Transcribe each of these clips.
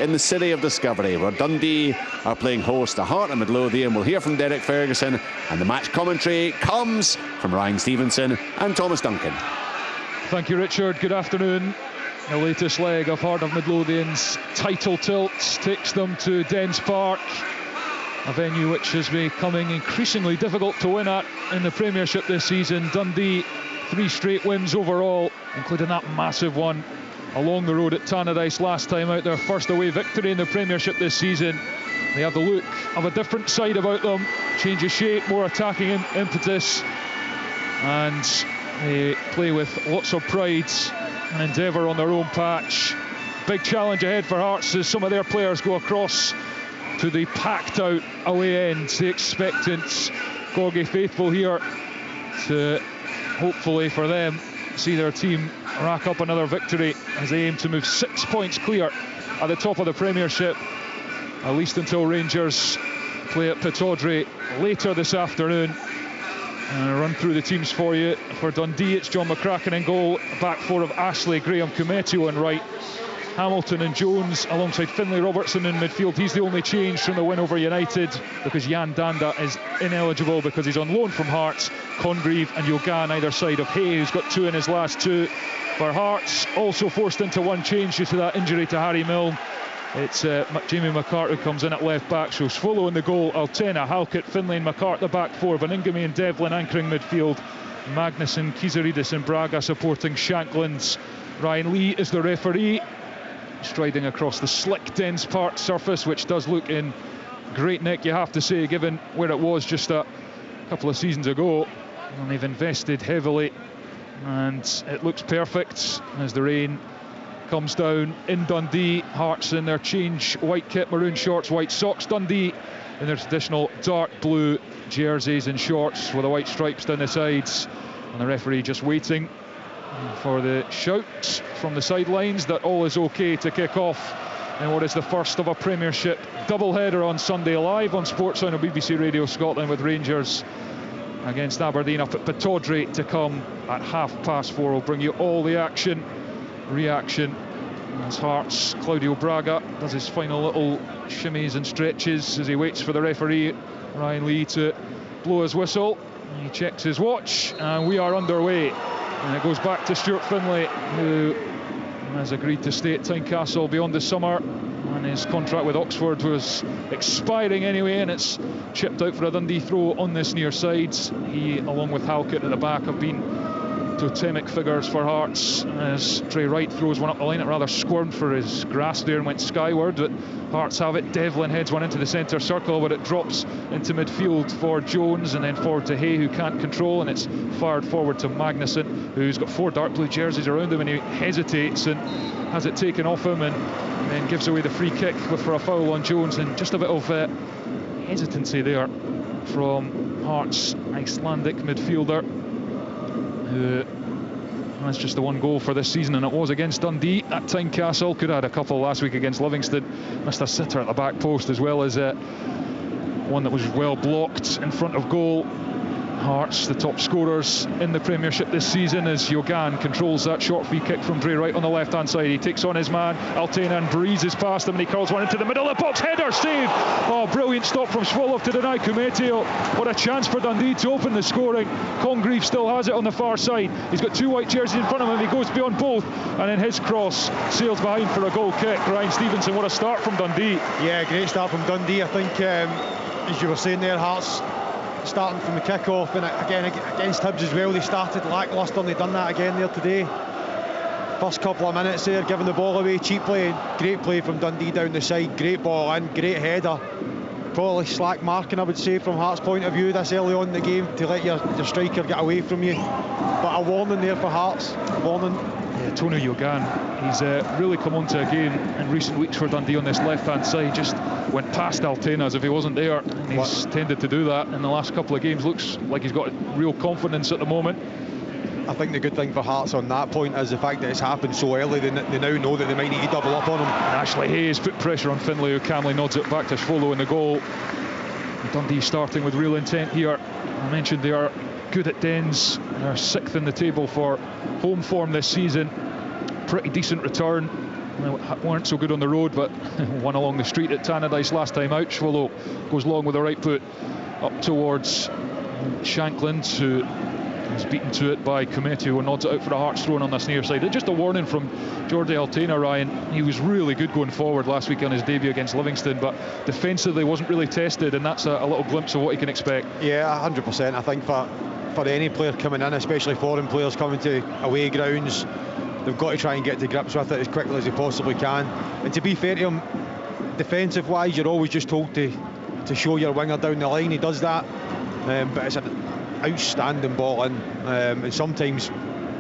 in the city of Discovery, where Dundee are playing host to Heart and Midlothian. We'll hear from Derek Ferguson, and the match commentary comes from Ryan Stevenson and Thomas Duncan. Thank you, Richard. Good afternoon. The latest leg of Heart of Midlothian's title tilt takes them to Dens Park, a venue which is becoming increasingly difficult to win at in the Premiership this season. Dundee, 3 straight wins overall, including that massive one along the road at Tynecastle last time out, their first away victory in the Premiership this season. They have the look of a different side about them, change of shape, more attacking impetus, and they play with lots of pride and endeavour on their own patch. Big challenge ahead for Hearts as some of their players go across to the packed out away end. The expectant Gorgie faithful here to hopefully for them see their team rack up another victory as they aim to move 6 points clear at the top of the Premiership, at least until Rangers play at Pittodrie later this afternoon. And I'll run through the teams for you. For Dundee, it's John McCracken in goal, back four of Ashley, Graham Kumetio in right, Hamilton and Jones alongside Finlay Robertson in midfield. He's the only change from the win over United, because Jan Danda is ineligible because he's on loan from Hearts. Congreve and Yogan either side of Hay, who's got 2 in his last 2 for Hearts. Also forced into one change due to that injury to Harry Milne. It's Jamie McCart who comes in at left back. So Swallow in the goal, Altena, Halkett, Finlay and McCart the back four, Baningame and Devlin anchoring midfield, Magnuson, Kizaridis and Braga supporting Shanklands. Ryan Lee is the referee, striding across the slick Dens Park surface, which does look in great nick, you have to say, given where it was just a couple of seasons ago. And they've invested heavily, and it looks perfect as the rain comes down in Dundee. Hearts in their change white kit, maroon shorts, white socks. Dundee in their traditional dark blue jerseys and shorts with the white stripes down the sides, and the referee just waiting for the shout from the sidelines that all is okay to kick off in what is the first of a Premiership doubleheader on Sunday, live on Sportsound on BBC Radio Scotland, with Rangers against Aberdeen up at Pittodrie to come at 4:30. We'll bring you all the action, reaction, as Hearts' Claudio Braga does his final little shimmies and stretches as he waits for the referee Ryan Lee to blow his whistle. He checks his watch and we are underway. And it goes back to Stuart Finlay, who has agreed to stay at Tynecastle beyond the summer, and his contract with Oxford was expiring anyway, and it's chipped out for a Dundee throw on this near side. He, along with Halkett at the back, have been totemic figures for Hearts as Trey Wright throws one up the line. It rather squirmed for his grasp there and went skyward, but Hearts have it. Devlin heads one into the centre circle, but it drops into midfield for Jones and then forward to Hay, who can't control, and it's fired forward to Magnuson, who's got 4 dark blue jerseys around him, and he hesitates and has it taken off him, and then gives away the free kick for a foul on Jones. And just a bit of hesitancy there from Hearts' Icelandic midfielder, who has just the 1 goal for this season, and it was against Dundee at Tynecastle. Could have had a couple last week against Livingston. Missed a sitter at the back post, as well as one that was well blocked in front of goal. Hearts, the top scorers in the Premiership this season, as Yogan controls that short free kick from Trey Wright on the left hand side. He takes on his man Altena and breezes past him, and he curls one into the middle of the box. Header save! Oh, brilliant stop from Swallow to deny Kumetio. What a chance for Dundee to open the scoring. Congreve still has it on the far side. He's got 2 white jerseys in front of him. He goes beyond both, and then his cross sails behind for a goal kick. Ryan Stevenson, what a start from Dundee. Yeah, great start from Dundee. I think, as you were saying there, Hearts starting from the kick-off, and again against Hibs as well, they started lacklustre, and they've done that again there today. First couple of minutes there, giving the ball away cheaply. Great play from Dundee down the side, great ball in, great header. Probably slack marking, I would say, from Hearts' point of view this early on in the game, to let your striker get away from you. But a warning there for Hearts, a warning. Yeah, Tony Yogan, he's really come onto a game in recent weeks for Dundee on this left-hand side. Just went past Altena as if he wasn't there, and he's tended to do that in the last couple of games. Looks like he's got real confidence at the moment. I think the good thing for Hearts on that point is the fact that it's happened so early. They now know that they might need to double up on him. And Ashley Hayes put pressure on Finlay, who calmly nods it back to Swallow in the goal. Dundee starting with real intent here. I mentioned they are good at Dens. They're 6th in the table for home form this season. Pretty decent return weren't so good on the road, but won along the street at Tynecastle last time out. Swallow goes long with the right foot up towards Shankland, who is beaten to it by Cometi, who nods it out for a Hearts throw on this near side. Just a warning from Jordi Altena, Ryan. He was really good going forward last week on his debut against Livingston, but defensively wasn't really tested, and that's a little glimpse of what he can expect. Yeah, 100%. I think for any player coming in, especially foreign players coming to away grounds, they've got to try and get to grips with it as quickly as they possibly can. And to be fair to him, defensive wise, you're always just told to show your winger down the line. He does that, but it's an outstanding ball in, and sometimes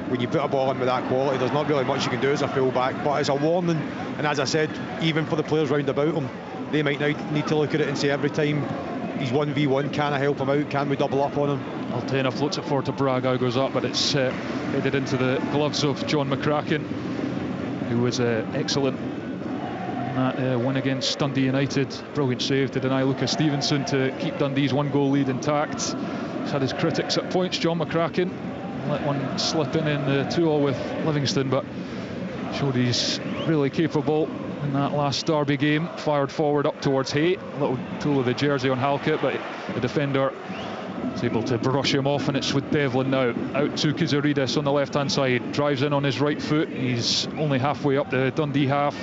when you put a ball in with that quality, there's not really much you can do as a full-back, but it's a warning. And as I said, even for the players round about him, they might now need to look at it and say, every time he's 1v1, can I help him out, can we double up on him? Altena floats it forward to Braga, goes up, but it's headed into the gloves of John McCracken, who was excellent in that win against Dundee United. Brilliant save to deny Lucas Stevenson to keep Dundee's 1-goal lead intact. He's had his critics at points, John McCracken. Let one slip in the 2-2 with Livingston, but showed he's really capable in that last Derby game. Fired forward up towards Hay, a little pull of the jersey on Halkett, but the defender is able to brush him off, and it's with Devlin now. Out to Kizaridis on the left-hand side, drives in on his right foot. He's only halfway up the Dundee half,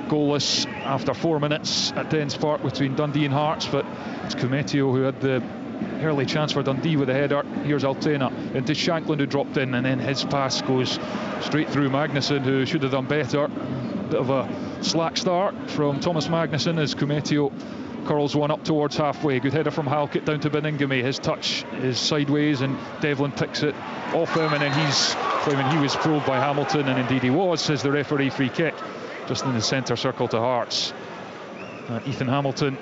goalless after 4 minutes at Dens Park between Dundee and Hearts, but it's Cumetio who had the early chance for Dundee with a header. Here's Altena into Shankland, who dropped in, and then his pass goes straight through Magnuson, who should have done better. Bit of a slack start from Thomas Magnuson as Cumetio curls one up towards halfway. Good header from Halkett down to Beningame. His touch is sideways, and Devlin picks it off him, and then he's claiming he was pulled by Hamilton, and indeed he was, says the referee. Free kick just in the centre circle to Hearts. Ethan Hamilton,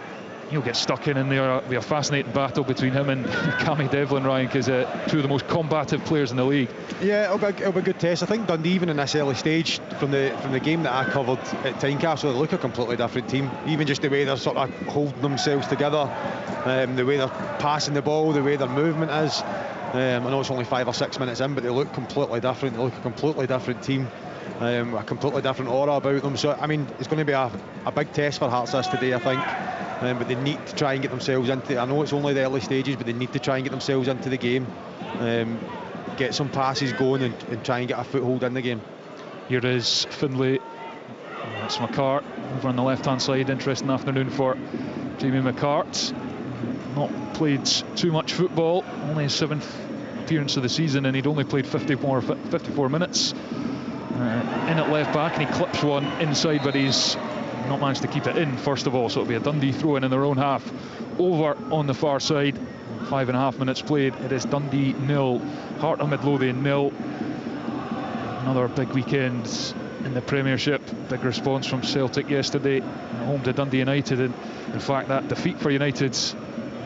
he'll get stuck in there. It'll be a fascinating battle between him and Cammy Devlin, Ryan, because two of the most combative players in the league. Yeah, it'll be a good test. I think Dundee, even in this early stage, from the game that I covered at Tynecastle, they look a completely different team. Even just the way they're sort of holding themselves together, the way they're passing the ball, the way their movement is. I know it's only 5 or 6 minutes in, but they look completely different. They look a completely different team. A completely different aura about them. So, I mean, it's going to be a big test for Hearts this today, I think. But they need to try and get themselves into, I know it's only the early stages, but they need to try and get themselves into the game, get some passes going, and try and get a foothold in the game. Here is Finlay. That's McCart over on the left-hand side. Interesting afternoon for Jamie McCart. Not played too much football, only his 7th appearance of the season, and he'd only played 54 minutes. In at left back, and he clips one inside, but he's not managed to keep it in, first of all, so it'll be a Dundee throw in their own half. Over on the far side, 5.5 minutes played. It is Dundee 0, Heart of Midlothian 0. Another big weekend in the Premiership. Big response from Celtic yesterday, home to Dundee United, and in fact that defeat for United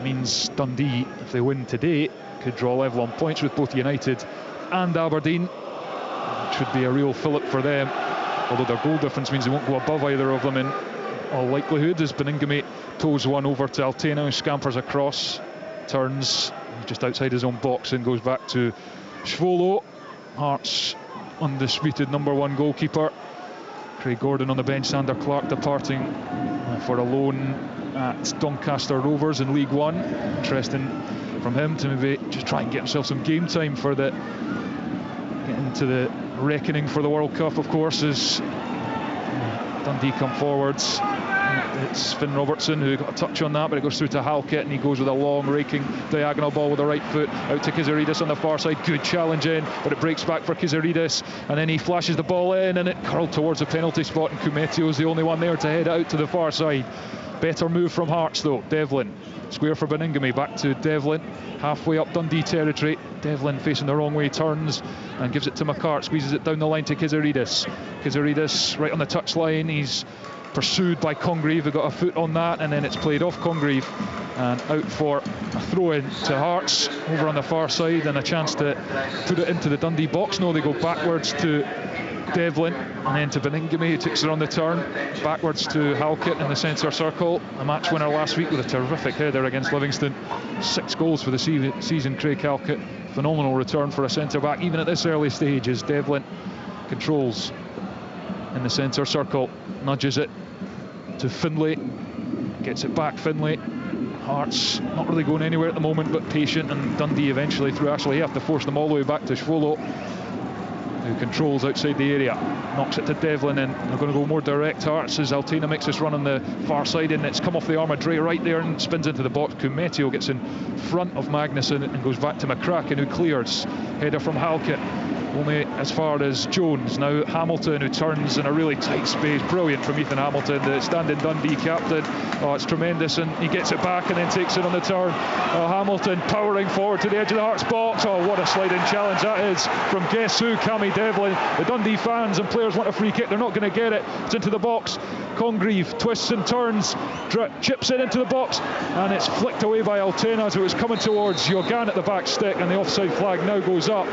means Dundee, if they win today, could draw level on points with both United and Aberdeen. Should be a real fillip for them, although their goal difference means they won't go above either of them in all likelihood, as Beningame toes one over to Altena, who scampers across, turns just outside his own box and goes back to Svolo. Hearts undisputed #1 goalkeeper. Craig Gordon on the bench, Sander Clark departing for a loan at Doncaster Rovers in League One. Interesting from him to maybe just try and get himself some game time for get into the reckoning for the World Cup, of course, as Dundee come forwards. It's Finn Robertson who got a touch on that, but it goes through to Halkett, and he goes with a long raking diagonal ball with the right foot out to Kizaridis on the far side. Good challenge in, but it breaks back for Kizaridis, and then he flashes the ball in, and it curled towards the penalty spot, and Cumetio is the only one there to head out to the far side. Better move from Hearts though. Devlin, square for Beningame, back to Devlin, halfway up Dundee territory. Devlin facing the wrong way, turns and gives it to McCart, squeezes it down the line to Kizaridis. Kizaridis right on the touchline, he's pursued by Congreve, who got a foot on that, and then it's played off Congreve and out for a throw-in to Hearts over on the far side, and a chance to put it into the Dundee box. No, they go backwards to Devlin and then to Beningame, who takes it on the turn, backwards to Halkett in the centre circle. A match winner last week with a terrific header against Livingston. 6 goals for the season, Craig Halkett. Phenomenal return for a centre back, even at this early stage, as Devlin controls in the centre circle, nudges it to Finlay, gets it back. Finlay, Hearts not really going anywhere at the moment, but patient, and Dundee eventually through Ashley have to force them all the way back to Svolo, who controls outside the area, knocks it to Devlin, and they're going to go more direct. Hearts as Altena makes this run on the far side, and it's come off the arm of Dre right there and spins into the box. Kumetio gets in front of Magnuson and goes back to McCracken, who clears. Header from Halkett, only as far as Jones. Now Hamilton, who turns in a really tight space. Brilliant from Ethan Hamilton, the standing Dundee captain. Oh, it's tremendous, and he gets it back and then takes it on the turn. Hamilton powering forward to the edge of the Hearts box. Oh, what a sliding challenge that is from guess who? Cammy Devlin. The Dundee fans and players want a free kick. They're not going to get it. It's into the box. Congreve twists and turns, chips it into the box, and it's flicked away by Altena, who was coming towards Yogan at the back stick, and the offside flag now goes up.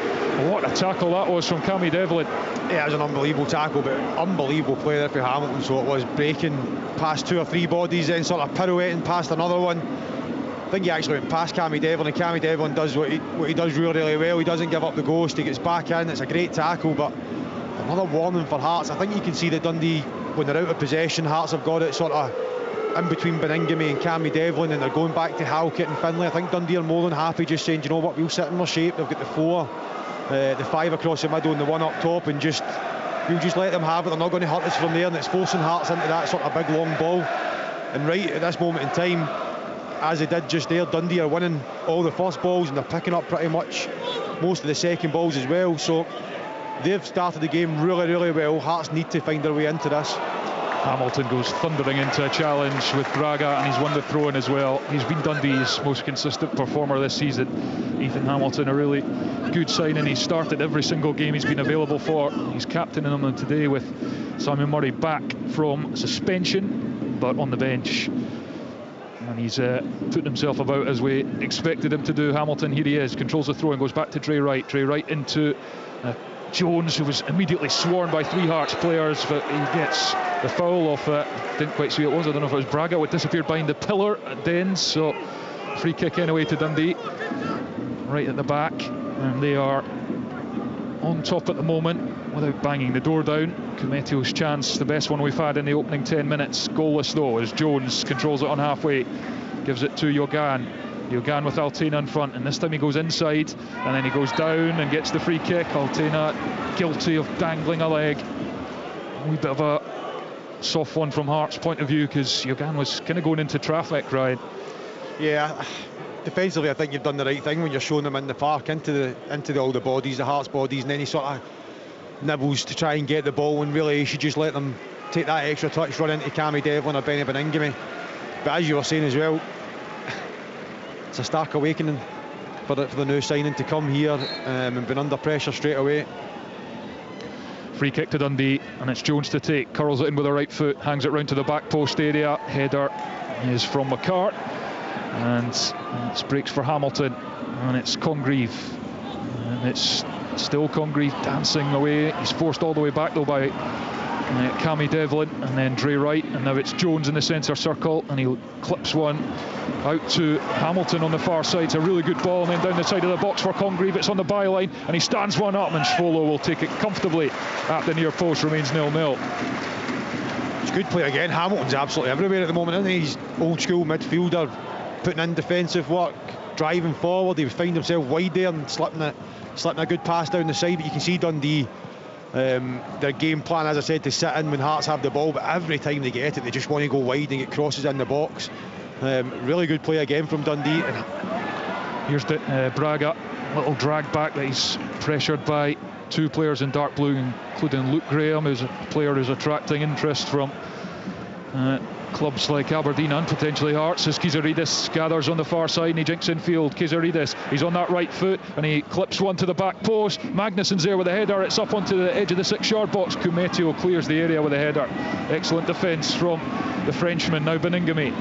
What a tackle that was from Cammy Devlin. Yeah, it was an unbelievable tackle, but unbelievable play there for Hamilton. So it was breaking past 2 or 3 bodies, then sort of pirouetting past another one. I think he actually went past Cammy Devlin, and Cammy Devlin does what he does really, really well. He doesn't give up the ghost, he gets back in. It's a great tackle, but another warning for Hearts. I think you can see that Dundee, when they're out of possession, Hearts have got it sort of in between Beningame and Cammy Devlin, and they're going back to Halkett and Finlay. I think Dundee are more than happy just saying, you know what, we'll sit in our shape. They've got the 4, the 5 across the middle and the 1 up top, and we'll just let them have it. They're not going to hurt us from there, and it's forcing Hearts into that sort of big long ball. And right at this moment in time, as they did just there, Dundee are winning all the first balls, and they're picking up pretty much most of the second balls as well. So they've started the game really, really well. Hearts need to find their way into this. Hamilton goes thundering into a challenge with Braga, and he's won the throw-in as well. He's been Dundee's most consistent performer this season. Ethan Hamilton, a really good signing. He's started every single game he's been available for. He's captaining them today with Simon Murray back from suspension, but on the bench. And he's putting himself about as we expected him to do. Hamilton, here he is, controls the throw and goes back to Dre Wright. Dre Wright into Jones, who was immediately sworn by 3 Hearts players, but he gets the foul off didn't quite see who it was. I don't know if it was Braga, who disappeared behind the pillar at Dens. So free kick anyway to Dundee, right at the back, and they are on top at the moment without banging the door down. Kumetio's chance, the best one we've had in the opening 10 minutes, goalless though, as Jones controls it on halfway, gives it to Yogan. Yogan with Altena in front, and this time he goes inside and then he goes down and gets the free kick. Altena guilty of dangling a leg. A wee bit of a soft one from Hearts' point of view, because Yogan was kind of going into traffic, right? Yeah, defensively I think you've done the right thing when you're showing them in the park into all the bodies, the Hearts bodies, and then he sort of nibbles to try and get the ball, and really you should just let them take that extra touch, run into Cammy Devlin or Benny Beningame. But as you were saying as well, it's a stark awakening for the new signing to come here and been under pressure straight away. Free kick to Dundee, and it's Jones to take. Curls it in with the right foot, hangs it round to the back post area. Header is from McCart, and it breaks for Hamilton, and it's Congreve, and it's still Congreve dancing away. He's forced all the way back though by Cammy Devlin, and then Dre Wright, and now it's Jones in the centre circle, and he clips one out to Hamilton on the far side. It's a really good ball, and then down the side of the box for Congreve. It's on the byline, and he stands one up, and Svolo will take it comfortably at the near post. Remains 0-0. It's good play again. Hamilton's absolutely everywhere at the moment, isn't he? He's old school midfielder, putting in defensive work, driving forward. He was finding himself wide there and slipping a good pass down the side. But you can see Dundee, their game plan, as I said, to sit in when Hearts have the ball, but every time they get it, they just want to go wide and get crosses in the box. Really good play again from Dundee. And here's the Braga, little drag back that he's pressured by 2 players in dark blue, including Luke Graham, who's a player who's attracting interest from clubs like Aberdeen and potentially Hearts, as Kizaridis gathers on the far side and he jinks in field. Kizaridis, he's on that right foot and he clips one to the back post. Magnuson's there with a header. It's up onto the edge of the 6-yard box. Kumetio clears the area with a header. Excellent defence from the Frenchman. Now Beningame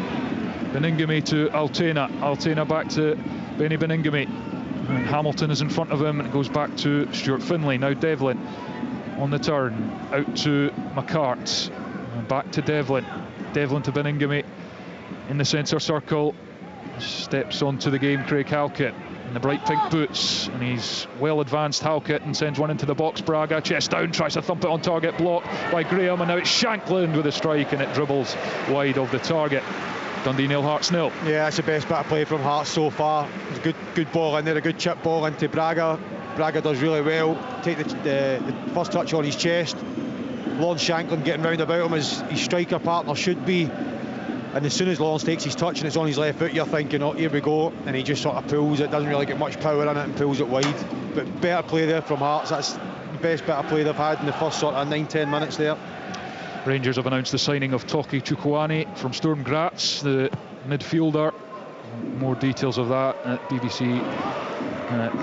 to Altena. Altena back to Benny Beningame. And Hamilton is in front of him, and it goes back to Stuart Finlay. Now Devlin on the turn, out to McCart, and back to Devlin. Devlin to Beningame in the centre circle. Steps onto the game Craig Halkett. in the bright pink boots, and he's well advanced Halkett and sends one into the box. Braga chest down, tries to thump it on target, blocked by Graham, and now it's Shankland with a strike, and it dribbles wide of the target. Dundee 0, Hearts 0. Yeah, that's the best bit of play from Hearts so far. It's a good ball in there, a good chip ball into Braga. Braga does really well, take the first touch on his chest. Lawrence Shankland getting round about him as his striker partner should be, and as soon as Lawrence takes his touch and it's on his left foot, you're thinking, oh, here we go, and he just sort of pulls it, doesn't really get much power in it and pulls it wide. But better play there from Hearts. That's the best bit of play they've had in the first sort of 9-10 minutes there. Rangers have announced the signing of Toki Chukwueze from Sturm Graz, the midfielder. More details of that at BBC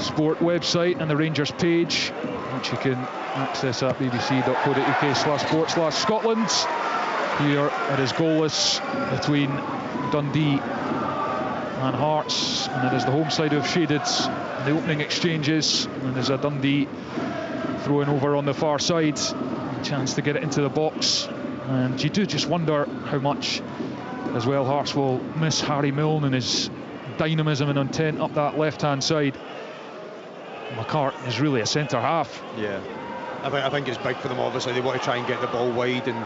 Sport website and the Rangers page, which you can access at bbc.co.uk/sport/Scotland. Here it is goalless between Dundee and Hearts, and it is the home side who have shaded the opening exchanges, and there's a Dundee throwing over on the far side, a chance to get it into the box, and you do just wonder how much as well Hearts will miss Harry Milne and his dynamism and intent up that left hand side. McCart is really a centre half. Yeah, I think it's big for them. Obviously they want to try and get the ball wide, and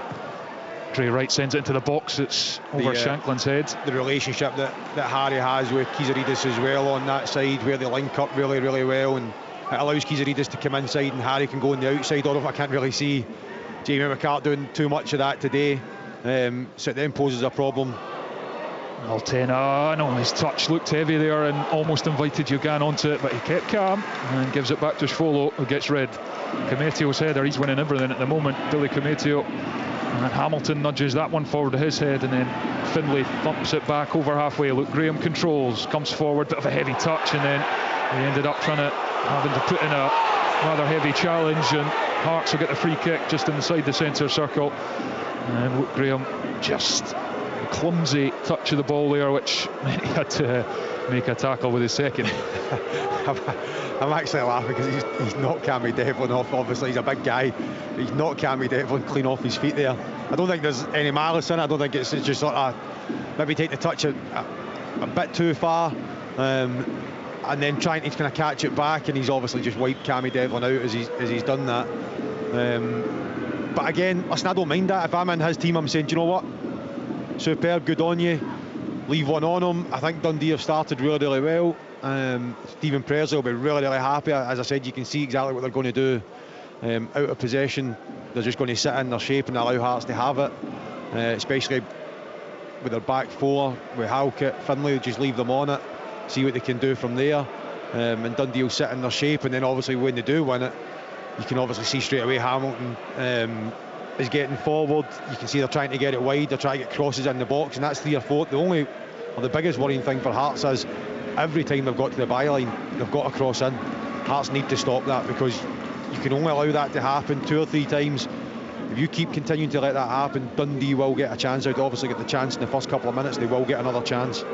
Gray Wright sends it into the box. It's over Shankland's head. The relationship that Harry has with Kizaridis as well on that side, where they link up really, really well, and it allows Kizaridis to come inside and Harry can go on the outside. Although I can't really see Jamie McCart doing too much of that today, so it then poses a problem. Altena, no, his touch looked heavy there and almost invited Yugan onto it, but he kept calm and gives it back to Schwolo, who gets red. Cometio's header, he's winning everything at the moment, Billy Cometio. And Hamilton nudges that one forward to his head, and then Finlay thumps it back over halfway. Luke Graham controls, comes forward, bit of a heavy touch, and then he ended up having to put in a rather heavy challenge, and Hearts will get the free kick just inside the centre circle. And Luke Graham just a clumsy touch of the ball there, which meant he had to make a tackle with his second. I'm actually laughing because he's knocked Cammy Devlin off. Obviously he's a big guy, but he's knocked Cammy Devlin clean off his feet there. I don't think there's any malice in it. I don't think it's just sort of maybe take the touch a bit too far, and then trying to kind of catch it back, and he's obviously just wiped Cammy Devlin out as he's done that. But again, listen, I don't mind that. If I'm in his team, I'm saying, do you know what, superb, good on you, leave one on him. I think Dundee have started really, really well. Stephen Presley will be really, really happy. As I said, you can see exactly what they're going to do. Out of possession, they're just going to sit in their shape and allow Hearts to have it, especially with their back four, with Halkett, Finlay, just leave them on it, see what they can do from there, and Dundee will sit in their shape, and then obviously when they do win it, you can obviously see straight away Hamilton is getting forward. You can see they're trying to get it wide, they're trying to get crosses in the box, and that's 3 or 4. The biggest worrying thing for Hearts is every time they've got to the byline, they've got to cross in. Hearts need to stop that, because you can only allow that to happen 2 or 3 times. If you keep continuing to let that happen, Dundee will get a chance out. Obviously get the chance in the first couple of minutes, they will get another chance.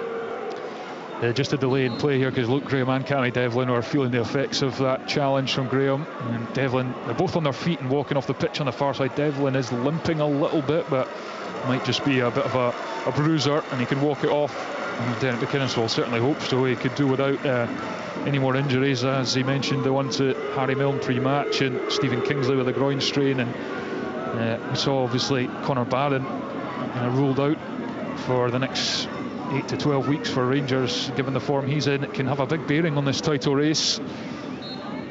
Just a delay in play here because Luke Graham and Cammy Devlin are feeling the effects of that challenge from Graham. And Devlin, they're both on their feet and walking off the pitch on the far side. Devlin is limping a little bit, but might just be a bit of a bruiser, and he can walk it off. And Derek McInnes will certainly hope so. He could do without any more injuries, as he mentioned the one to Harry Milne pre-match, and Stephen Kingsley with a groin strain, and we saw obviously Connor Barron ruled out for the next 8 to 12 weeks for Rangers. Given the form he's in, it can have a big bearing on this title race,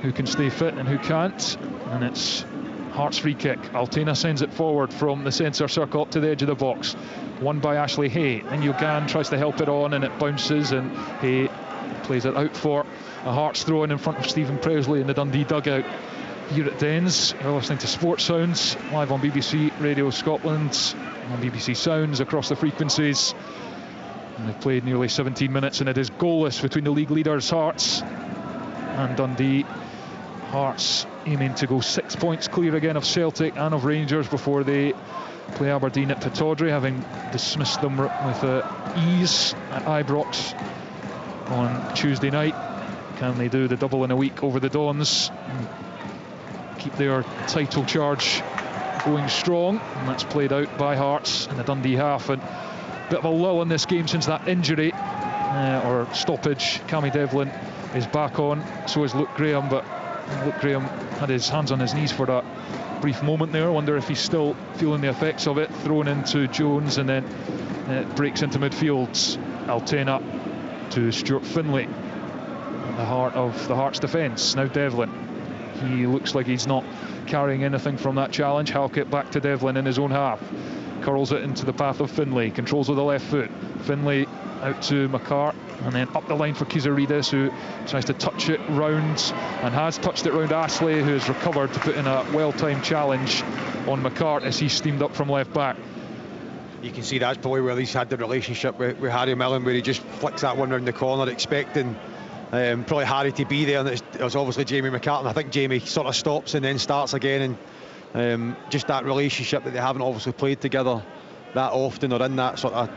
who can stay fit and who can't. And it's Hearts free kick. Altena sends it forward from the centre circle up to the edge of the box, won by Ashley Hay, and Yugan tries to help it on, and it bounces, and Hay plays it out for a Hearts throw in front of Stephen Presley in the Dundee dugout. Here at Dens, you're listening to Sports Sounds live on BBC Radio Scotland, on BBC Sounds across the frequencies. And they've played nearly 17 minutes, and it is goalless between the league leaders Hearts and Dundee. Hearts aiming to go 6 points clear again of Celtic and of Rangers before they play Aberdeen at Pittodrie, having dismissed them with ease at Ibrox on Tuesday night. Can they do the double in a week over the Dons and keep their title charge going strong? And that's played out by Hearts in the Dundee half, and a bit of a lull in this game since that injury or stoppage. Cammy Devlin is back on, so is Luke Graham, but Luke Graham had his hands on his knees for that brief moment there. I wonder if he's still feeling the effects of it. Thrown into Jones, and then it breaks into midfield. Altena to Stuart Finlay, at the heart of the Hearts defence. Now Devlin, he looks like he's not carrying anything from that challenge. Halkett back to Devlin in his own half, curls it into the path of Finlay, controls with the left foot. Finlay out to McCart, and then up the line for Kizaridis, who tries to touch it round, and has touched it round Astley, who has recovered to put in a well-timed challenge on McCart as he steamed up from left back. You can see that's probably where he's had the relationship with Harry Millen, where he just flicks that one round the corner, expecting probably Harry to be there, and it was obviously Jamie McCartan. I think Jamie sort of stops and then starts again, and just that relationship that they haven't obviously played together that often, or in that sort of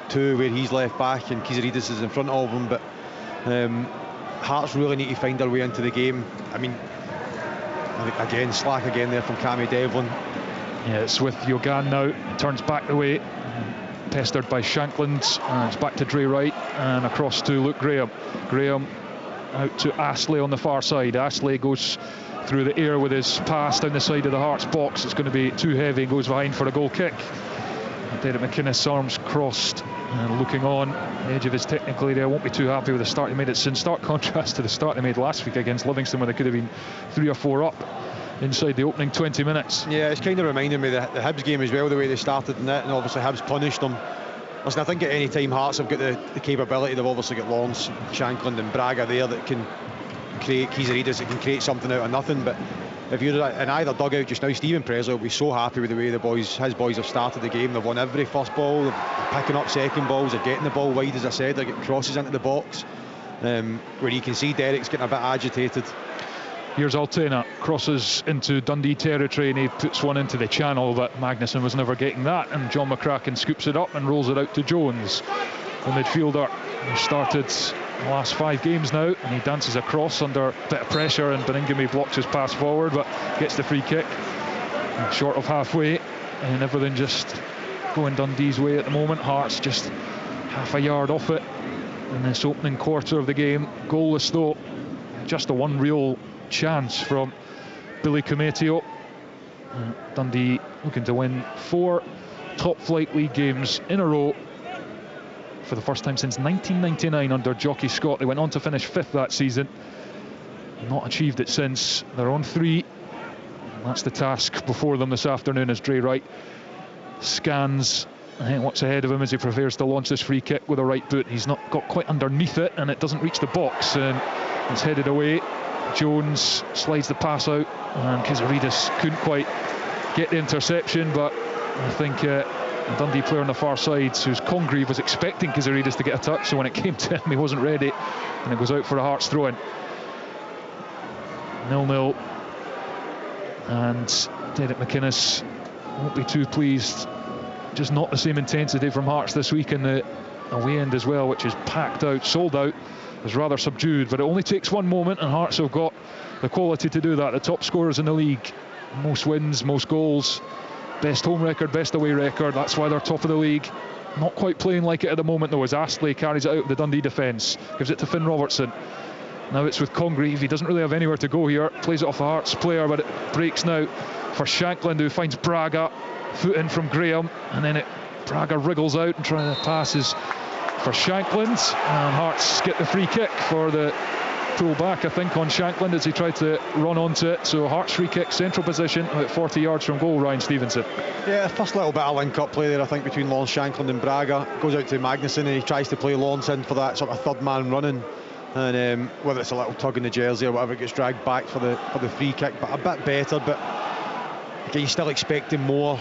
two where he's left back and Kizaridis is in front of him. But Hearts really need to find their way into the game. I mean, again, slack again there from Cammy Devlin. Yeah, it's with Yogan now. He turns back the way, pestered by Shankland, and it's back to Dre Wright and across to Luke Graham. Graham out to Astley on the far side. Astley goes through the air with his pass down the side of the Hearts box. It's going to be too heavy, goes behind for a goal kick. Derek McInnes, arms crossed and looking on the edge of his technical area. Won't be too happy with the start he made. It's in stark contrast to the start they made last week against Livingston, where they could have been 3 or 4 up inside the opening 20 minutes. Yeah, it's kind of reminding me of the Hibs game as well, the way they started in it, and obviously Hibs punished them. Listen, I think at any time Hearts have got the capability. They've obviously got Lawrence, Shankland and Braga there that can create, Kizaridis that can create something out of nothing. But if you're in either dugout just now, Stephen Presley will be so happy with the way his boys have started the game. They've won every first ball, they're picking up second balls, they're getting the ball wide, as I said, they're getting crosses into the box, where you can see Derek's getting a bit agitated. Here's Altena, crosses into Dundee territory, and he puts one into the channel, but Magnuson was never getting that, and John McCracken scoops it up and rolls it out to Jones, the midfielder who started the last 5 games now, and he dances across under a bit of pressure, and Beningame blocks his pass forward but gets the free kick short of halfway, and everything just going Dundee's way at the moment. Hearts just half a yard off it in this opening quarter of the game. Goalless though, just the one real chance from Billy Cometio. Dundee looking to win 4 top flight league games in a row for the first time since 1999 under Jockey Scott. They went on to finish 5th that season, not achieved it since. They're on 3. That's the task before them this afternoon as Dre Wright scans what's ahead of him as he prepares to launch this free kick with a right boot. He's not got quite underneath it, and it doesn't reach the box, and it's headed away. Jones slides the pass out, and Kizaridis couldn't quite get the interception, but I think the Dundee player on the far side, who's Congreve, was expecting Kizaridis to get a touch, so when it came to him he wasn't ready, and it goes out for a Hearts throw-in. 0-0, and Derek McInnes won't be too pleased. Just not the same intensity from Hearts this week in the away end as well, which is packed out, sold out. Is rather subdued, but it only takes one moment, and Hearts have got the quality to do that. The top scorers in the league, most wins, most goals, best home record, best away record. That's why they're top of the league. Not quite playing like it at the moment though, as Astley carries it out of the Dundee defence, gives it to Finn Robertson. Now it's with Congreve. He doesn't really have anywhere to go here, plays it off a Hearts player, but it breaks now for Shankland, who finds Braga, foot in from Graham, and then Braga wriggles out and trying to pass his for Shankland, and Hearts get the free kick for the pull back, I think, on Shankland as he tried to run onto it. So Hearts free kick, central position, about 40 yards from goal. Ryan Stevenson. Yeah, first little bit of link-up play there, I think, between Lawrence Shankland and Braga. Goes out to Magnuson, and he tries to play Lawrence in for that sort of third man running, and whether it's a little tug in the jersey or whatever, it gets dragged back for the free kick, but a bit better. But again, you're still expecting more.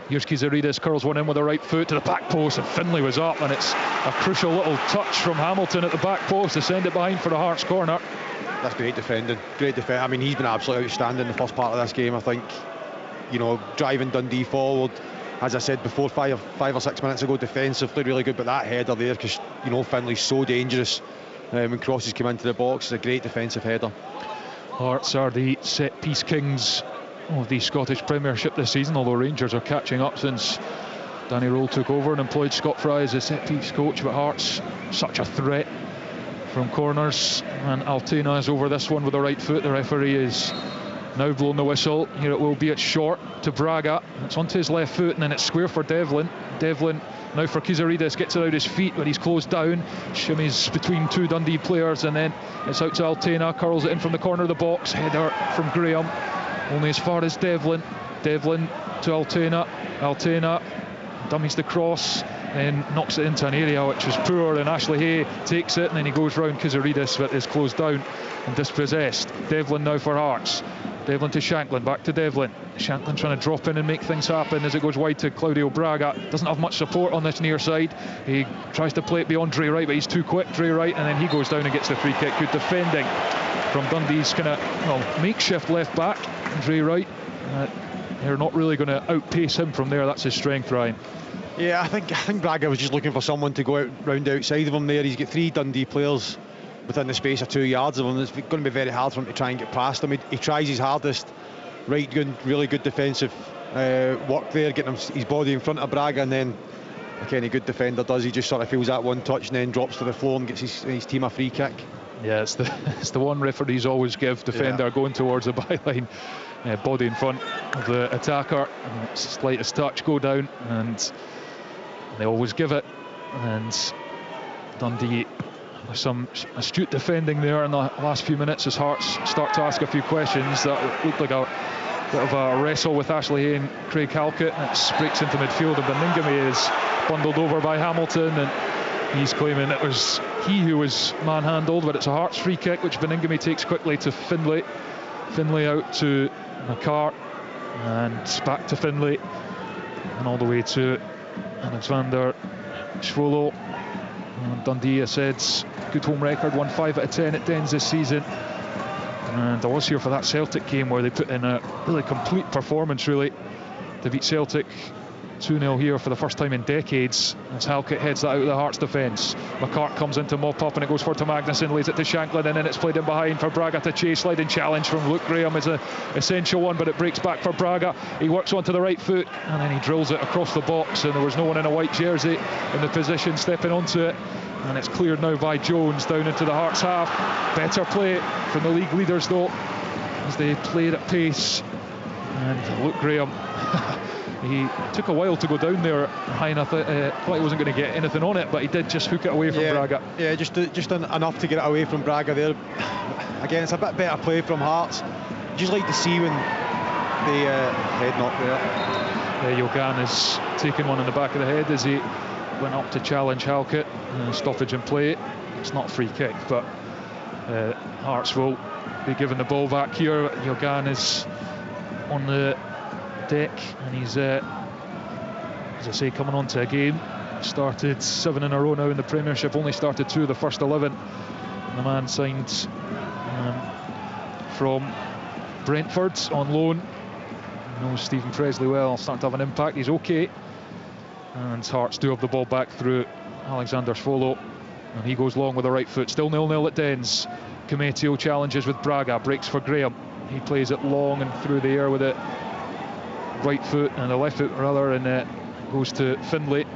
Here's Kizaridis, curls one in with the right foot to the back post, and Finlay was up, and it's a crucial little touch from Hamilton at the back post to send it behind for the Hearts corner. That's great defending, great defending. I mean, he's been absolutely outstanding in the first part of this game, I think. You know, driving Dundee forward, as I said before, five or 6 minutes ago, defensively really good, but that header there, because you know Finlay's so dangerous when crosses come into the box. It's a great defensive header. Hearts are the set piece kings of the Scottish Premiership this season, although Rangers are catching up since Danny Roll took over and employed Scott Fry as a set-piece coach. But Hearts, such a threat from corners, and Altena is over this one with the right foot. The referee is now blowing the whistle. Here it will be. It's short to Braga. It's onto his left foot, and then it's square for Devlin. Devlin now for Kizaridis, gets it out his feet when he's closed down, shimmies between two Dundee players, and then it's out to Altena, curls it in from the corner of the box. Header from Graham, only as far as Devlin. Devlin to Altena. Altena dummies the cross, then knocks it into an area which was poor, and Ashley Hay takes it, and then he goes round Kizaridis, but is closed down and dispossessed. Devlin now for Hearts. Devlin to Shanklin, back to Devlin. Shanklin trying to drop in and make things happen as it goes wide to Claudio Braga. Doesn't have much support on this near side. He tries to play it beyond Dre Wright, but he's too quick, Dre Wright, and then he goes down and gets the free kick. Good defending from Dundee's kind of makeshift left back, Dre Wright. They're not really going to outpace him from there. That's his strength, Ryan. Yeah, I think Braga was just looking for someone to go out round outside of him there. He's got 3 Dundee players within the space of 2 yards of him. It's going to be very hard for him to try and get past him. He tries his hardest. Right, good, really good defensive work there, getting his body in front of Braga, and then like any good defender does, he just sort of feels that one touch and then drops to the floor and gets his team a free kick. Yeah, it's the one referees always give. Defender going towards the byline, body in front of the attacker, and slightest touch, go down, and they always give it. And Dundee, some astute defending there in the last few minutes as Hearts start to ask a few questions. That looked like a bit of a wrestle with Ashley Hay and Craig Halkett, and it breaks into midfield, and Beningame is bundled over by Hamilton, and he's claiming it was he who was manhandled, but it's a Hearts free kick which Beningame takes quickly to Finlay. Finlay out to McCart, and back to Finlay, and all the way to Alexander Schwolo. Dundee, I said, good home record, won 5 out of 10 at Dens this season, and I was here for that Celtic game where they put in a really complete performance, really, to beat Celtic 2-0 here for the first time in decades, as Halkett heads that out of the Hearts defence. McCart comes in to mop up, and it goes for to Magnuson, lays it to Shanklin, and then it's played in behind for Braga to chase. Sliding challenge from Luke Graham is an essential one, but it breaks back for Braga. He works onto the right foot, and then he drills it across the box, and there was no one in a white jersey in the position stepping onto it, and it's cleared now by Jones down into the Hearts half. Better play from the league leaders though, as they played at pace. And Luke Graham he took a while to go down there high enough. Thought he wasn't going to get anything on it, but he did just hook it away from Braga. Yeah, just enough to get it away from Braga there. Again, it's a bit better play from Hearts. Just like to see when they head knock there. Yogan is taking one in the back of the head as he went up to challenge Halkett. Stoppage in play. It's not a free kick, but Hearts will be given the ball back here. Yogan is on the deck, and he's as I say, coming on to a game. Started 7 in a row now in the Premiership, only started 2 of the first 11. And the man signed from Brentford on loan. Knows Stephen Presley well, starting to have an impact. He's okay, and Hearts do have the ball back through Alexander Schwolo, and he goes long with the right foot. Still 0-0 at Dens. Cometio challenges with Braga, breaks for Graham. He plays it long and through the air with it right foot, and the left foot rather, and goes to Finlay.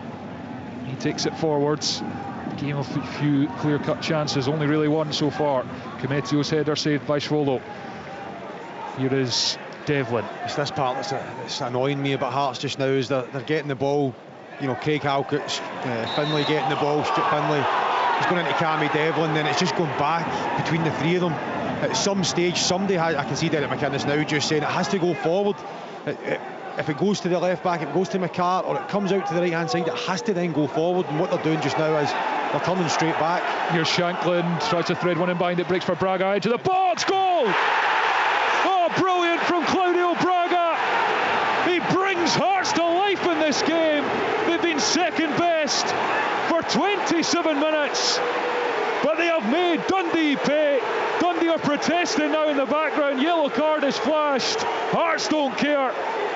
He takes it forwards. Game of a few clear-cut chances, only really one so far. Cometio's header saved by Schwolo. Here is Devlin. It's this part that's annoying me about Hearts just now, is they're getting the ball. You know, Craig Halkett, Finlay getting the ball. Finlay, he's going into Cammy Devlin, then it's just going back between the 3 of them. At some stage, somebody has, I can see Derek McInnes now just saying it has to go forward. If it goes to the left back, if it goes to McCart, or it comes out to the right hand side, it has to then go forward. And what they're doing just now is they're turning straight back. Here's Shanklin, tries to thread one in behind, it breaks for Braga, edge of the box, goal! Oh, brilliant from Claudio Braga! He brings Hearts to life in this game. They've been second best for 27 minutes, but they have made Dundee pay. Dundee are protesting now in the background. Yellow card is flashed. Hearts don't care.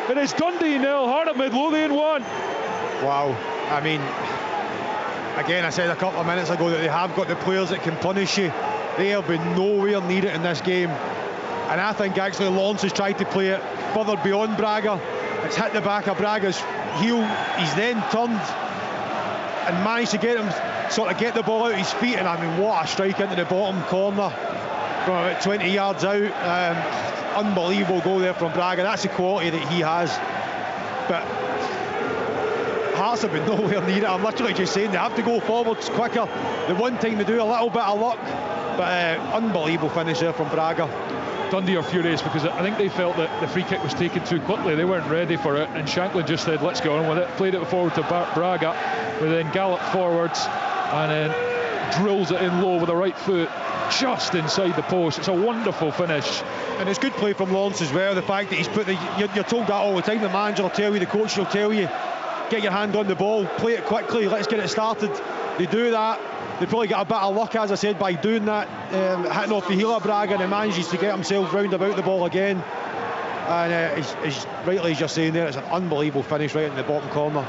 It is Dundee 0, Heart of Midlothian 1. Wow. I mean, again, I said a couple of minutes ago that they have got the players that can punish you. They have been nowhere near it in this game. And I think actually Lawrence has tried to play it further beyond Braga. It's hit the back of Braga's heel. He's then turned and managed to get him, sort of get the ball out of his feet, and I mean, what a strike into the bottom corner from about 20 yards out. Unbelievable goal there from Braga. That's the quality that he has. But Hearts have been nowhere near it. I'm literally just saying they have to go forwards quicker. The one time they do a little bit of luck, but unbelievable finish there from Braga. Dundee are furious because I think they felt that the free kick was taken too quickly. They weren't ready for it, and Shankland just said, let's go on with it. Played it forward to Braga, who then galloped forwards and then drills it in low with the right foot, just inside the post. It's a wonderful finish. And it's good play from Lawrence as well. The fact that he's put you're told that all the time. The manager will tell you, the coach will tell you, get your hand on the ball, play it quickly, let's get it started. They do that. They probably get a bit of luck, as I said, by doing that, hitting off the heel of Braga, and he manages to get himself round about the ball again. And as rightly as you're saying there, it's an unbelievable finish right in the bottom corner.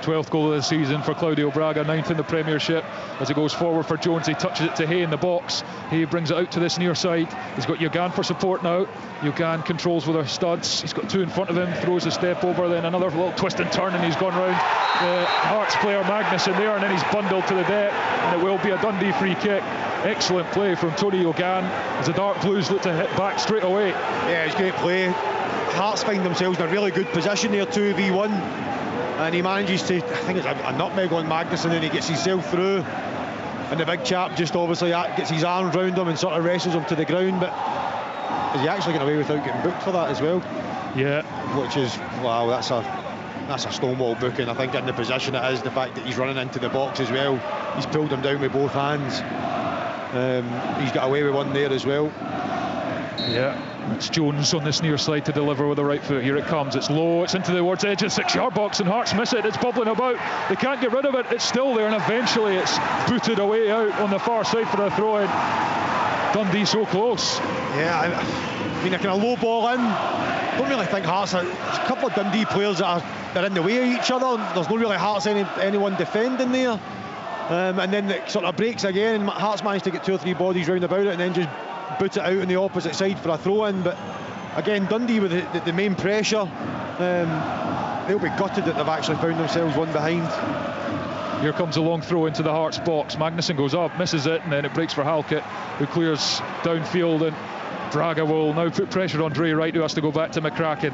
12th goal of the season for Claudio Braga, 9th in the Premiership. As it goes forward for Jones, he touches it to Hay in the box. He brings it out to this near side. He's got Yogan for support now. Yogan controls with her studs. He's got two in front of him, throws a step over, then another little twist and turn, and he's gone round the Hearts player Magnuson there, and then he's bundled to the deck, and it will be a Dundee free kick. Excellent play from Tony Yogan as the Dark Blues look to hit back straight away. Yeah, it's great play. Hearts find themselves in a really good position there, 2v1. And he manages to, I think it's a nutmeg on Magnuson, and he gets himself through, and the big chap just obviously gets his arms round him and sort of wrestles him to the ground. But is he actually getting away without getting booked for that as well? Yeah. Which is, wow, that's a stonewall booking. I think in the position it is, the fact that he's running into the box as well, he's pulled him down with both hands. He's got away with one there as well. Yeah, it's Jones on this near side to deliver with the right foot. Here it comes, it's low, it's into the towards edge of the 6-yard box, and Hearts miss it. It's bubbling about, they can't get rid of it, it's still there, and eventually it's booted away out on the far side for a throw-in. Dundee so close. Yeah, I mean, a kind of low ball in. Don't really think Hearts there's a couple of Dundee players that are in the way of each other. There's no really Hearts anyone defending there. And then it sort of breaks again, and Hearts managed to get 2 or 3 bodies round about it, and then just boot it out on the opposite side for a throw-in. But again, Dundee with the main pressure, they'll be gutted that they've actually found themselves one behind. Here comes a long throw into the Hearts box. Magnuson goes up, misses it, and then it breaks for Halkett, who clears downfield, and Braga will now put pressure on Dre Wright, who has to go back to McCracken.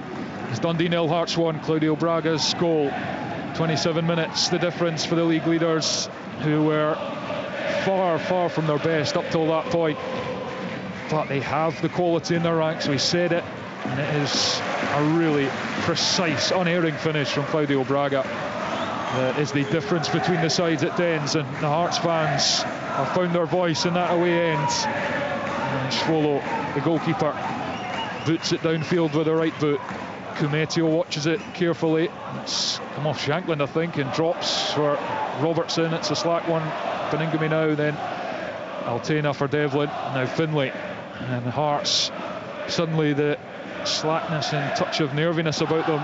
It's Dundee 0, Hearts 1. Claudio Braga's goal. 27 minutes the difference for the league leaders, who were far from their best up till that point. But they have the quality in their ranks, we said it, and it is a really precise, unerring finish from Claudio Braga. That is the difference between the sides at Dens, and the Hearts fans have found their voice in that away end. And Schwolo, the goalkeeper, boots it downfield with the right boot. Kumetio watches it carefully. It's come off Shankland, I think, and drops for Robertson. It's a slack one. Beningame now, then Altena for Devlin, now Finlay. And the Hearts, suddenly the slackness and touch of nerviness about them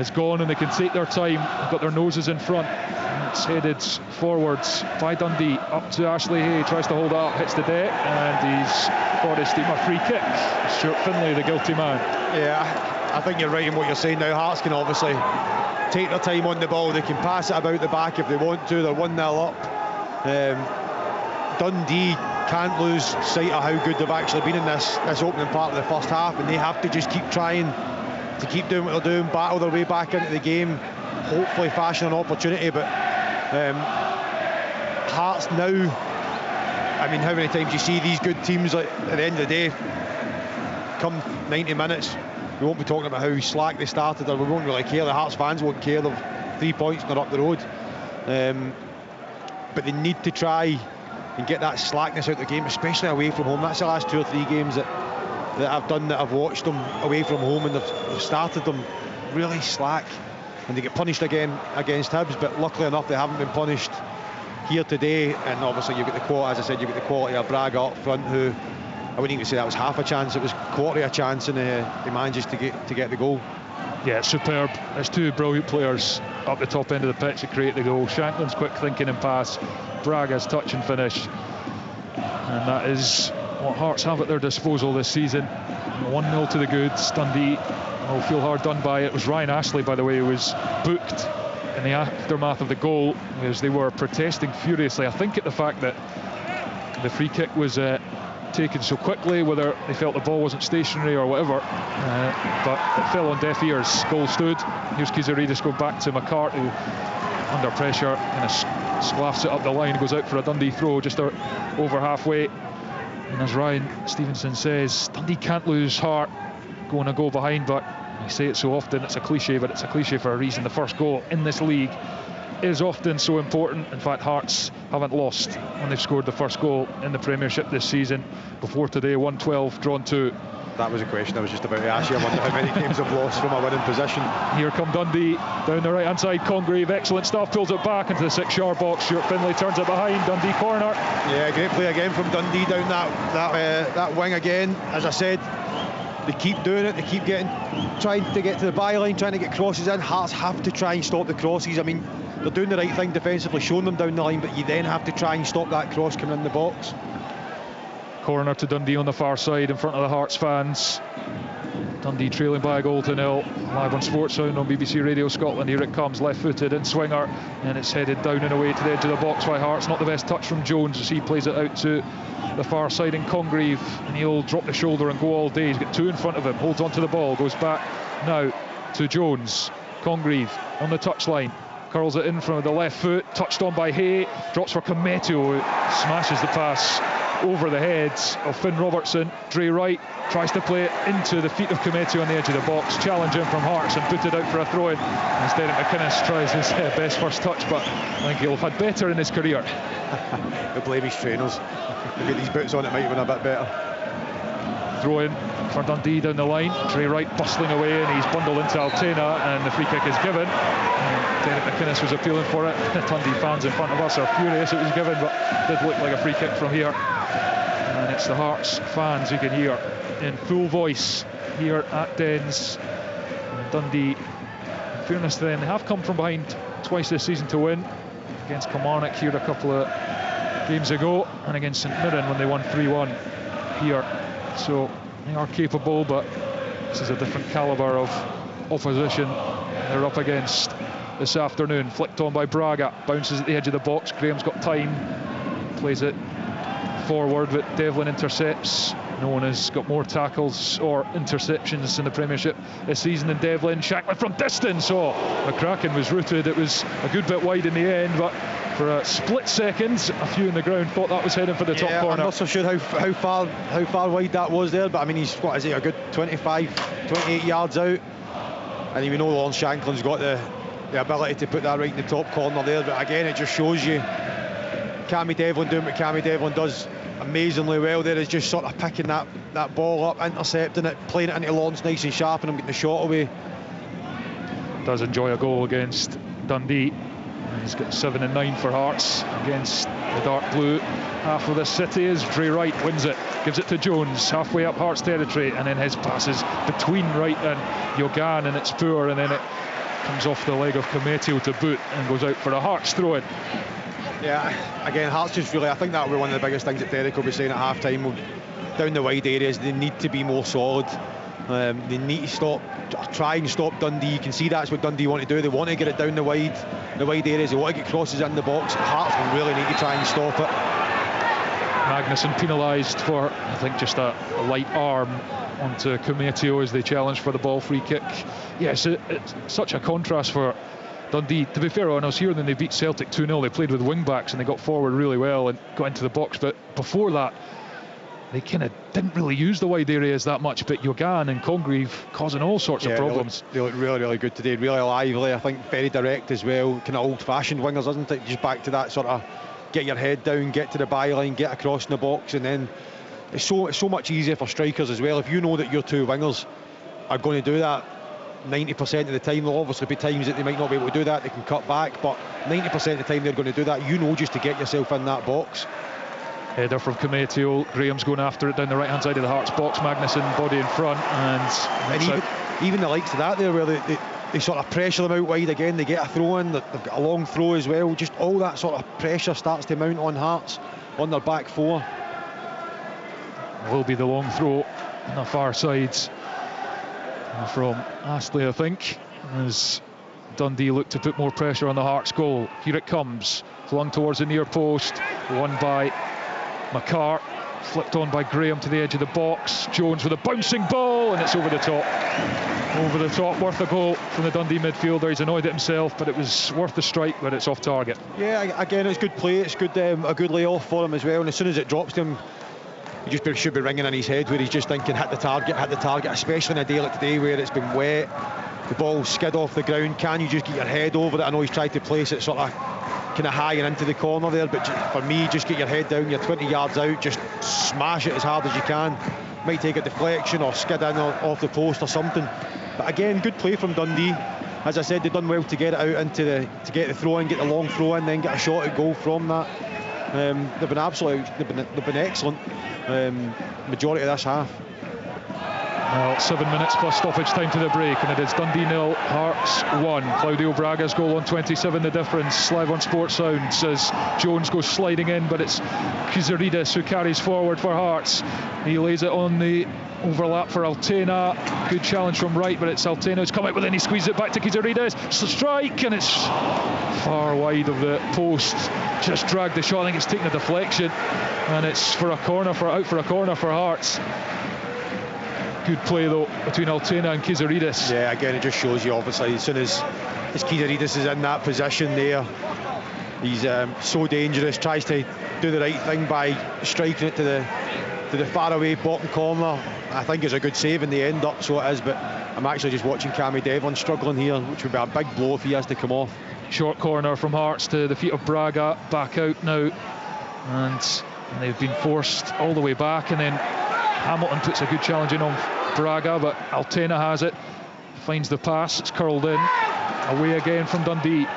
is gone, and they can take their time. They've got their noses in front, and it's headed forwards by Dundee, up to Ashley Hay, tries to hold it up, hits the deck, and he's got his team a free kick. Stuart Finlay, the guilty man. Yeah, I think you're right in what you're saying now. Hearts can obviously take their time on the ball, they can pass it about the back if they want to. They're 1-0 up. Dundee can't lose sight of how good they've actually been in this opening part of the first half, and they have to just keep trying to keep doing what they're doing, battle their way back into the game, hopefully fashion an opportunity. But Hearts now, I mean, how many times you see these good teams, like, at the end of the day, come 90 minutes, we won't be talking about how slack they started, or we won't really care. The Hearts fans won't care. They've 3 points and they're up the road. But they need to try and get that slackness out of the game, especially away from home. That's the last 2 or 3 games that I've done, that I've watched them away from home, and they've started them really slack, and they get punished again against Hibs. But luckily enough, they haven't been punished here today. And obviously you've got the quality, as I said, you've got the quality of Braga up front, who I wouldn't even say that was half a chance, it was quarter of a chance, and he manages to get the goal. Yeah, it's superb. There's 2 brilliant players up the top end of the pitch to create the goal. Shankland's quick thinking and pass, Braga's touch and finish, and that is what Hearts have at their disposal this season. 1-0 to the goods. Dundee will feel hard done by. It was Ryan Ashley, by the way, who was booked in the aftermath of the goal, as they were protesting furiously, I think, at the fact that the free kick was taken so quickly, whether they felt the ball wasn't stationary or whatever, but it fell on deaf ears. Goal stood. Here's Kizaridis go back to McCarthy, under pressure, kind of squaffs it up the line, goes out for a Dundee throw just over halfway. And as Ryan Stevenson says, Dundee can't lose heart going a goal behind, but I say it so often, it's a cliche, but it's a cliche for a reason. The first goal in this league is often so important. In fact, Hearts haven't lost when they've scored the first goal in the Premiership this season. Before today, 1-12, drawn 2. That was a question I was just about to ask you. I wonder how many games have lost from a winning position. Here come Dundee down the right hand side. Congreve, excellent stuff, pulls it back into the 6-yard box. Stuart Finlay turns it behind. Dundee corner. Yeah, great play again from Dundee down that wing again. As I said, they keep doing it. They keep trying to get to the byline, trying to get crosses in. Hearts have to try and stop the crosses. I mean, they're doing the right thing defensively, showing them down the line, but you then have to try and stop that cross coming in the box. Corner to Dundee on the far side in front of the Hearts fans. Dundee trailing by a goal to 0. Live on Sports Sound on BBC Radio Scotland. Here it comes, left-footed in swinger, and it's headed down and away to the edge of the box by Hearts. Not the best touch from Jones as he plays it out to the far side in Congreve, and he'll drop the shoulder and go all day. He's got 2 in front of him, holds on to the ball, goes back now to Jones. Congreve on the touchline, curls it in from the left foot, touched on by Hay, drops for Cometio, who smashes the pass over the heads of Finn Robertson. Dre Wright tries to play it into the feet of Cometio on the edge of the box, challenge him from Hearts and put it out for a throw-in. Instead, McInnes tries his best first touch, but I think he'll have had better in his career. They blame his trainers. They've got these boots on, it might have been a bit better. Throw in for Dundee down the line. Dre Wright bustling away, and he's bundled into Altena, and the free kick is given. Derek McInnes was appealing for it. Dundee fans in front of us are furious it was given, but it did look like a free kick from here. And it's the Hearts fans you can hear in full voice here at Dens. And Dundee, in fairness to them, they have come from behind twice this season to win. Against Kilmarnock here a couple of games ago, and against St Mirren when they won 3-1 here. So they are capable, but this is a different calibre of opposition they're up against this afternoon. Flicked on by Braga, bounces at the edge of the box. Graham's got time, plays it forward, but Devlin intercepts. No one has got more tackles or interceptions in the Premiership this season than Devlin. Shankland from distance. Oh, McCracken was rooted. It was a good bit wide in the end, but for a split second, a few in the ground thought that was heading for the top corner. I'm not so sure how far wide that was there, but I mean, he's, what is he, a good 28 yards out, and we know Lawrence Shankland's got the ability to put that right in the top corner there. But again, it just shows you Cammy Devlin doing what Cammy Devlin does amazingly well there, is just sort of picking that ball up, intercepting it, playing it into Lawrence nice and sharp, and I'm getting the shot away. Does enjoy a goal against Dundee. He's got 7 and 9 for Hearts against the dark blue half of the city as Dre Wright wins it, gives it to Jones halfway up Hearts territory, and then his passes between Wright and Yogan, and it's poor, and then it comes off the leg of Cometio to boot and goes out for a Hearts throw-in. Yeah, again, Hearts just really, I think that'll be one of the biggest things that Derek will be saying at half-time. Down the wide areas, they need to be more solid. They need to try and stop Dundee. You can see that's what Dundee want to do. They want to get it down the wide areas. They want to get crosses in the box. Hearts will really need to try and stop it. Magnuson penalised for, I think, just a light arm onto Cometio as they challenge for the ball free kick. Yes, it's such a contrast for Dundee. To be fair, when I was here, then they beat Celtic 2-0. They played with wing backs and they got forward really well and got into the box. But before that, they kind of didn't really use the wide areas that much, but Yogan and Congreve causing all sorts of problems. They look really, really good today, really lively. I think very direct as well, kind of old-fashioned wingers, isn't it? Just back to that sort of get your head down, get to the byline, get across in the box, and then it's so much easier for strikers as well. If you know that your two wingers are going to do that 90% of the time, there'll obviously be times that they might not be able to do that, they can cut back, but 90% of the time they're going to do that, you know, just to get yourself in that box. Header from Cometio, Graham's going after it down the right hand side of the Hearts box, Magnuson body in front, and even the likes of that there, where they sort of pressure them out wide again, they get a throw in, they've got a long throw as well, just all that sort of pressure starts to mount on Hearts on their back four. Will be the long throw on the far side from Astley, I think, as Dundee look to put more pressure on the Hearts goal. Here it comes, flung towards the near post, won by McCart, flicked on by Graham to the edge of the box. Jones with a bouncing ball, and it's over the top. Over the top, worth a goal from the Dundee midfielder. He's annoyed at himself, but it was worth the strike, but it's off target. Yeah, again, it's good play. It's good, a good layoff for him as well. And as soon as it drops to him, he just should be ringing in his head where he's just thinking, hit the target, especially on a day like today where it's been wet, the ball skid off the ground. Can you just get your head over it? I know he's tried to place it sort of kind of high and into the corner there, but for me, just get your head down, you're 20 yards out, just smash it as hard as you can. Might take a deflection or skid in or off the post or something. But again, good play from Dundee. As I said, they've done well to get it out into to get the throw in, get the long throw in, then get a shot at goal from that. They've been excellent majority of this half. Well, 7 minutes plus stoppage time to the break, and it is Dundee 0, Hearts 1. Claudio Braga's goal on 27 the difference. Live on Sports Sounds as Jones goes sliding in, but it's Kizaridis who carries forward for Hearts. He lays it on the overlap for Altena. Good challenge from right, but it's Altena who's come out with it, and he squeezes it back to Kizaridis. Strike, and it's far wide of the post. Just dragged the shot. I think it's taken a deflection, and it's out for a corner for Hearts. Good play though between Altena and Kizaridis. Yeah, again, it just shows you obviously as soon as Kizaridis is in that position there, he's so dangerous. Tries to do the right thing by striking it to the faraway bottom corner. I think it's a good save in the end up, so it is. But I'm actually just watching Cammy Devlin struggling here, which would be a big blow if he has to come off. Short corner from Hearts to the feet of Braga, back out now, and they've been forced all the way back, and then Hamilton puts a good challenge in on Braga, but Altena has it, finds the pass, it's curled in, away again from Dundee,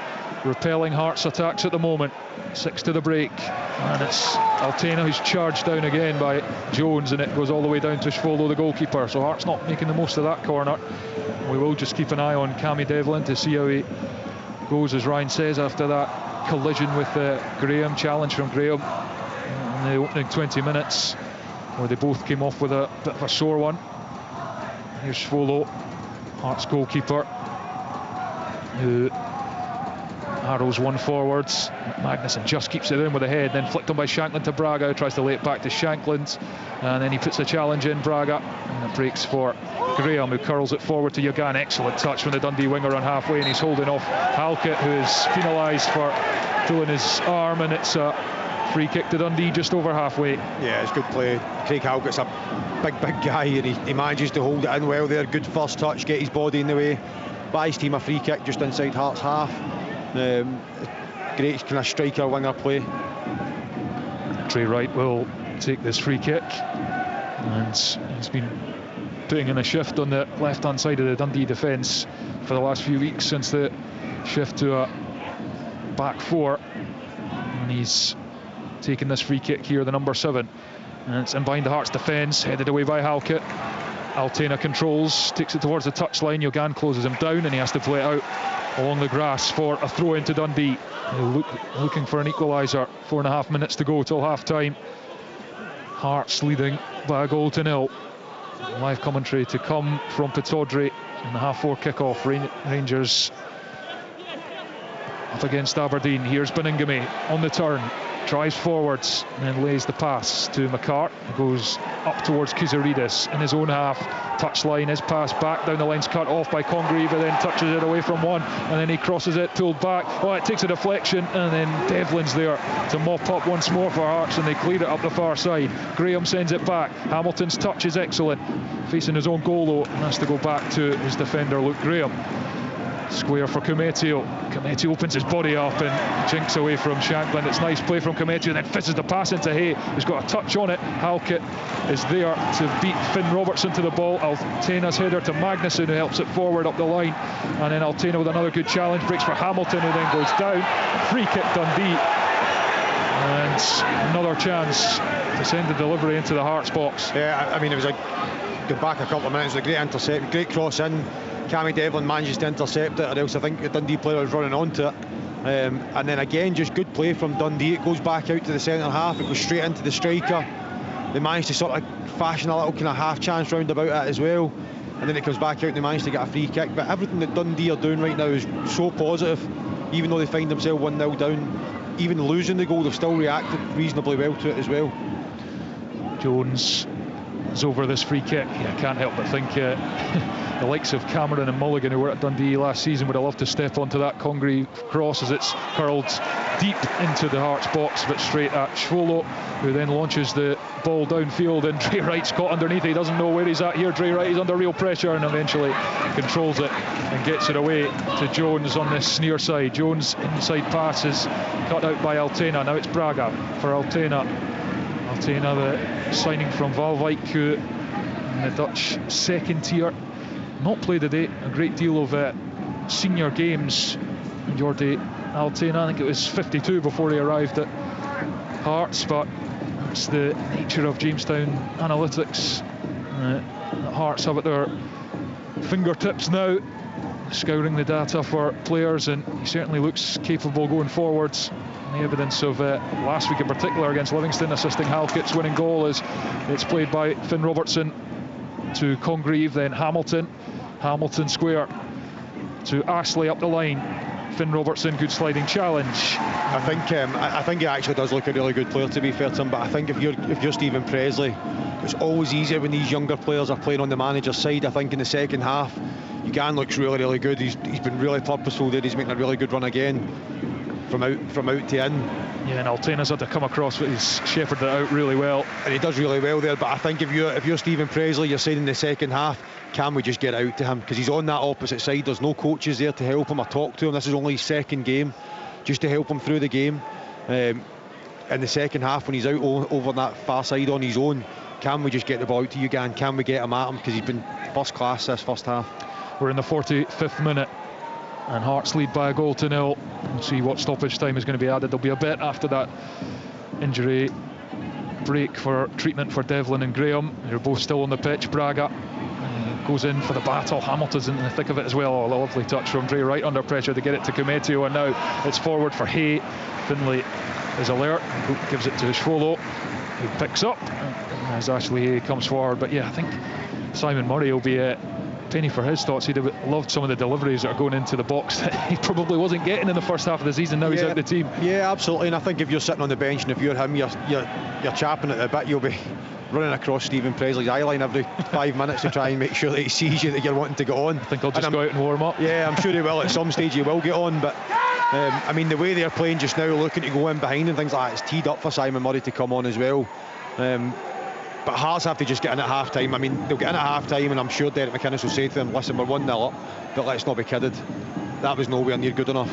repelling Hearts attacks at the moment. 6 to the break, and it's Altena who's charged down again by Jones, and it goes all the way down to Svolo, the goalkeeper. So Hearts not making the most of that corner. We will just keep an eye on Cammy Devlin to see how he goes, as Ryan says, after that collision with Graham, challenge from Graham in the opening 20 minutes, where they both came off with a bit of a sore one. Here's Svolo, Hearts goalkeeper, who arrows one forwards. Magnuson just keeps it in with a head, then flicked on by Shankland to Braga, who tries to lay it back to Shankland, and then he puts a challenge in, Braga, and it breaks for Graham, who curls it forward to Yogan. Excellent touch from the Dundee winger on halfway, and he's holding off Halkett, who is penalised for pulling his arm, and it's a free kick to Dundee just over halfway. Yeah, it's good play. Craig Halkett's a big guy, and he manages to hold it in well there. Good first touch, get his body in the way, buys team a free kick just inside Hearts half. Great kind of striker winger play. Trey Wright will take this free kick, and he's been putting in a shift on the left hand side of the Dundee defence for the last few weeks since the shift to a back four, and he's taking this free kick here, the number 7, and it's in behind the Hearts defence, headed away by Halkett. Altena controls, takes it towards the touchline. Yogan closes him down, and he has to play it out along the grass for a throw into Dundee. Looking for an equaliser. 4.5 minutes to go till half time. Hearts leading by a goal to 0. Live commentary to come from Pittodrie in the half-4 kick-off. Rangers up against Aberdeen. Here's Beningame on the turn, drives forwards and then lays the pass to McCart. Goes up towards Kizaridis in his own half. Touchline, his pass back down the line's cut off by Congreve, then touches it away from one, and then he crosses it, pulled back. Oh, it takes a deflection, and then Devlin's there to mop up once more for Hearts, and they clear it up the far side. Graham sends it back. Hamilton's touch is excellent, facing his own goal though, and has to go back to his defender Luke Graham. Square for Kumetio. Kumetio opens his body up and jinks away from Shankland. It's nice play from Kumetio, then fizzes the pass into Hay, who's got a touch on it. Halkett is there to beat Finn Robertson to the ball. Altena's header to Magnuson, who helps it forward up the line, and then Altena with another good challenge, breaks for Hamilton, who then goes down. Free kick Dundee, and another chance to send the delivery into the Hearts box. Yeah, I mean, it was go back a couple of minutes, a great intercept, great cross in. Cammy Devlin manages to intercept it, or else I think the Dundee player was running onto it. And then again, just good play from Dundee. It goes back out to the centre half, it goes straight into the striker. They managed to sort of fashion a little kind of half chance round about it as well. and then it comes back out and they manage to get a free kick. But everything that Dundee are doing right now is so positive. Even though they find themselves 1-0 down, even losing the goal, they've still reacted reasonably well to it as well. Jones is over this free kick. I can't help but think the likes of Cameron and Mulligan, who were at Dundee last season, would have loved to step onto that Congreve cross as it's curled deep into the Hearts box, but straight at Schwolo, who then launches the ball downfield, and Dre Wright's caught underneath. He doesn't know where he's at here. Dre Wright is under real pressure and eventually controls it and gets it away to Jones on this near side. Jones inside pass is cut out by Altena. Now it's Braga for Altena. Altena, the signing from Waalwijk, who in the Dutch second tier, not played a great deal of senior games. Jordi Altena, I think it was 52 before he arrived at Hearts, but it's the nature of Jamestown analytics that Hearts have at their fingertips now, scouring the data for players, and he certainly looks capable going forwards. And the evidence of last week in particular against Livingston, assisting Halkett's winning goal, is it's played by Finn Robertson to Congreve, then Hamilton square to Astley up the line. Finn Robertson, good sliding challenge. I think he actually does look a really good player, to be fair to him. But I think if you're Stephen Presley, it's always easier when these younger players are playing on the manager's side. I think in the second half, Ugan looks really, really good. He's been really purposeful there. He's making a really good run again from out to in. Yeah, and Altena's had to come across, but he's shepherded it out really well. And he does really well there. But I think if you're Stephen Presley, you're saying in the second half, can we just get out to him? Because he's on that opposite side. There's no coaches there to help him or talk to him. This is only his second game, just to help him through the game. In the second half, when he's out over that far side on his own, can we just get the ball out to Ugan? Can we get him at him? Because he's been first class this first half. We're in the 45th minute, and Hearts lead by a goal to nil. We'll see what stoppage time is going to be added. There'll be a bit after that injury break for treatment for Devlin and Graham. They're both still on the pitch. Braga goes in for the battle. Hamilton's in the thick of it as well. Oh, a lovely touch from Dre Wright under pressure to get it to Cometio, and now it's forward for Hay. Finlay is alert, gives it to Schwolo, who picks up as Ashley Hay comes forward. But yeah, I think Simon Murray will be a penny for his thoughts. He'd have loved some of the deliveries that are going into the box that he probably wasn't getting in the first half of the season. Now he's out of the team. Yeah, absolutely. And I think if you're sitting on the bench and if you're him, you're chapping at the bit. You'll be running across Stephen Presley's eye line every 5 minutes to try and make sure that he sees you, that you're wanting to get on. I think I'll just go out and warm up. Yeah, I'm sure he will. At some stage he will get on, but I mean, the way they're playing just now, looking to go in behind and things like that, it's teed up for Simon Murray to come on as well. But Hearts have to just get in at half time. I mean, they'll get in at half time, and I'm sure Derek McInnes will say to them, listen, we're 1-0 up, but let's not be kidded. That was nowhere near good enough.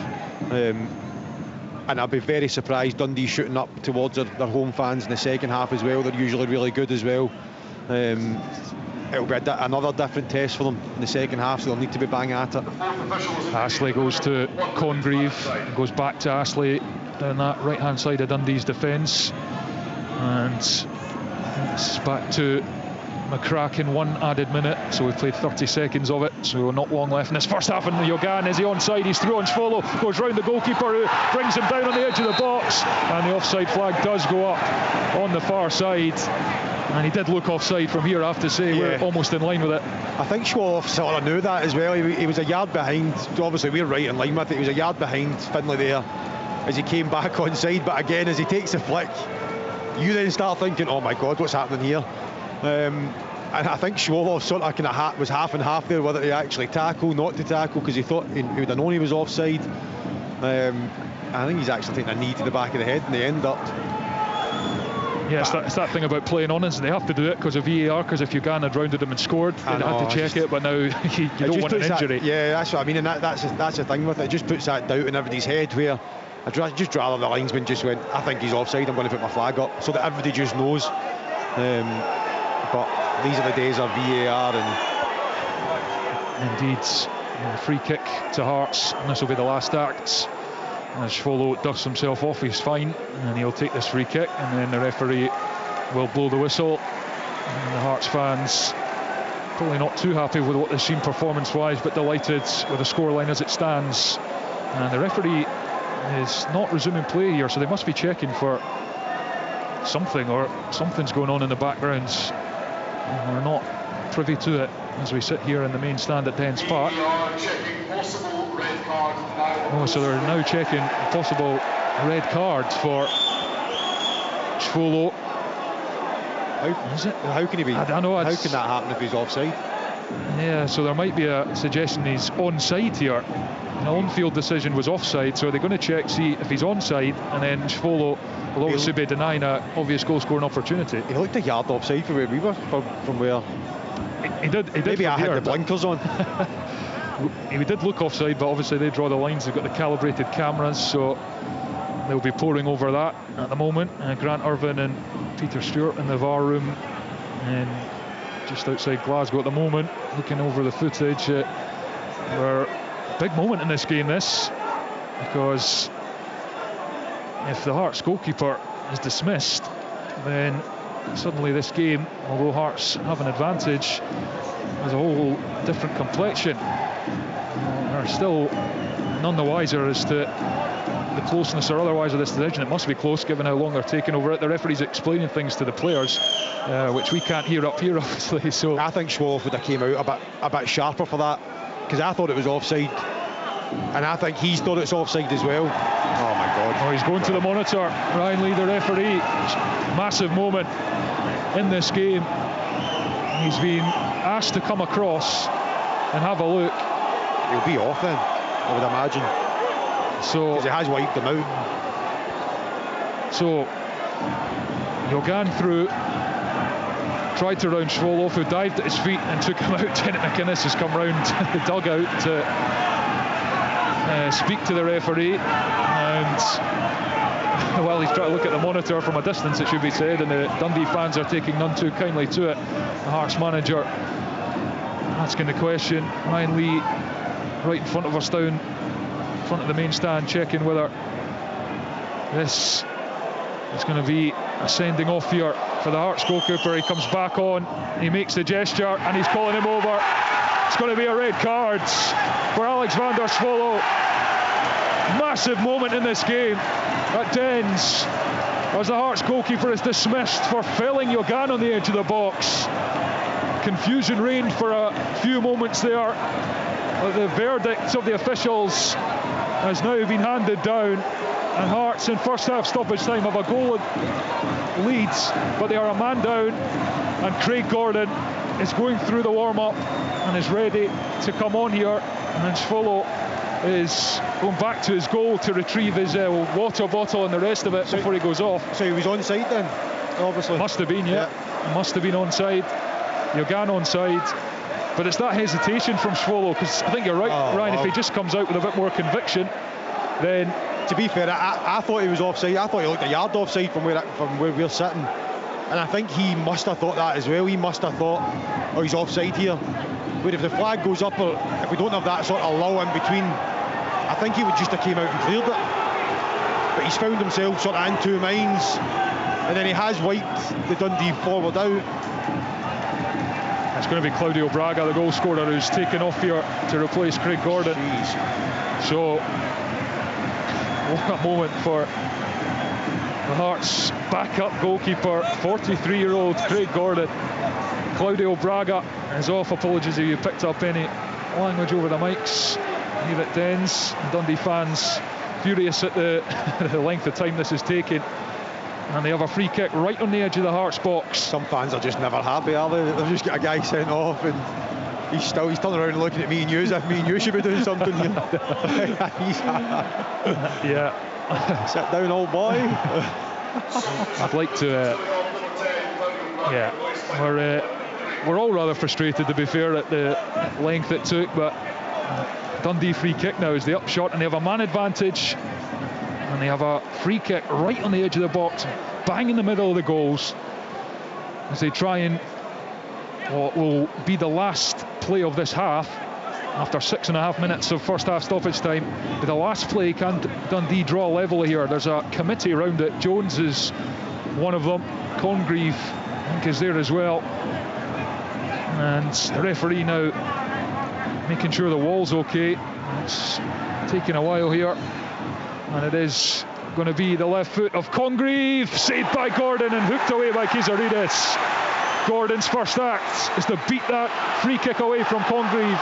And I'd be very surprised Dundee shooting up towards their home fans in the second half as well. They're usually really good as well. It'll be another different test for them in the second half, so they'll need to be bang at it. Astley goes to Congreve, goes back to Astley down that right hand side of Dundee's defence, and it's back to McCracken, 1 added minute, so we've played 30 seconds of it, so not long left in this first half. And Yogan, is he onside? He's through on Schwolo, goes round the goalkeeper, who brings him down on the edge of the box, and the offside flag does go up on the far side. And he did look offside from here, I have to say. Yeah. We're almost in line with it. I think Schwolo sort of knew that as well. He was a yard behind. Obviously we're right in line with it. He was a yard behind Finlay there as he came back onside, but again, as he takes the flick, you then start thinking, oh my God, what's happening here? And I think Schwolo sort of was half and half there, whether to actually tackle, not to tackle, because he thought he would have known he was offside. I think he's actually taking a knee to the back of the head in the end up. Yeah, it's that thing about playing on us. They have to do it because of VAR, because if Ugan had rounded him and scored, they'd have to check it, but now you don't want an injury. Yeah, that's what I mean, and that's the thing with it. It just puts that doubt in everybody's head, where I'd just rather the linesman just went, I think he's offside, I'm going to put my flag up, so that everybody just knows. But these are the days of VAR. And indeed, free kick to Hearts, and this will be the last act. As Schwolo dusts himself off, he's fine, and he'll take this free kick, and then the referee will blow the whistle. And the Hearts fans probably not too happy with what they've seen performance-wise, but delighted with the scoreline as it stands. And the referee is not resuming play here, so they must be checking for something, or something's going on in the background. And we're not privy to it. as we sit here in the main stand at Dens Park. Oh, so they're now checking a possible red card for Svolo. How can he be? I don't know. How can that happen if he's offside? Yeah, so there might be a suggestion he's onside here. The on-field decision was offside, so they're going to check, see if he's onside, and then Svolo will obviously be denying an obvious goal-scoring opportunity. He looked a yard offside from where we were, from where... He did. Maybe I had the blinkers on. He did look offside, but obviously they draw the lines. They've got the calibrated cameras, so they'll be poring over that at the moment. Grant Irvin and Peter Stewart in the VAR room, and just outside Glasgow at the moment, looking over the footage. We're a big moment in this game, because if the Hearts goalkeeper is dismissed, then suddenly this game, although Hearts have an advantage, has a whole different complexion. They're still none the wiser as to the closeness or otherwise of this decision. It must be close given how long they're taking over it. The referee's explaining things to the players, which we can't hear up here, obviously. So I think Schwolf would have came out a bit sharper for that, because I thought it was offside, and I think he's thought it's offside as well. Oh my God! Oh, he's going to the monitor. Ryan Lee, the referee. Massive moment in this game. He's been asked to come across and have a look. He'll be off then, I would imagine. So because he has wiped them out. So Yogan through, tried to round Svolo, who dived at his feet and took him out. Janet McInnes has come round the dugout to speak to the referee, and well, he's trying to look at the monitor from a distance, it should be said, and the Dundee fans are taking none too kindly to it. The Hearts manager asking the question. Ryan Lee right in front of us, down in front of the main stand, checking whether this is going to be a sending off here for the Hearts goalkeeper. He comes back on, he makes the gesture, and he's calling him over. It's going to be a red card for Alexander Svolo. Massive moment in this game at Dens, as the Hearts goalkeeper is dismissed for failing Yogan on the edge of the box. Confusion reigned for a few moments there. The verdict of the officials has now been handed down, and Hearts in first half stoppage time have a goal lead, but they are a man down, and Craig Gordon is going through the warm-up and is ready to come on here, and then Svolo is going back to his goal to retrieve his water bottle and the rest of it before he goes off. So he was onside then, obviously. Must have been, yeah. Must have been onside. Yogan onside. But it's that hesitation from Svolo, because I think you're right, Ryan. If he just comes out with a bit more conviction, then... To be fair, I thought he was offside. I thought he looked a yard offside from where we're sitting. And I think he must have thought that as well. He must have thought, oh, he's offside here. But if the flag goes up, or if we don't have that sort of lull in between, I think he would just have came out and cleared it. But he's found himself sort of in two minds, and then he has wiped the Dundee forward out. It's going to be Claudio Braga, the goal scorer, who's taken off here to replace Craig Gordon. Jeez. So what a moment for the Hearts backup goalkeeper, 43-year-old Craig Gordon. Claudio Braga is off. Apologies if you picked up any language over the mics here at Dens. Dundee fans furious at the length of time this is taking, and they have a free kick right on the edge of the Hearts box. Some fans are just never happy, are they? They've just got a guy sent off, and he's turning around and looking at me and you as if me and you should be doing something here. Yeah. Sit down, old boy. I'd like to we're all rather frustrated, to be fair, at the length it took, but Dundee free kick now is the upshot, and they have a man advantage, and they have a free kick right on the edge of the box, bang in the middle of the goals, as they try and what will be the last play of this half. After 6.5 minutes of first half stoppage time, with the last play, can Dundee draw level here? There's a committee around it. Jones is one of them. Congreve, I think, is there as well. And the referee now making sure the wall's okay. It's taking a while here, and it is going to be the left foot of Congreve, saved by Gordon and hooked away by Kizaridis. Gordon's first act is to beat that free kick away from Congreve.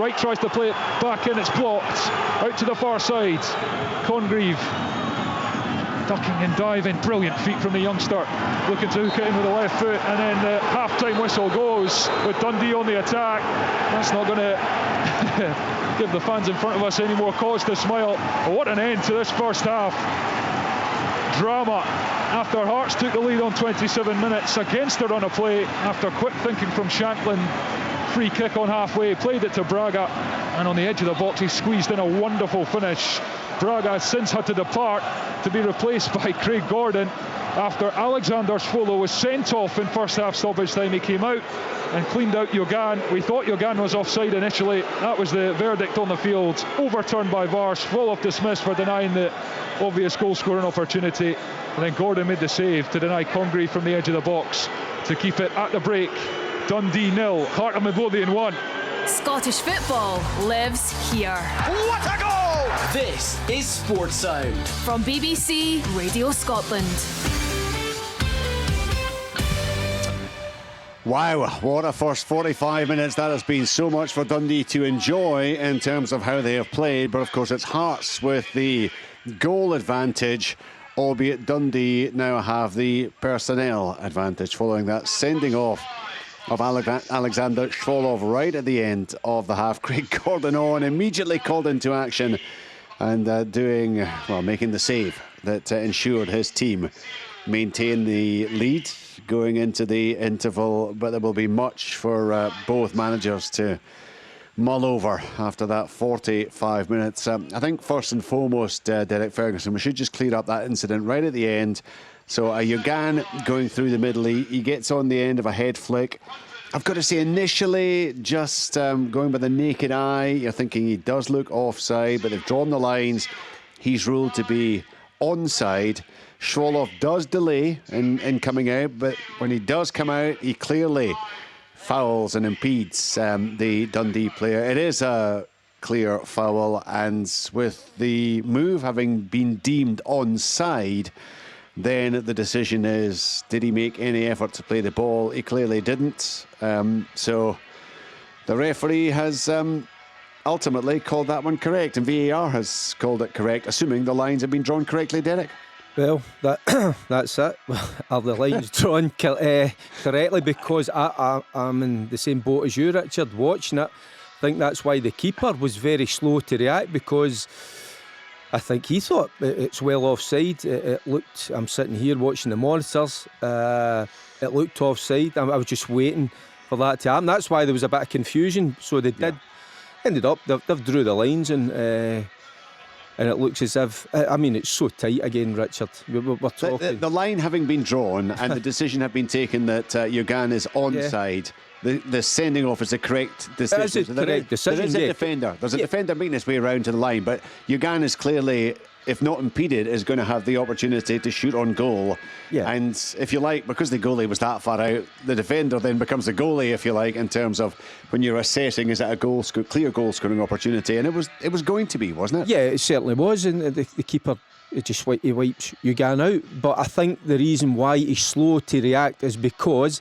Wright tries to play it back in, it's blocked. Out to the far side. Congreve ducking and diving. Brilliant feet from the youngster. Looking to hook it in with the left foot, and then the half-time whistle goes with Dundee on the attack. That's not going to give the fans in front of us any more cause to smile. What an end to this first half. Drama after Hearts took the lead on 27 minutes against the run of play after quick thinking from Shanklin. Free kick on halfway, played it to Braga, and on the edge of the box he squeezed in a wonderful finish. Braga has since had to depart to be replaced by Craig Gordon after Alexander Svolo was sent off in first half stoppage time. He came out and cleaned out Yogan. We thought Yogan was offside initially. That was the verdict on the field, overturned by VAR. Svolo dismissed for denying the obvious goal scoring opportunity, and then Gordon made the save to deny Congreve from the edge of the box to keep it at the break. Dundee 0, Heart of Midlothian 1. Scottish football lives here. What a goal! This is Sports Sound From BBC Radio Scotland. Wow, what a first 45 minutes. That has been so much for Dundee to enjoy in terms of how they have played. But of course it's Hearts with the goal advantage, albeit Dundee now have the personnel advantage following that sending off of Alexander Shvolov right at the end of the half. Craig Gordon on, immediately called into action and making the save that ensured his team maintain the lead going into the interval. But there will be much for both managers to mull over after that 45 minutes. I think first and foremost, Derek Ferguson, we should just clear up that incident right at the end. So Yogan going through the middle, he gets on the end of a head flick. I've got to say, initially, just going by the naked eye, you're thinking he does look offside, but they've drawn the lines. He's ruled to be onside. Shvolov does delay in coming out, but when he does come out, he clearly fouls and impedes the Dundee player. It is a clear foul, and with the move having been deemed onside, then the decision is, did he make any effort to play the ball? He clearly didn't. So the referee has ultimately called that one correct, and VAR has called it correct, assuming the lines have been drawn correctly, Derek. Well, that's it. Are the lines drawn correctly? Because I'm in the same boat as you, Richard, watching it. I think that's why the keeper was very slow to react, because I think he thought it's well offside. It looked, I'm sitting here watching the monitors, it looked offside. I was just waiting for that to happen. That's why there was a bit of confusion. So they did, ended up, they've drew the lines, and it looks as if, I mean, it's so tight again, Richard. We're talking. The line having been drawn and the decision had been taken that Yogan is onside. The sending off is the correct decision. It is a correct decision. There is a defender. There's a defender making his way around to the line, but Yogan is clearly, if not impeded, is going to have the opportunity to shoot on goal. Yeah. And if you like, because the goalie was that far out, the defender then becomes the goalie, if you like, in terms of when you're assessing, is it a clear goal scoring opportunity? And it was going to be, wasn't it? Yeah, it certainly was. And the keeper, he wipes Yogan out. But I think the reason why he's slow to react is because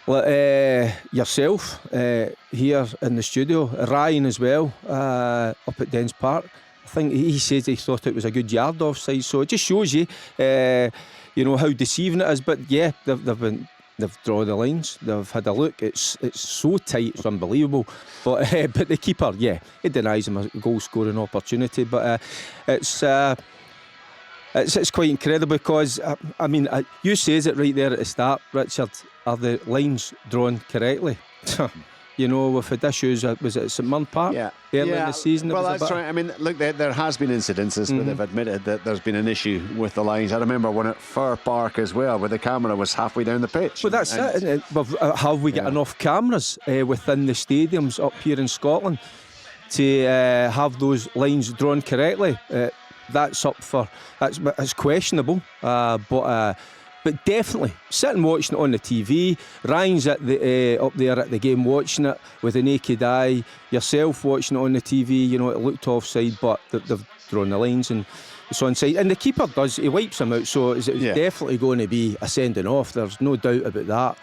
yourself here in the studio, Ryan as well, up at Dens Park, I think he says he thought it was a good yard offside. So it just shows you, how deceiving it is. But yeah, they've drawn the lines. They've had a look. It's so tight, it's unbelievable. But the keeper, he denies him a goal scoring opportunity. But it's quite incredible, because you says it right there at the start, Richard. Are the lines drawn correctly? We've had issues. Was it St Mirren Park early in the season? Well, that's right. I mean, look, there has been incidences where they've admitted that there's been an issue with the lines. I remember one at Fir Park as well, where the camera was halfway down the pitch. Well, that's it, isn't it? But have we got enough cameras within the stadiums up here in Scotland to have those lines drawn correctly? That's questionable, but definitely sitting watching it on the TV. Ryan's at the up there at the game watching it with a naked eye. Yourself watching it on the TV. It looked offside, but they've drawn the lines and it's onside. And the keeper he wipes him out. So it's definitely going to be a sending off. There's no doubt about that.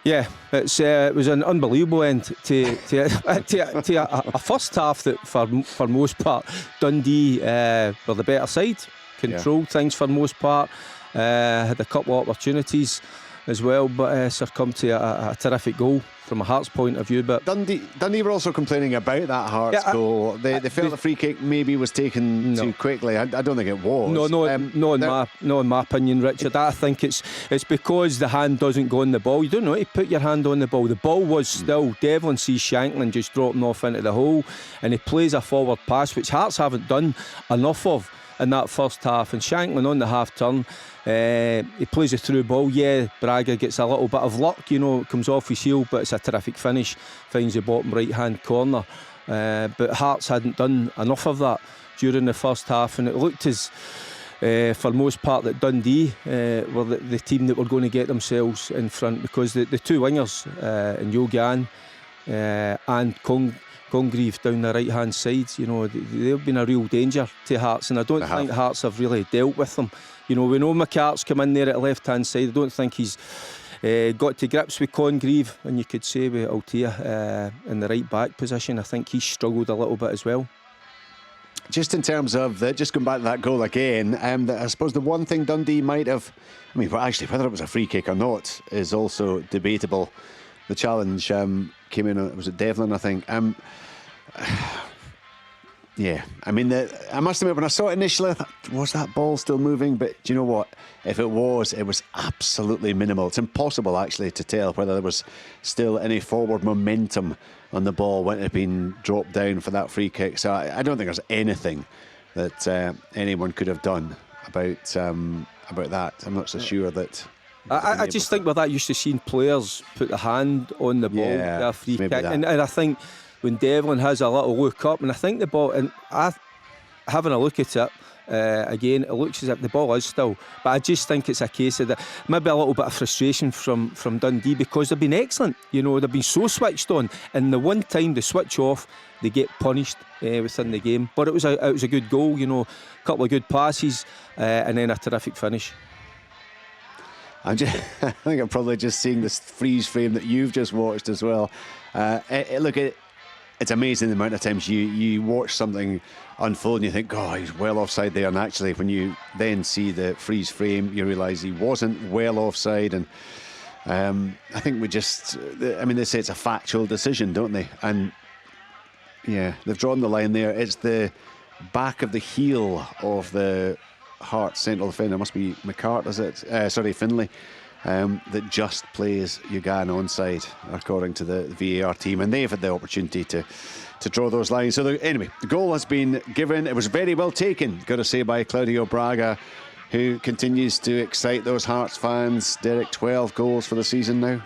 Yeah, it was an unbelievable end to a first half that for most part Dundee were the better side, controlled things for most part, had a couple of opportunities as well, but succumbed to a terrific goal from a Hearts point of view. But Dundee were also complaining about that Hearts goal. They felt the free kick maybe was taken too quickly. I don't think it was. No, in my opinion, Richard. I think it's because the hand doesn't go on the ball. You don't know to put your hand on the ball. The ball was still. Devlin sees Shanklin just dropping off into the hole, and he plays a forward pass, which Hearts haven't done enough of in that first half. And Shanklin on the half turn, he plays a through ball. Braga gets a little bit of luck, comes off his heel, but it's a terrific finish, finds the bottom right hand corner. But Hearts hadn't done enough of that during the first half, and it looked as for most part that Dundee were the team that were going to get themselves in front, because the two wingers in Yogan and Congreve down the right hand side, they've been a real danger to Hearts, and I don't think Hearts have really dealt with them. We know McCart's come in there at the left hand side. I don't think he's got to grips with Congreve, and you could say with Altea in the right back position. I think he's struggled a little bit as well. Just in terms of just going back to that goal again, I suppose the one thing Dundee might have, actually whether it was a free kick or not is also debatable. The challenge came in, was it Devlin, I think. I must admit, when I saw it initially, I thought, was that ball still moving? But do you know what? If it was absolutely minimal. It's impossible actually to tell whether there was still any forward momentum on the ball when it had been dropped down for that free kick. So I don't think there's anything that anyone could have done about that. I'm not so sure that. I just think we're that used to seeing players put the hand on the ball, a free kick, and I think when Devlin has a little look up, and I think the ball, and having a look at it again, it looks as if the ball is still, but I just think it's a case of that maybe a little bit of frustration from Dundee, because they've been excellent, they've been so switched on, and the one time they switch off they get punished within the game. But it was a good goal, a couple of good passes, and then a terrific finish. I think I'm probably just seeing this freeze frame that you've just watched as well. It's amazing the amount of times you watch something unfold and you think, oh, he's well offside there. And actually, when you then see the freeze frame, you realise he wasn't well offside. And I think they say it's a factual decision, don't they? And yeah, they've drawn the line there. It's the back of the heel of the Hearts central defender, must be McCart, is it? Finlay, that just plays Yogan onside, according to the VAR team, and they've had the opportunity to draw those lines. So anyway, the goal has been given. It was very well taken, got to say, by Claudio Braga, who continues to excite those Hearts fans. Derek, 12 goals for the season now.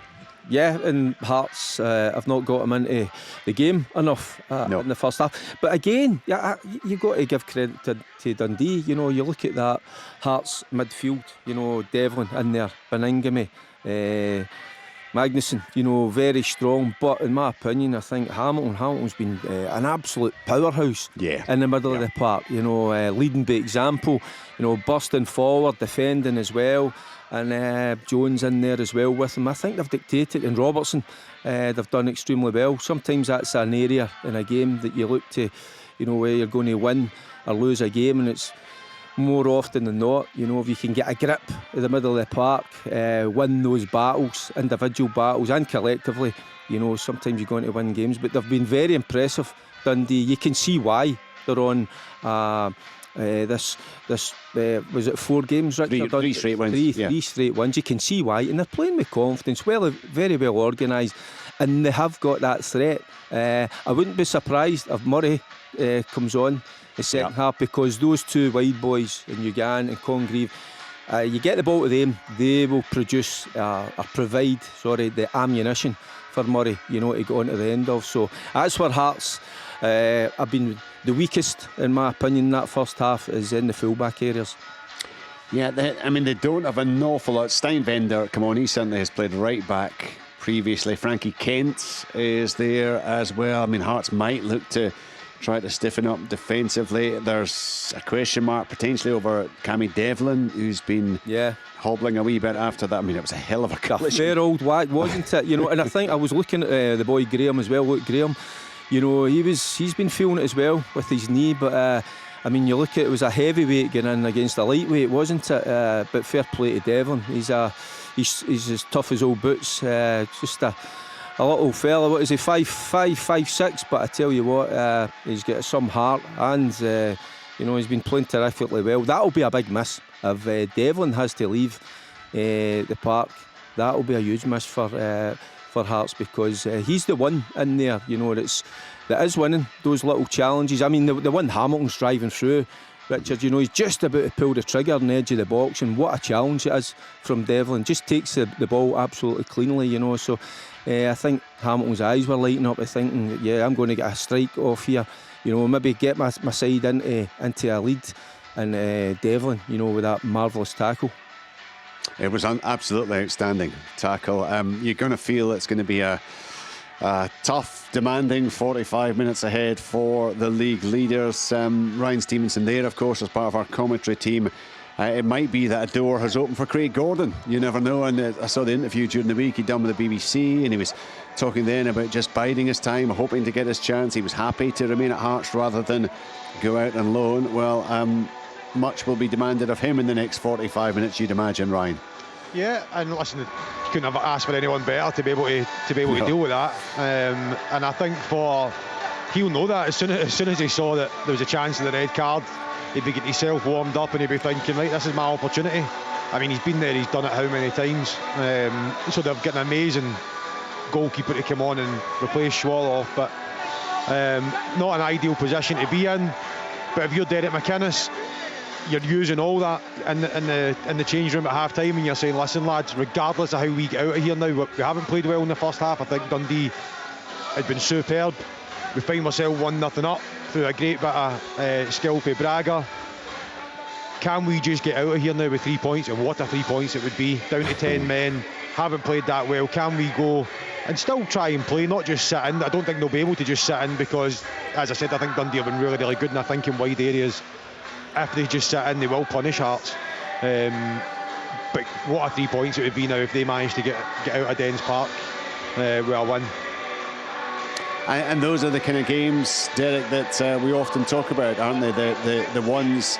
Yeah, and Hearts have not got him into the game enough in the first half. But again, you've got to give credit to Dundee. You look at that Hearts midfield, Devlin in there, Beningame, Magnuson, very strong. But in my opinion, I think Hamilton's been an absolute powerhouse in the middle of the park, leading by example, bursting forward, defending as well. And Jones in there as well with him. I think they've dictated, and Robertson, they've done extremely well. Sometimes that's an area in a game that you look to, where you're going to win or lose a game, and it's more often than not, if you can get a grip in the middle of the park, win those battles, individual battles and collectively, sometimes you're going to win games. But they've been very impressive, Dundee. You can see why they're on this was it 4 games, Richard? Three straight wins. Three straight wins. You can see why, and they're playing with confidence, very well organised, and they have got that threat. I wouldn't be surprised if Murray comes on the second half, because those two wide boys in Yogan and Congreve, you get the ball to them, they will provide the ammunition for Murray, to go on to the end of. So that's where Hearts have been the weakest, in my opinion, that first half, is in the full-back areas. Yeah, they don't have an awful lot. Steinvender, come on, he certainly has played right back previously. Frankie Kent is there as well. Hearts might look to try to stiffen up defensively. There's a question mark potentially over Cammy Devlin, who's been hobbling a wee bit after that. I mean, it was a hell of a collision. Fair old whack, wasn't it? You know, and I think I was looking at the boy Graham as well. Look, Graham, you know, he's been feeling it as well with his knee, but I mean, you look at it was a heavyweight getting in against a lightweight, wasn't it? But fair play to Devlin. He's as tough as old boots. Just a little fella. What is he? 5'6", but I tell you what, he's got some heart, and you know, he's been playing terrifically well. That'll be a big miss if Devlin has to leave the park. That'll be a huge miss for Hearts, because he's the one in there, you know, that is winning those little challenges. I mean, the one Hamilton's driving through, Richard, you know, he's just about to pull the trigger on the edge of the box, and what a challenge it is from Devlin. Just takes the ball absolutely cleanly, you know. So I think Hamilton's eyes were lighting up, thinking, yeah, I'm going to get a strike off here, you know, maybe get my side into a lead. And Devlin, you know, with that marvellous tackle. It was an absolutely outstanding tackle. You're going to feel it's going to be a tough, demanding 45 minutes ahead for the league leaders. Ryan Stevenson there, of course, as part of our commentary team. It might be that a door has opened for Craig Gordon. You never know. And I saw the interview during the week he'd done with the BBC, and he was talking then about just biding his time, hoping to get his chance. He was happy to remain at Hearts rather than go out on loan. Well, much will be demanded of him in the next 45 minutes, you'd imagine, Ryan. Yeah, and listen, you couldn't have asked for anyone better to be able to deal with that. And I think he'll know that as soon as he saw that there was a chance of the red card, he'd be getting himself warmed up and he'd be thinking, right, this is my opportunity. I mean, he's been there, he's done it how many times. So they've got an amazing goalkeeper to come on and replace Schwaloff, but not an ideal position to be in. But if you're Derek McInnes, you're using all that in the change room at half time, and you're saying, listen lads, regardless of how we get out of here now, we haven't played well in the first half. I think Dundee had been superb. We find ourselves 1-0 up through a great bit of skill for Braga. Can we just get out of here now with 3 points? And what a 3 points it would be, down to 10 men, haven't played that well. Can we go and still try and play, not just sit in? I don't think they'll be able to just sit in, because, as I said, I think Dundee have been really, really good, and I think in wide areas, if they just sit in, they will punish Hearts. But what a 3 points it would be now if they manage to get out of Dens Park with a win. And those are the kind of games, Derek, that we often talk about, aren't they? The ones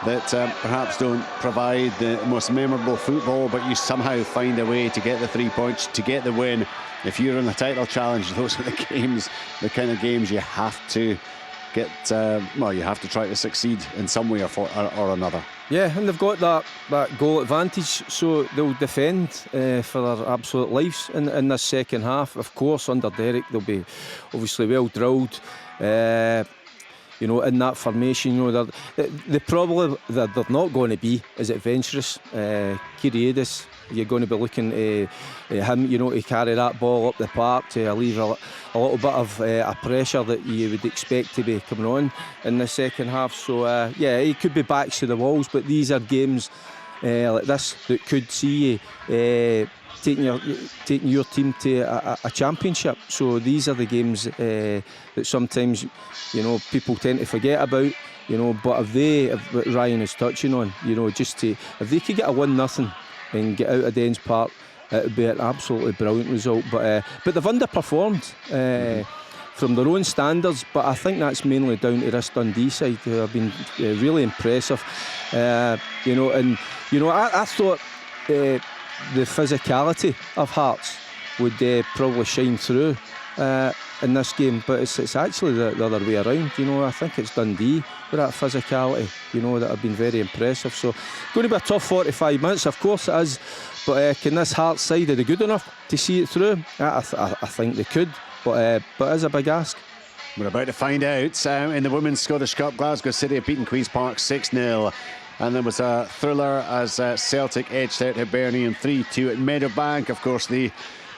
that perhaps don't provide the most memorable football, but you somehow find a way to get the 3 points, to get the win. If you're in the title challenge, those are the games, the kind of games you have to get, you have to try to succeed in some way or another. Yeah, and they've got that goal advantage, so they'll defend for their absolute lives in this second half. Of course, under Derek, they'll be obviously well drilled, you know, in that formation. You know, the problem that they're not going to be is adventurous. Kyriadis, you're going to be looking at him, you know, to carry that ball up the park, to leave a little bit of a pressure that you would expect to be coming on in the second half. So yeah, he could be backs to the walls, but these are games like this that could see you taking your team to a championship. So these are the games that sometimes, you know, people tend to forget about. You know, but if what Ryan is touching on, you know, if they could get a 1-0 and get out of Dens Park, it would be an absolutely brilliant result. But they've underperformed from their own standards. But I think that's mainly down to this Dundee side, who have been really impressive. You know, and you know, I thought the physicality of Hearts would probably shine through in this game, but it's actually the other way around. You know, I think it's Dundee with that physicality, you know, that have been very impressive. So going to be a tough 45 minutes, of course it is, but can this Hearts side, are they good enough to see it through? I think they could, but it is a big ask. We're about to find out. In the Women's Scottish Cup, Glasgow City have beaten Queen's Park 6-0. And there was a thriller as Celtic edged out Hibernian 3-2 at Meadowbank. Of course, the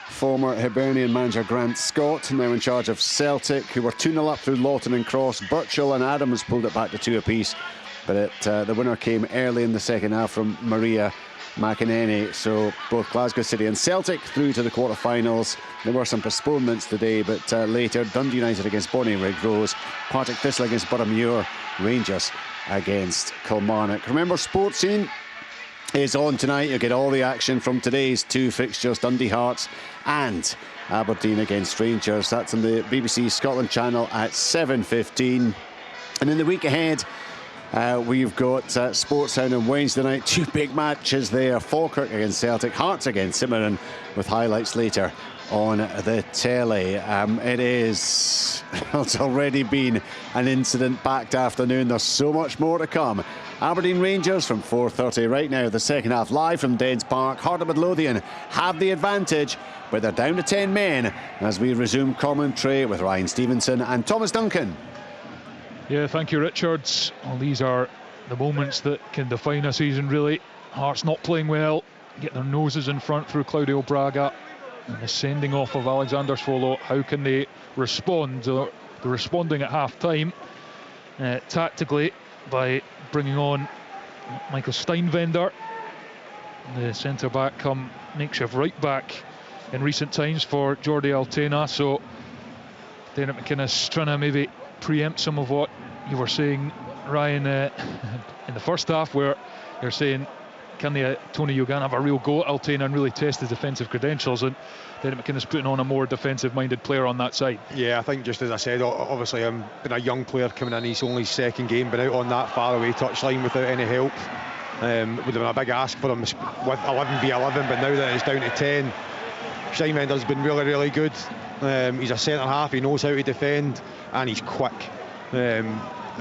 former Hibernian manager Grant Scott, now in charge of Celtic, who were 2-0 up through Lawton and Cross. Birchall and Adams pulled it back to 2 apiece, but the winner came early in the second half from Maria McInerney. So both Glasgow City and Celtic through to the quarter-finals. There were some postponements today, but later Dundee United against Bonnyrigg Rose, Partick Thistle against Boroughmuir, Rangers against Kilmarnock. Remember, Sports Scene is on tonight. You'll get all the action from today's two fixtures, Dundee Hearts and Aberdeen against Rangers. That's on the BBC Scotland channel at 7:15. And in the week ahead, we've got Sportsound on Wednesday night. Two big matches there. Falkirk against Celtic, Hearts against St Mirren, with highlights later on the telly. It's already been an incident-packed afternoon. There's so much more to come. Aberdeen Rangers from 4:30 right now, the second half, live from Dens Park. Heart of Midlothian have the advantage, but they're down to 10 men as we resume commentary with Ryan Stevenson and Thomas Duncan. Yeah, thank you, Richards. Well, these are the moments that can define a season, really. Hearts not playing well, get their noses in front through Claudio Braga, and the sending off of Alexander Svollo. How can they respond? They're responding at half-time tactically by bringing on Michael Steinvender, the centre-back come makeshift right-back in recent times for Jordi Altena. So Derek McInnes trying to maybe preempt some of what you were saying, Ryan, in the first half, where you're saying, can Tony Yogan have a real go at Altena and really test his defensive credentials? And Derek McInnes putting on a more defensive-minded player on that side. Yeah, I think just as I said, obviously been a young player coming in, his only second game, been out on that far-away touchline without any help. Would have been a big ask for him with 11v11, but now that it's down to 10, Steinvender's been really, really good. He's a centre-half, he knows how to defend, and he's quick.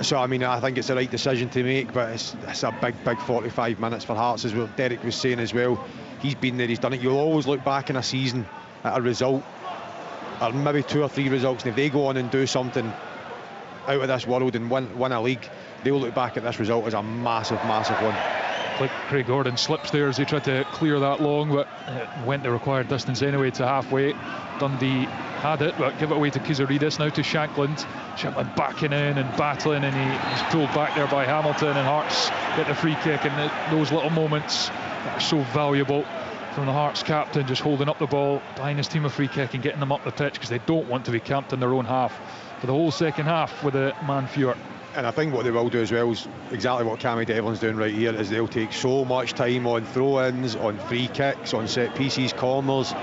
So, I mean, I think it's the right decision to make, but it's a big 45 minutes for Hearts, as well. Derek was saying as well. He's been there, he's done it. You'll always look back in a season at a result, or maybe 2 or 3 results, and if they go on and do something out of this world and win a league, they'll look back at this result as a massive one. Like Craig Gordon slips there as he tried to clear that long, but went the required distance anyway to halfway. Dundee had it, but give it away to Kizaridis, now to Shankland. Shankland backing in and battling, and he's pulled back there by Hamilton, and Hearts get the free kick. And those little moments that are so valuable from the Hearts captain, just holding up the ball, buying his team a free kick and getting them up the pitch, because they don't want to be camped in their own half for the whole second half with a man fewer. And I think what they will do as well is exactly what Cammy Devlin's doing right here, is they'll take so much time on throw-ins, on free kicks, on set pieces, corners,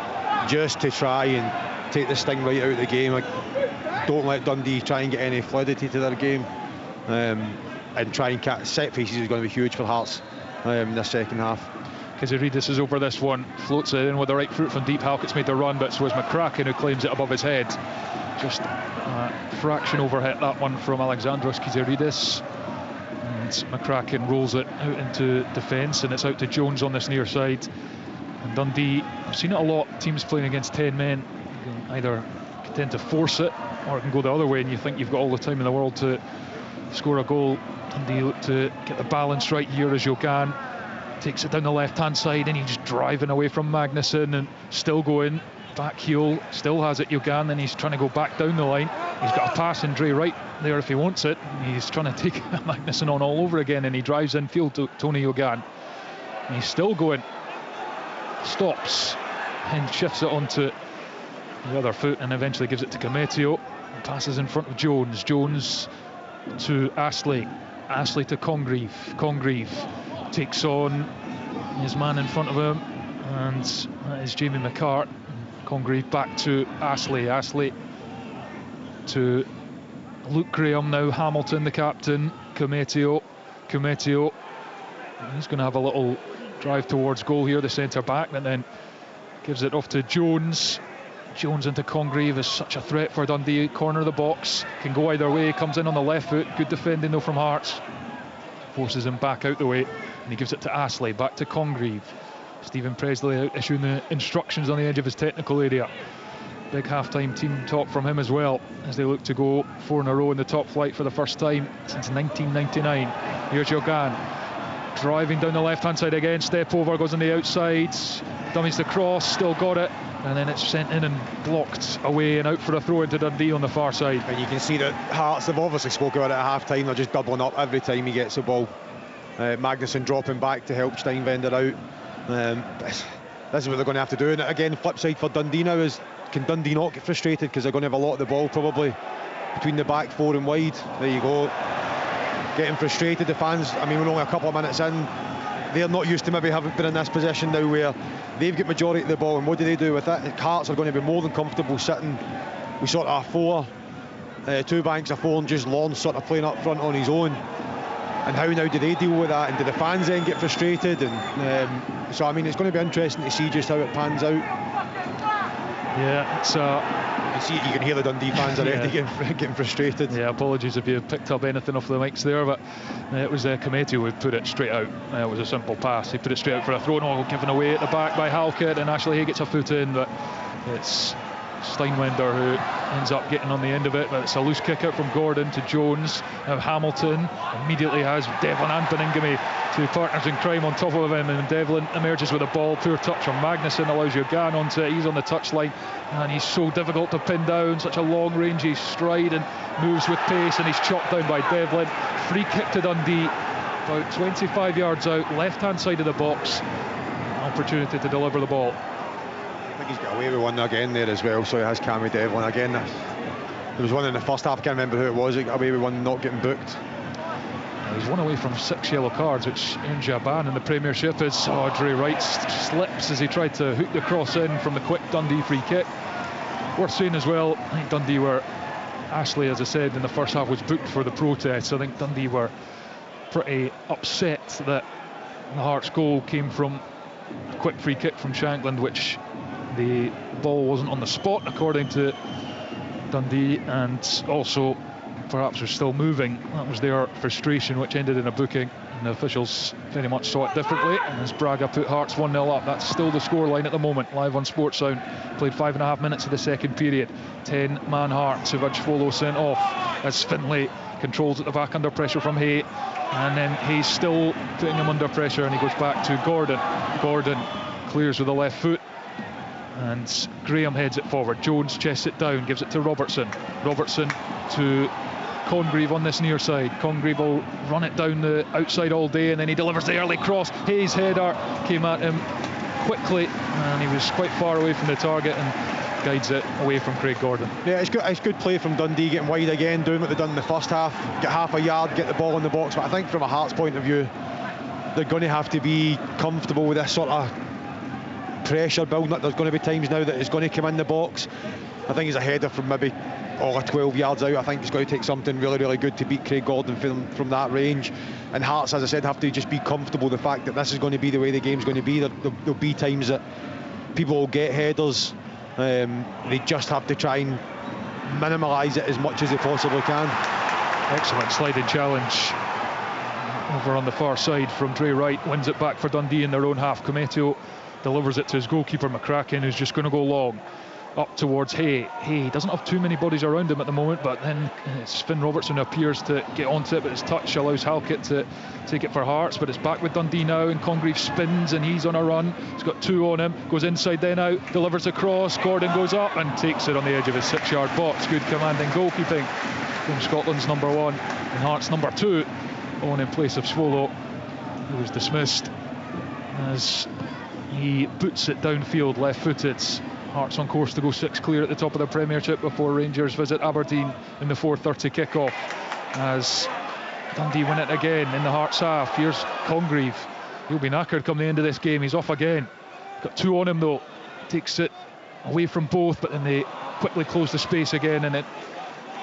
just to try and take the sting right out of the game. Don't let Dundee try and get any fluidity to their game, and try and catch set pieces is going to be huge for Hearts in the second half. Kizaridis is over this one, floats it in with the right foot from deep. Halkett's made the run, but so is McCracken, who claims it above his head. Just a fraction overhit that one from Alexandros Kizaridis, and McCracken rolls it out into defence, and it's out to Jones on this near side. And Dundee, I've seen it a lot, teams playing against 10 men, you can either tend to force it or it can go the other way, and you think you've got all the time in the world to score a goal. Dundee look to get the balance right here as Yogan takes it down the left hand side, and he's driving away from Magnuson and still going back heel, still has it Yogan, and he's trying to go back down the line. He's got a pass in Dre right there if he wants it. He's trying to take Magnuson on all over again, and he drives infield to Tony Yogan, and he's still going, stops and shifts it onto the other foot, and eventually gives it to Cometio, passes in front of Jones to Astley to Congreve takes on his man in front of him, and that is Jamie McCart. Congreve back to Astley to Luke Graham, now Hamilton the captain, Cometio, he's going to have a little drive towards goal here, the centre back, and then gives it off to Jones into Congreve, is such a threat for Dundee, corner of the box, can go either way, comes in on the left foot, good defending though from Hearts, forces him back out the way, and he gives it to Astley, back to Congreve. Stephen Presley issuing the instructions on the edge of his technical area. Big half-time team talk from him as well, as they look to go 4 in a row in the top flight for the first time since 1999. Here's Yogan, driving down the left-hand side again, step over, goes on the outside, dummies the cross, still got it, and then it's sent in and blocked away and out for a throw into Dundee on the far side. And you can see that Hearts have obviously spoken about it at half-time, they're just doubling up every time he gets the ball. Magnuson dropping back to help Steinvender out. This is what they're going to have to do. And again, flip side for Dundee now is, can Dundee not get frustrated, because they're going to have a lot of the ball probably between the back four and wide. There you go, getting frustrated. The fans, I mean, we're only a couple of minutes in, they're not used to maybe having been in this position now where they've got majority of the ball, and what do they do with it? Hearts are going to be more than comfortable sitting with sort of a four, two banks of four, and just Lawrence sort of playing up front on his own. And how now do they deal with that, and do the fans then get frustrated? And so I mean, it's going to be interesting to see just how it pans out. Yeah, it's you can hear the Dundee fans already getting frustrated. Yeah, apologies if you picked up anything off the mics there, but it was Cometio who put it straight out. It was a simple pass. He put it straight out for a throw, given away at the back by Halkett, and Ashley Hay gets a foot in, but it's Steinwender who ends up getting on the end of it. But it's a loose kick out from Gordon to Jones. Now Hamilton immediately has Devlin and Beningame, two partners in crime, on top of him, and Devlin emerges with a ball. Poor touch from Magnuson, allows Yogan onto it. He's on the touchline, and he's so difficult to pin down, such a long rangy stride, and moves with pace, and he's chopped down by Devlin. Free kick to Dundee, about 25 yards out, left hand side of the box. Opportunity to deliver the ball. I think he's got away with one again there as well, so he has Cammy Devlin again. There was one in the first half, I can't remember who it was, he got away with one not getting booked. He's one away from 6 yellow cards, which earns you a ban in the Premiership. As Dre Wright slips as he tried to hook the cross in from the quick Dundee free kick. Worth saying as well, I think Dundee were, Ashley, as I said, in the first half was booked for the protest. I think Dundee were pretty upset that the Hearts goal came from a quick free kick from Shankland, which the ball wasn't on the spot according to Dundee, and also perhaps was still moving. That was their frustration, which ended in a booking, and the officials very much saw it differently. And as Braga put Hearts 1-0 up, that's still the scoreline at the moment, live on Sports Sound. Played 5.5 minutes of the second period. 10-man Hearts. Savage-Folo sent off as Finlay controls at the back under pressure from Hay, and then Hay's still putting him under pressure, and he goes back to Gordon. Gordon clears with the left foot, and Graham heads it forward. Jones chests it down, gives it to Robertson. Robertson to Congreve on this near side. Congreve will run it down the outside all day, and then he delivers the early cross. Hayes' header came at him quickly, and he was quite far away from the target and guides it away from Craig Gordon. Yeah, it's good play from Dundee, getting wide again, doing what they've done in the first half, get half a yard, get the ball in the box. But I think from a Hearts point of view, they're going to have to be comfortable with this sort of pressure building up. There's going to be times now that it's going to come in the box. I think he's a header from maybe 12 yards out. I think it's going to take something really, really good to beat Craig Gordon from that range. And Hearts, as I said, have to just be comfortable with the fact that this is going to be the way the game's going to be. There'll be times that people will get headers. They just have to try and minimalise it as much as they possibly can. Excellent sliding challenge over on the far side from Dre Wright. Wins it back for Dundee in their own half. Cometio delivers it to his goalkeeper McCracken, who's just going to go long up towards Hay. Hay doesn't have too many bodies around him at the moment, but then it's Finn Robertson who appears to get onto it, but his touch allows Halkett to take it for Hearts. But it's back with Dundee now, and Congreve spins and he's on a run. He's got two on him, goes inside then out, delivers a cross. Gordon goes up and takes it on the edge of his 6-yard box. Good commanding goalkeeping from Scotland's number one and Hearts number two, on in place of Swallow, who was dismissed as he boots it downfield left-footed. Hearts on course to go 6 clear at the top of the Premiership before Rangers visit Aberdeen in the 4:30 kick-off, as Dundee win it again in the Hearts half. Here's Congreve. He'll be knackered come the end of this game. He's off again. Got two on him though. Takes it away from both, but then they quickly close the space again, and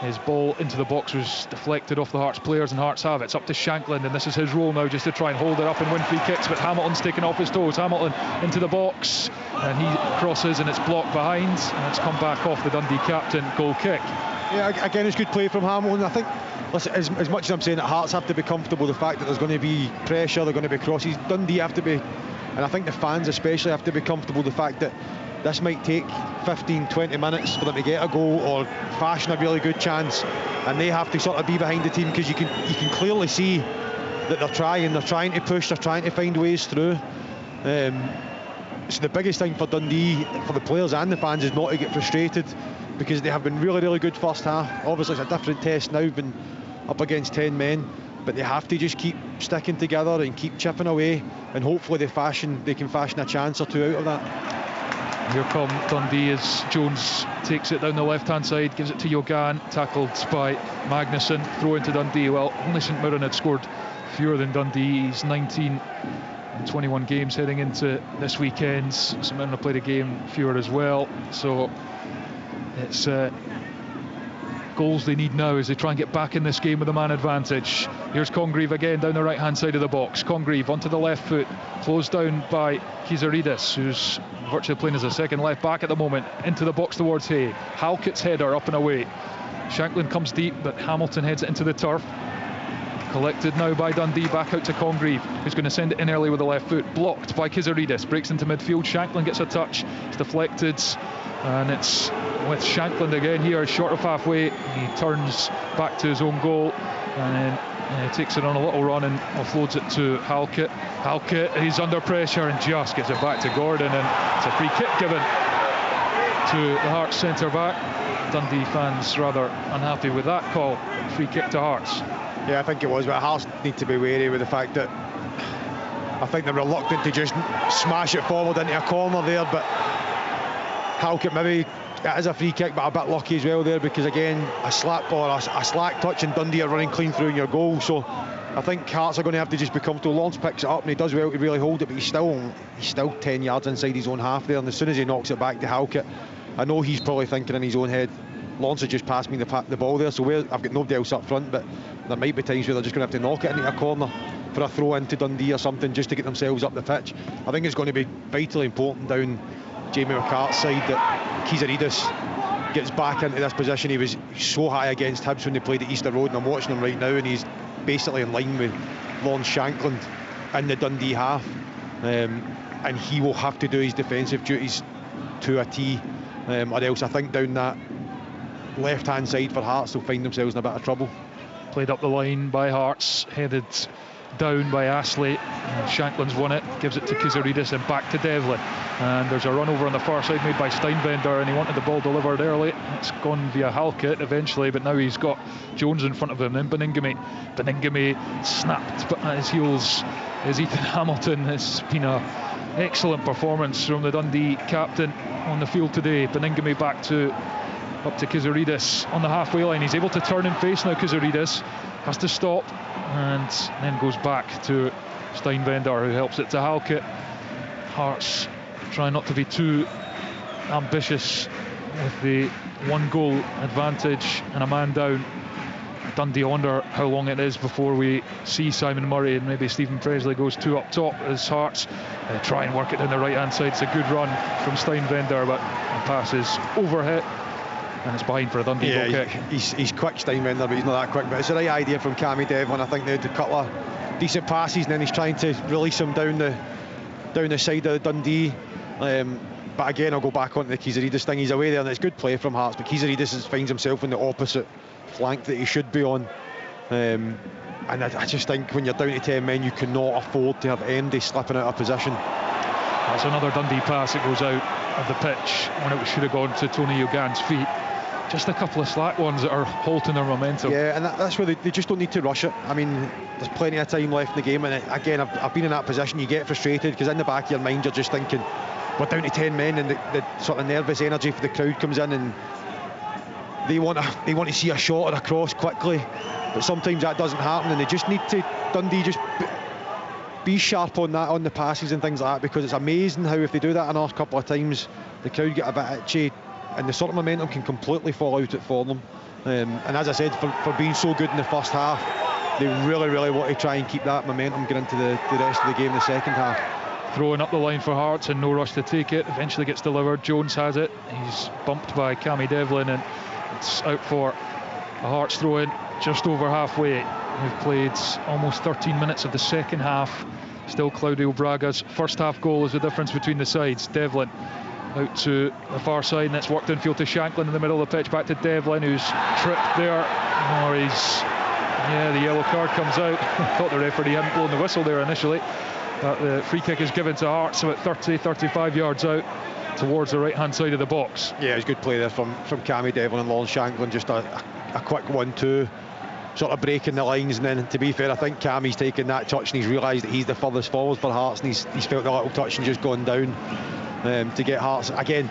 his ball into the box was deflected off the Hearts players, and Hearts have it. It's up to Shankland, and this is his role now, just to try and hold it up and win free kicks. But Hamilton's taken off his toes. Hamilton into the box, and he crosses, and it's blocked behind, and it's come back off the Dundee captain. Goal kick. Yeah, again, it's good play from Hamilton. I think, listen, as much as I'm saying that Hearts have to be comfortable with the fact that there's going to be pressure, they're going to be crosses, Dundee have to be, and I think the fans especially have to be comfortable with the fact that this might take 15-20 minutes for them to get a goal or fashion a really good chance, and they have to sort of be behind the team, because you can clearly see that they're trying to push, they're trying to find ways through. So the biggest thing for Dundee, for the players and the fans, is not to get frustrated, because they have been really, really good first half. Obviously it's a different test now, been up against 10 men, but they have to just keep sticking together and keep chipping away, and hopefully they can fashion a chance or two out of that. Here come Dundee as Jones takes it down the left-hand side, gives it to Yogan, tackled by Magnuson, throw into Dundee. Well, only St Mirren had scored fewer than Dundee. He's 19 in 21 games heading into this weekend. St Mirren have played a game fewer as well, so it's goals they need now as they try and get back in this game with a man advantage. Here's Congreve again down the right hand side of the box. Congreve onto the left foot, closed down by Kizaridis, who's virtually playing as a second left back at the moment, into the box towards Hay. Halkett's header up and away. Shanklin comes deep, but Hamilton heads it into the turf. Collected now by Dundee, back out to Congreve, who's going to send it in early with the left foot. Blocked by Kizaridis, breaks into midfield. Shanklin gets a touch, it's deflected, and it's with Shanklin again here, short of halfway. He turns back to his own goal, and then he takes it on a little run and offloads it to Halkett. Halkett, he's under pressure and just gets it back to Gordon, and it's a free kick given to the Hearts centre back. Dundee fans rather unhappy with that call. Free kick to Hearts. Yeah, I think it was, but Hearts need to be wary with the fact that I think they're reluctant to just smash it forward into a corner there, but Halkett maybe it is a free kick, but a bit lucky as well there, because again a slap or a slack touch and Dundee are running clean through in your goal. So I think Hearts are going to have to just be comfortable. Lawrence picks it up and he does well to really hold it, but he's still 10 yards inside his own half there, and as soon as he knocks it back to Halkett, I know he's probably thinking in his own head, Lawrence has just passed me the ball there, so I've got nobody else up front, but there might be times where they're just going to have to knock it into a corner for a throw into Dundee or something, just to get themselves up the pitch. I think it's going to be vitally important down Jamie McCart's side that Kizaridis gets back into this position. He was so high against Hibs when they played at Easter Road, and I'm watching him right now, and he's basically in line with Lawrence Shanklin in the Dundee half, and he will have to do his defensive duties to a T, or else I think down that left hand side for Hearts they'll find themselves in a bit of trouble. Played up the line by Hearts, headed down by Astley, and Shanklin's won it, gives it to Kizaridis and back to Devlin, and there's a run over on the far side made by Steinbender, and he wanted the ball delivered early. It's gone via Halkett eventually, but now he's got Jones in front of him. Then Beningame snapped at his heels as Ethan Hamilton. Has been a excellent performance from the Dundee captain on the field today. Beningame up to Kizaridis on the halfway line. He's able to turn and face now. Kizaridis has to stop and then goes back to Steinbender, who helps it to Halkett. Hearts try not to be too ambitious with the one goal advantage and a man down. Dundee, I wonder how long it is before we see Simon Murray and maybe Stephen Presley goes two up top as Hearts try and work it down the right hand side. It's a good run from Steinbender, but the pass is overhit and it's behind for a Dundee goal kick. He's quick, Steinbender, but he's not that quick. But it's the right idea from Cammy Devlin. I think they had a couple of decent passes, and then he's trying to release him down the side of Dundee. But again, I'll go back onto the Kizaridis thing. He's away there, and it's good play from Hearts, but Kizaridis finds himself on the opposite flank that he should be on. And I just think when you're down to 10 men, you cannot afford to have MD slipping out of position. That's another Dundee pass that goes out of the pitch when it should have gone to Tony Yogan's feet. Just a couple of slack ones that are halting their momentum. Yeah, and that's where they just don't need to rush it. I mean, there's plenty of time left in the game, and again, I've been in that position. You get frustrated because in the back of your mind you're just thinking, we're down to 10 men, and the sort of nervous energy for the crowd comes in, and they want to see a shot or a cross quickly, but sometimes that doesn't happen, and they just need to, Dundee, just be sharp on that, on the passes and things like that, because it's amazing how if they do that another couple of times, the crowd get a bit itchy, and the sort of momentum can completely fall out for them. And as I said, for being so good in the first half, they really want to try and keep that momentum going into the rest of the game in the second half. Throwing up the line for Hearts and no rush to take it. Eventually gets delivered. Jones has it. He's bumped by Cammy Devlin, and it's out for a Hearts throw in just over halfway. We've played almost 13 minutes of the second half. Still Claudio Braga's first half goal is the difference between the sides. Devlin out to the far side, and it's worked infield to Shanklin in the middle of the pitch, back to Devlin, who's tripped there. The yellow card comes out. I thought the referee hadn't blown the whistle there initially, but the free kick is given to Hearts about 35 yards out towards the right hand side of the box. Yeah, it was good play there from Cammy Devlin and Lawrence Shanklin, just a quick 1-2. sort of breaking the lines. And then, to be fair, I think Cammy's taken that touch and he's realised that he's the furthest forward for Hearts, and he's felt the little touch and just gone down to get Hearts again.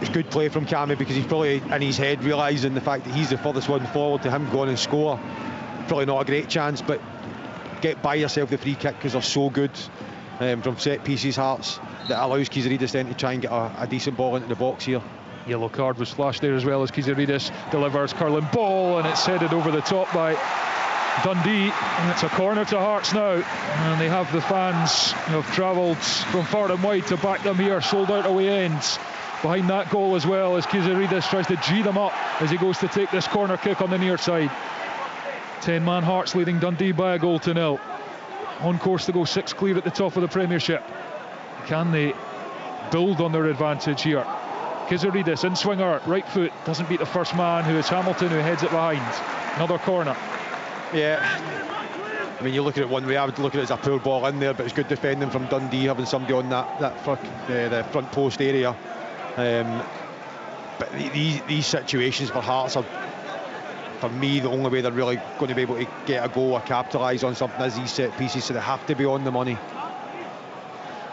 It's good play from Cammy, because he's probably in his head realising the fact that he's the furthest one forward. To him going and score, probably not a great chance, but get by yourself the free kick, because they're so good from set pieces, Hearts, that allows Kizaridis then to try and get a decent ball into the box here. Yellow card was flashed there as well, as Kizaridis delivers curling ball, and it's headed over the top by Dundee, and it's a corner to Hearts now, and they have the fans who have travelled from far and wide to back them here, sold out away ends behind that goal as well, as Kizaridis tries to G them up as he goes to take this corner kick on the near side. 10-man Hearts leading Dundee by a goal to nil, on course to go 6 clear at the top of the Premiership. Can they build on their advantage here? Kizaridis in swinger, right foot, doesn't beat the first man, who is Hamilton, who heads it behind. Another corner. Yeah, I mean, you look at it one way, I would look at it as a poor ball in there, but it's good defending from Dundee, having somebody on the front post area. But these situations for Hearts are, for me, the only way they're really going to be able to get a goal or capitalise on something is these set pieces, so they have to be on the money.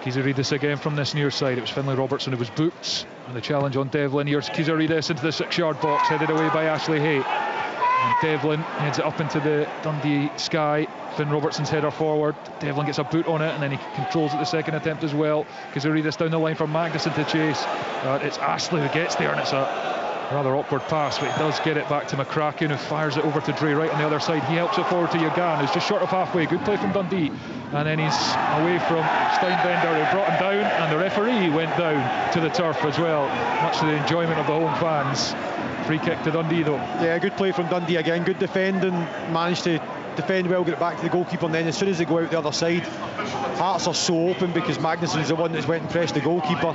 Kizaridis again from this near side. It was Finlay Robertson who was booked, and the challenge on Devlin. Here's Kizaridis into the 6-yard box, headed away by Ashley Hay. And Devlin heads it up into the Dundee sky. Finn Robertson's header forward. Devlin gets a boot on it, and then he controls it the second attempt as well. Kizaridis down the line for Magnuson to chase. It's Ashley who gets there, and it's a rather awkward pass, but he does get it back to McCracken, who fires it over to Dre Wright on the other side. He helps it forward to Yogan, who's just short of halfway. Good play from Dundee, and then he's away from Steinbender, who brought him down, and the referee went down to the turf as well, much to the enjoyment of the home fans. Free kick to Dundee though. Yeah, good play from Dundee again, good defending, managed to defend well, get it back to the goalkeeper, and then as soon as they go out the other side, Hearts are so open because Magnuson is the one that's went and pressed the goalkeeper.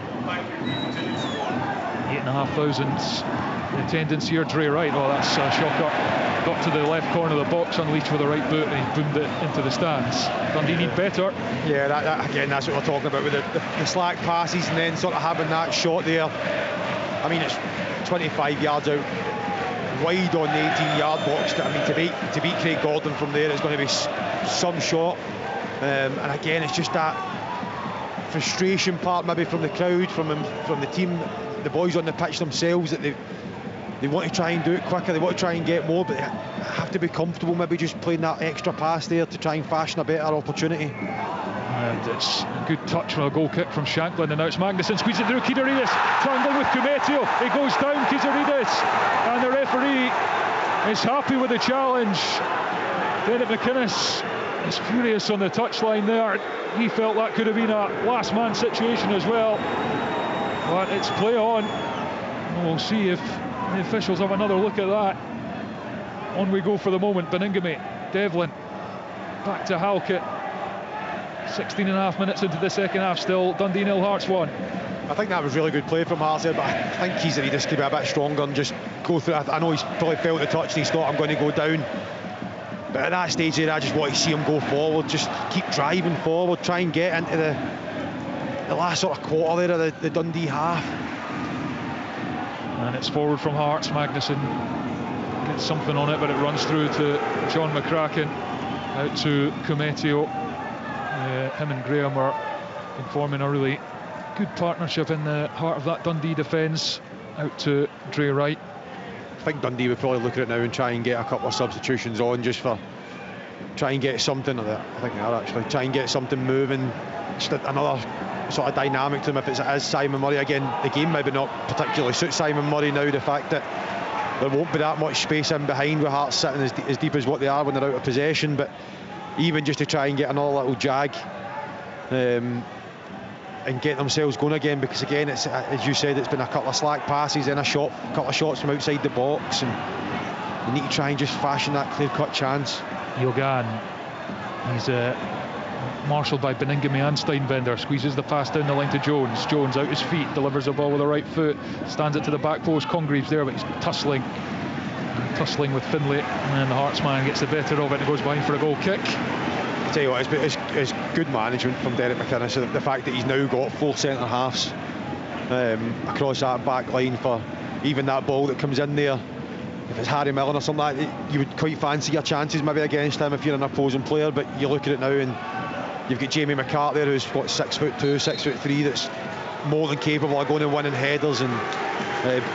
8,500 in attendance here. Dre Wright, oh, that's a shocker. Got to the left corner of the box, unleashed with the right boot, and he boomed it into the stands. Dundee need better. Yeah, that again, that's what we're talking about with the slack passes, and then sort of having that shot there. I mean, it's 25 yards out, wide on the 18-yard box. I mean, to beat Craig Gordon from there is going to be some shot. And again, it's just that frustration part, maybe from the crowd, from the team, the boys on the pitch themselves, that they want to try and do it quicker, they want to try and get more, but they have to be comfortable maybe just playing that extra pass there to try and fashion a better opportunity. And it's a good touch from a goal kick from Shanklin, and now it's Magnuson, squeezes it through Kizaridis, triangle with Kumetio, it goes down Kizaridis, and the referee is happy with the challenge. Derek McInnes is furious on the touchline there. He felt that could have been a last man situation as well, but it's play on. We'll see if the officials have another look at that. On we go for the moment. Beningame, Devlin, back to Halkett. 16.5 minutes into the second half, still Dundee 0, Hearts 1. I think that was really good play from Hearts there, but I think Kizaridis could be a bit stronger and just go through. I know he's probably felt the touch and he's thought, I'm going to go down, but at that stage there, I just want to see him go forward, just keep driving forward, try and get into the last sort of quarter there of the Dundee half. And it's forward from Hearts. Magnuson gets something on it, but it runs through to John McCracken, out to Kumetio. Him and Graham are forming a really good partnership in the heart of that Dundee defence. Out to Dre Wright. I think Dundee would probably look at it now and try and get a couple of substitutions on, just for try and get something. I think they are actually try and get something moving, just another sort of dynamic to them. If it is Simon Murray again, the game maybe not particularly suits Simon Murray now, the fact that there won't be that much space in behind with Hearts sitting as deep as what they are when they're out of possession, but even just to try and get another little jag and get themselves going again, because again, it's, as you said, it's been a couple of slack passes and a couple of shots from outside the box, and they need to try and just fashion that clear-cut chance. Yogan, he's marshalled by Beningame and Steinbender, squeezes the pass down the line to Jones. Jones out his feet, delivers the ball with the right foot, stands it to the back post. Congreve's there, but he's tussling with Finlay, and the Hearts man gets the better of it and goes behind for a goal kick. I tell you what, it's good management from Derek McInnes. So the fact that he's now got 4 centre halves across that back line, for even that ball that comes in there if it's Harry Millen or something like that, you would quite fancy your chances maybe against him if you're an opposing player. But you look at it now and you've got Jamie McCart there, who's what, 6'2", 6'3", that's more than capable of going and winning headers and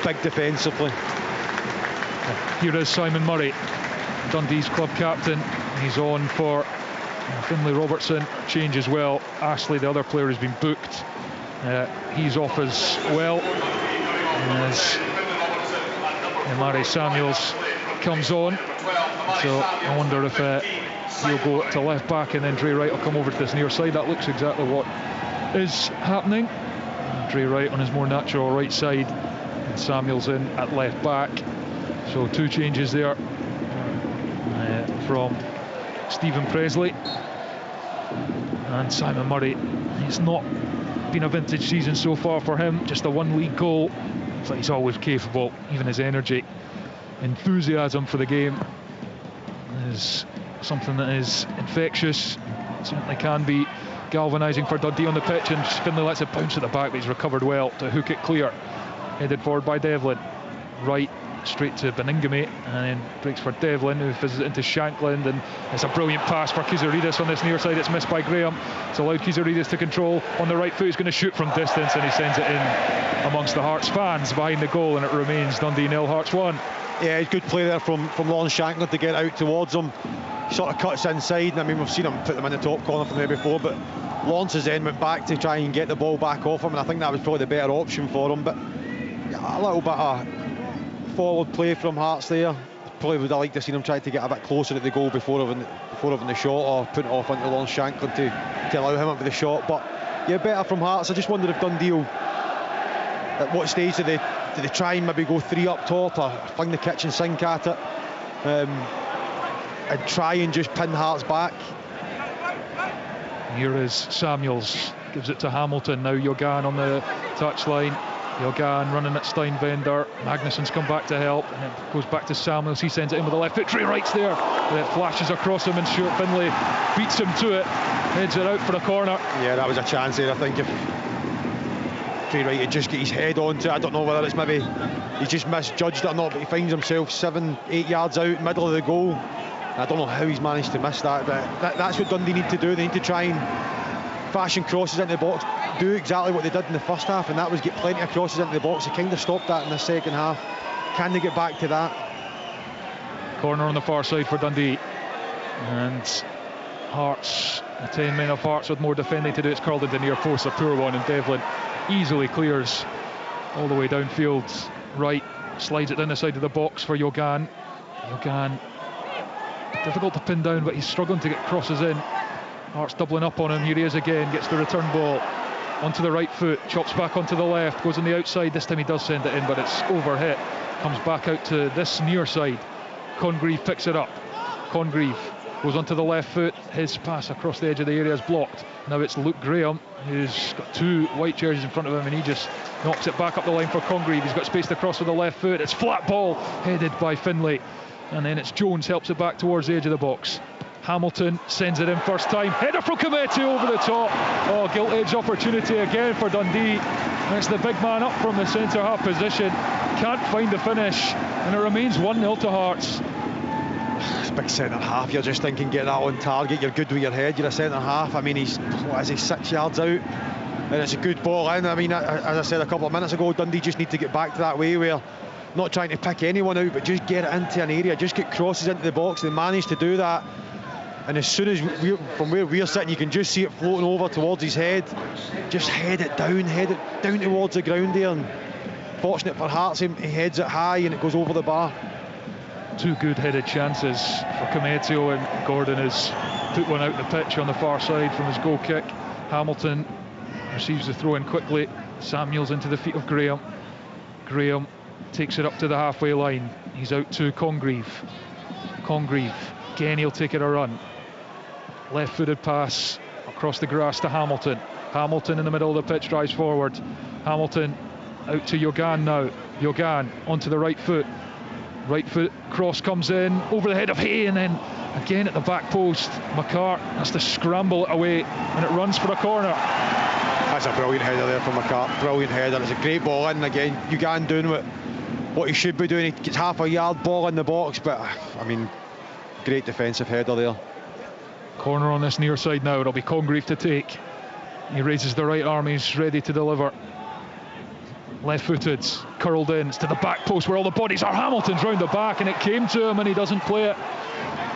big defensively. Here is Simon Murray, Dundee's club captain. He's on for Finlay Robertson. Change as well. Ashley, the other player, has been booked. He's off as well. As Murray Samuels comes on. So I wonder if he'll go to left back and then Dre Wright will come over to this near side. That looks exactly what is happening. Dre Wright on his more natural right side and Samuels in at left back. So 2 changes there from Stephen Presley. And Simon Murray, it's not been a vintage season so far for him, just a 1 league goal, but he's always capable. Even his energy, enthusiasm for the game is something that is infectious. It certainly can be galvanising for Dundee on the pitch, and Finlay lets it bounce at the back, but he's recovered well to hook it clear. Headed forward by Devlin. Right straight to Beningame, and then breaks for Devlin, who fizzes it into Shankland, and it's a brilliant pass for Kizaridis on this near side. It's missed by Graham. It's allowed Kizaridis to control on the right foot. He's going to shoot from distance, and he sends it in amongst the Hearts fans behind the goal, and it remains Dundee 0, Hearts 1. Yeah, good play there from Lawrence Shankland to get out towards him. He sort of cuts inside, and I mean, we've seen him put them in the top corner from there before, but Lawrence then went back to try and get the ball back off him, and I think that was probably the better option for him. But yeah, a little bit of forward play from Hearts there. Probably would have liked to see him try to get a bit closer at the goal before having the shot, or put it off into Lawrence Shankland to allow him up with the shot. But yeah, better from Hearts. I just wonder if Dundee will, at what stage do they try and maybe go 3 up top, or fling the kitchen sink at it, and try and just pin Hearts back. Here is Samuels, gives it to Hamilton. Now Yogan on the touchline. Yogan running at Steinbender. Magnussen's come back to help, and it goes back to Samuels. He sends it in with the left foot. Dre Wright's there, and it flashes across him, and Stuart Finlay beats him to it, heads it out for a corner. Yeah, that was a chance there. I think if Dre Wright had just get his head onto it, I don't know whether it's maybe he's just misjudged it or not, but he finds himself 7-8 yards out, middle of the goal. I don't know how he's managed to miss that, but that's what Dundee need to do. They need to try and fashion crosses into the box, do exactly what they did in the first half, and that was get plenty of crosses into the box. They kind of stopped that in the second half. Can they get back to that? Corner on the far side for Dundee, and Hearts, the 10 men of Hearts with more defending to do. It's curled into near post, a poor one, and Devlin easily clears all the way downfield. Right, slides it down the side of the box for Yogan. Yogan, difficult to pin down, but he's struggling to get crosses in. Hearts doubling up on him. Here he is again, gets the return ball onto the right foot, chops back onto the left, goes on the outside. This time he does send it in, but it's overhit. Comes back out to this near side. Congreve picks it up. Congreve goes onto the left foot. His pass across the edge of the area is blocked. Now it's Luke Graham, who's got 2 white jerseys in front of him, and he just knocks it back up the line for Congreve. He's got space to cross with the left foot. It's flat ball headed by Finlay, and then it's Jones helps it back towards the edge of the box. Hamilton sends it in first time. Header from Cometi over the top. Oh, gilt-edged opportunity again for Dundee. And it's the big man up from the centre-half position. Can't find the finish. And it remains 1-0 to Hearts. It's a big centre-half. You're just thinking, get that on target. You're good with your head. You're a centre-half. I mean, he's 6 yards out. And it's a good ball in. I mean, as I said a couple of minutes ago, Dundee just need to get back to that way where not trying to pick anyone out, but just get it into an area. Just get crosses into the box. They managed to do that. And as soon as from where we're sitting, you can just see it floating over towards his head. Just head it down towards the ground there. And fortunate for Hearts, he heads it high and it goes over the bar. 2 good headed chances for Cometio, and Gordon has put one out the pitch on the far side from his goal kick. Hamilton receives the throw in quickly. Samuels into the feet of Graham. Graham takes it up to the halfway line. He's out to Congreve. Congreve, again he'll take it a run. Left-footed pass across the grass to Hamilton. Hamilton in the middle of the pitch drives forward. Hamilton out to Yogan now. Yogan onto the right foot. Right foot cross comes in over the head of Hay, and then again at the back post. McCart has to scramble it away, and it runs for a corner. That's a brilliant header there from McCart. Brilliant header. It's a great ball in again. Yogan doing what what he should be doing. He gets half a yard ball in the box, but I mean, great defensive header there. Corner on this near side now. It'll be Congreve to take. He raises the right arm. He's ready to deliver. Left-footed, curled in. It's to the back post where all the bodies are. Hamilton's round the back, and it came to him, and he doesn't play it.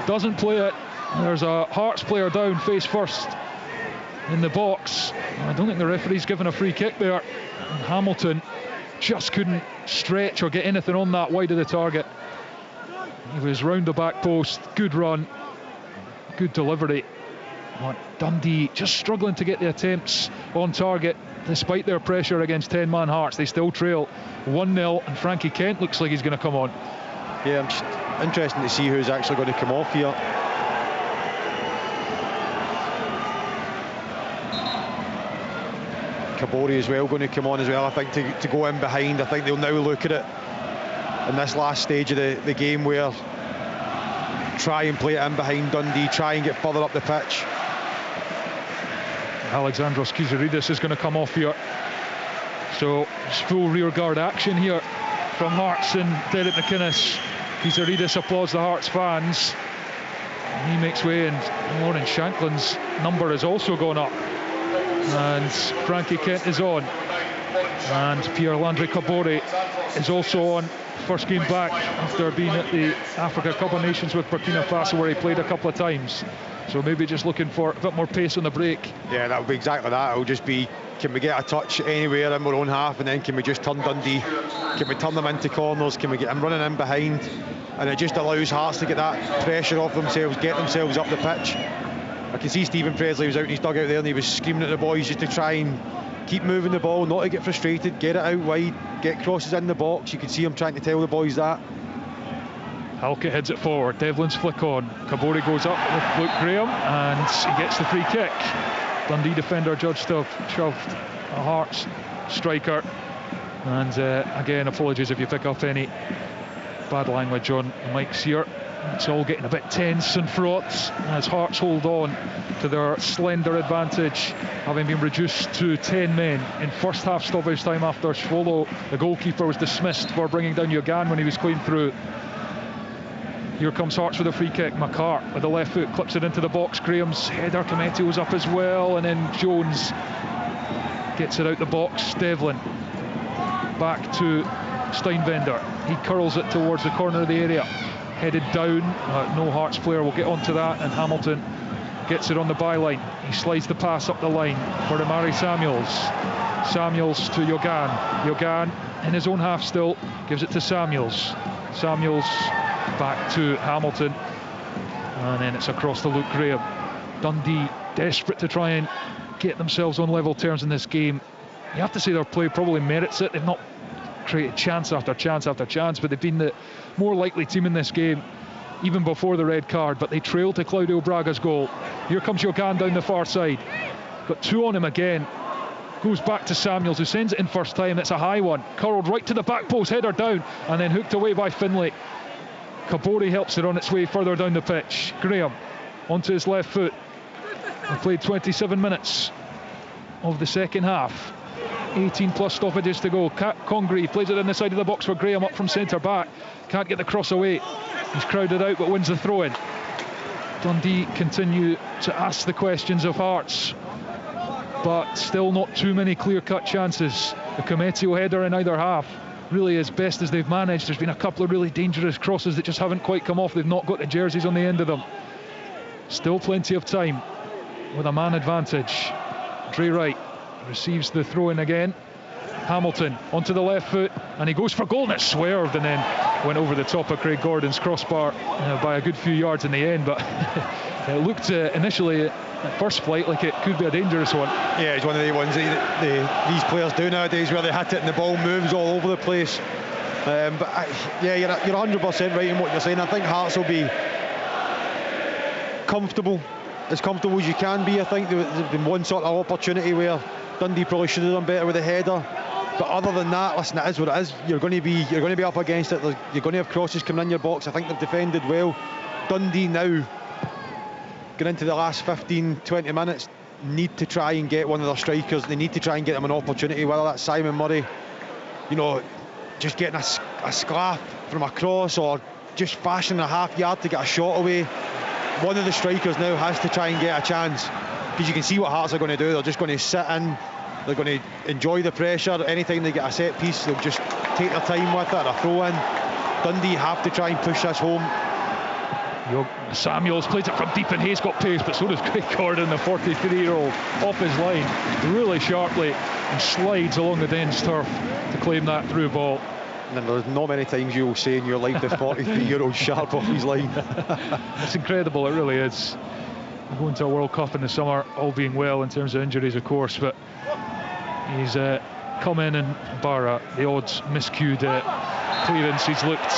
There's a Hearts player down face first in the box. I don't think the referee's given a free kick there. And Hamilton just couldn't stretch or get anything on that wide of the target. He was round the back post. Good run, good delivery. Dundee just struggling to get the attempts on target despite their pressure against 10-man Hearts. They still trail 1-0, and Frankie Kent looks like he's going to come on. Yeah, I'm just interested to see who's actually going to come off here. Kabori as well going to come on as well, I think, to go in behind. I think they'll now look at it in this last stage of the game where try and play it in behind Dundee, try and get further up the pitch. Alexandros Kouzaridis is going to come off here. So it's full rear guard action here from Hearts and Derek McInnes. Kouzaridis applauds the Hearts fans. And he makes way, and Lauren Shanklin's number has also gone up. And Frankie Kent is on. And Pierre-Landry Kabore is also on. First game back after being at the Africa Cup of Nations with Burkina Faso, where he played a couple of times. So maybe just looking for a bit more pace on the break. Yeah, that would be exactly that. It'll just be, can we get a touch anywhere in our own half, and then can we just turn Dundee? Can we turn them into corners? Can we get them running in behind? And it just allows Hearts to get that pressure off themselves, get themselves up the pitch. I can see Stephen Presley was out in his dugout there, and he was screaming at the boys just to try and keep moving the ball, not to get frustrated, get it out wide, get crosses in the box. You can see him trying to tell the boys that. Halkett heads it forward, Devlin's flick on, Kabore goes up with Luke Graham, and he gets the free kick. Dundee defender judged to have shoved a Hearts striker, and again, apologies if you pick up any bad language on the mics here. It's all getting a bit tense and fraught as Hearts hold on to their slender advantage, having been reduced to 10 men in first half stoppage time after Swallow, the goalkeeper, was dismissed for bringing down Yogan when he was clean through. Here comes Hearts with a free kick. McCart with the left foot clips it into the box. Graham's header, Cometti was up as well, and then Jones gets it out the box. Devlin back to Steinbender. He curls it towards the corner of the area. Headed down, no Hearts player will get onto that, and Hamilton gets it on the byline. He slides the pass up the line for Amari Samuels. Samuels to Yogan. Yogan in his own half still, gives it to Samuels. Samuels back to Hamilton, and then it's across to Luke Graham. Dundee desperate to try and get themselves on level terms in this game. You have to say their play probably merits it. They've not created chance after chance after chance, but they've been the more likely team in this game even before the red card. But they trail to Claudio Braga's goal. Here comes Yogan down the far side, got two on him again, goes back to Samuels, who sends it in first time. It's a high one, curled right to the back post, header down, and then hooked away by Finlay. Kabore helps it on its way further down the pitch. Graham onto his left foot. They played 27 minutes of the second half. 18 plus stoppages to go. Congreve plays it in the side of the box for Graham up from centre back. Can't get the cross away. He's crowded out but wins the throw in. Dundee continue to ask the questions of Hearts, but still not too many clear-cut chances. The Cometio header in either half really as best as they've managed. There's been a couple of really dangerous crosses that just haven't quite come off. They've not got the jerseys on the end of them. Still plenty of time with a man advantage. Dre Wright receives the throw in again. Hamilton onto the left foot, and he goes for goal, and it swerved and then went over the top of Craig Gordon's crossbar by a good few yards in the end. But it looked initially at first flight like it could be a dangerous one. Yeah, it's one of the ones that these players do nowadays, where they hit it and the ball moves all over the place. Yeah, you're 100% right in what you're saying. I think Hearts will be comfortable as you can be. I think there's been one sort of opportunity where Dundee probably should have done better with the header, but other than that, listen, it is what it is. You're going to be up against it. You're going to have crosses coming in your box. I think they've defended well. Dundee now, going into the last 15-20 minutes, need to try and get one of their strikers. They need to try and get them an opportunity, whether that's Simon Murray, just getting a a sclaf from a cross or just fashioning a half yard to get a shot away, one of the strikers now has to try and get a chance, because you can see what Hearts are going to do. They're just going to sit in, they're going to enjoy the pressure. Anytime they get a set piece, they'll just take their time with it, a throw in. Dundee have to try and push this home. Samuels plays it from deep, and Hayes got pace, but so does Craig Gordon, the 43-year-old, off his line really sharply and slides along the Dens turf to claim that through ball. And there's not many times you'll say in your life the 43-year-old sharp off his line. It's incredible, it really is. We're going to a World Cup in the summer, all being well in terms of injuries, of course, but he's come in and bar the odds miscued clearance, he's looked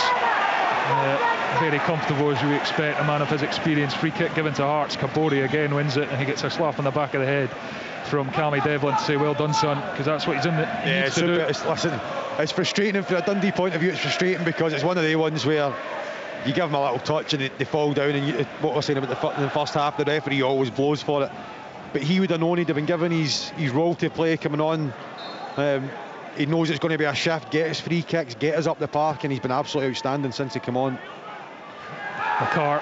very comfortable, as we expect. A man of his experience. Free kick given to Hearts. Kabori again wins it, and he gets a slap on the back of the head from Cammy Devlin to say, well done, son, because that's what he's in the needs to do. Listen, it's frustrating from a Dundee point of view. It's frustrating because it's one of the ones where you give them a little touch and they fall down, and what we're saying about the first half, the referee always blows for it, but he would have known he'd have been given his role to play coming on. He knows it's going to be a shift, get his free kicks, get us up the park, and he's been absolutely outstanding since he came on. McCart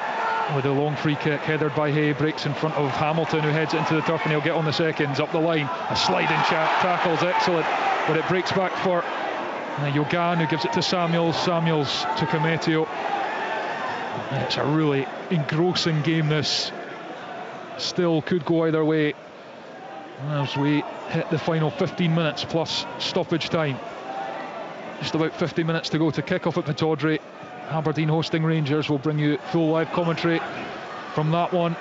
with a long free kick headed by Hay, breaks in front of Hamilton, who heads it into the turf, and he'll get on the seconds up the line. A sliding tackle's excellent, but it breaks back for Yogan, who gives it to Samuels to Cometio. It's a really engrossing game, this. Still could go either way as we hit the final 15 minutes plus stoppage time. Just about 50 minutes to go to kick off at Pittodrie. Aberdeen hosting Rangers. Will bring you full live commentary from that one.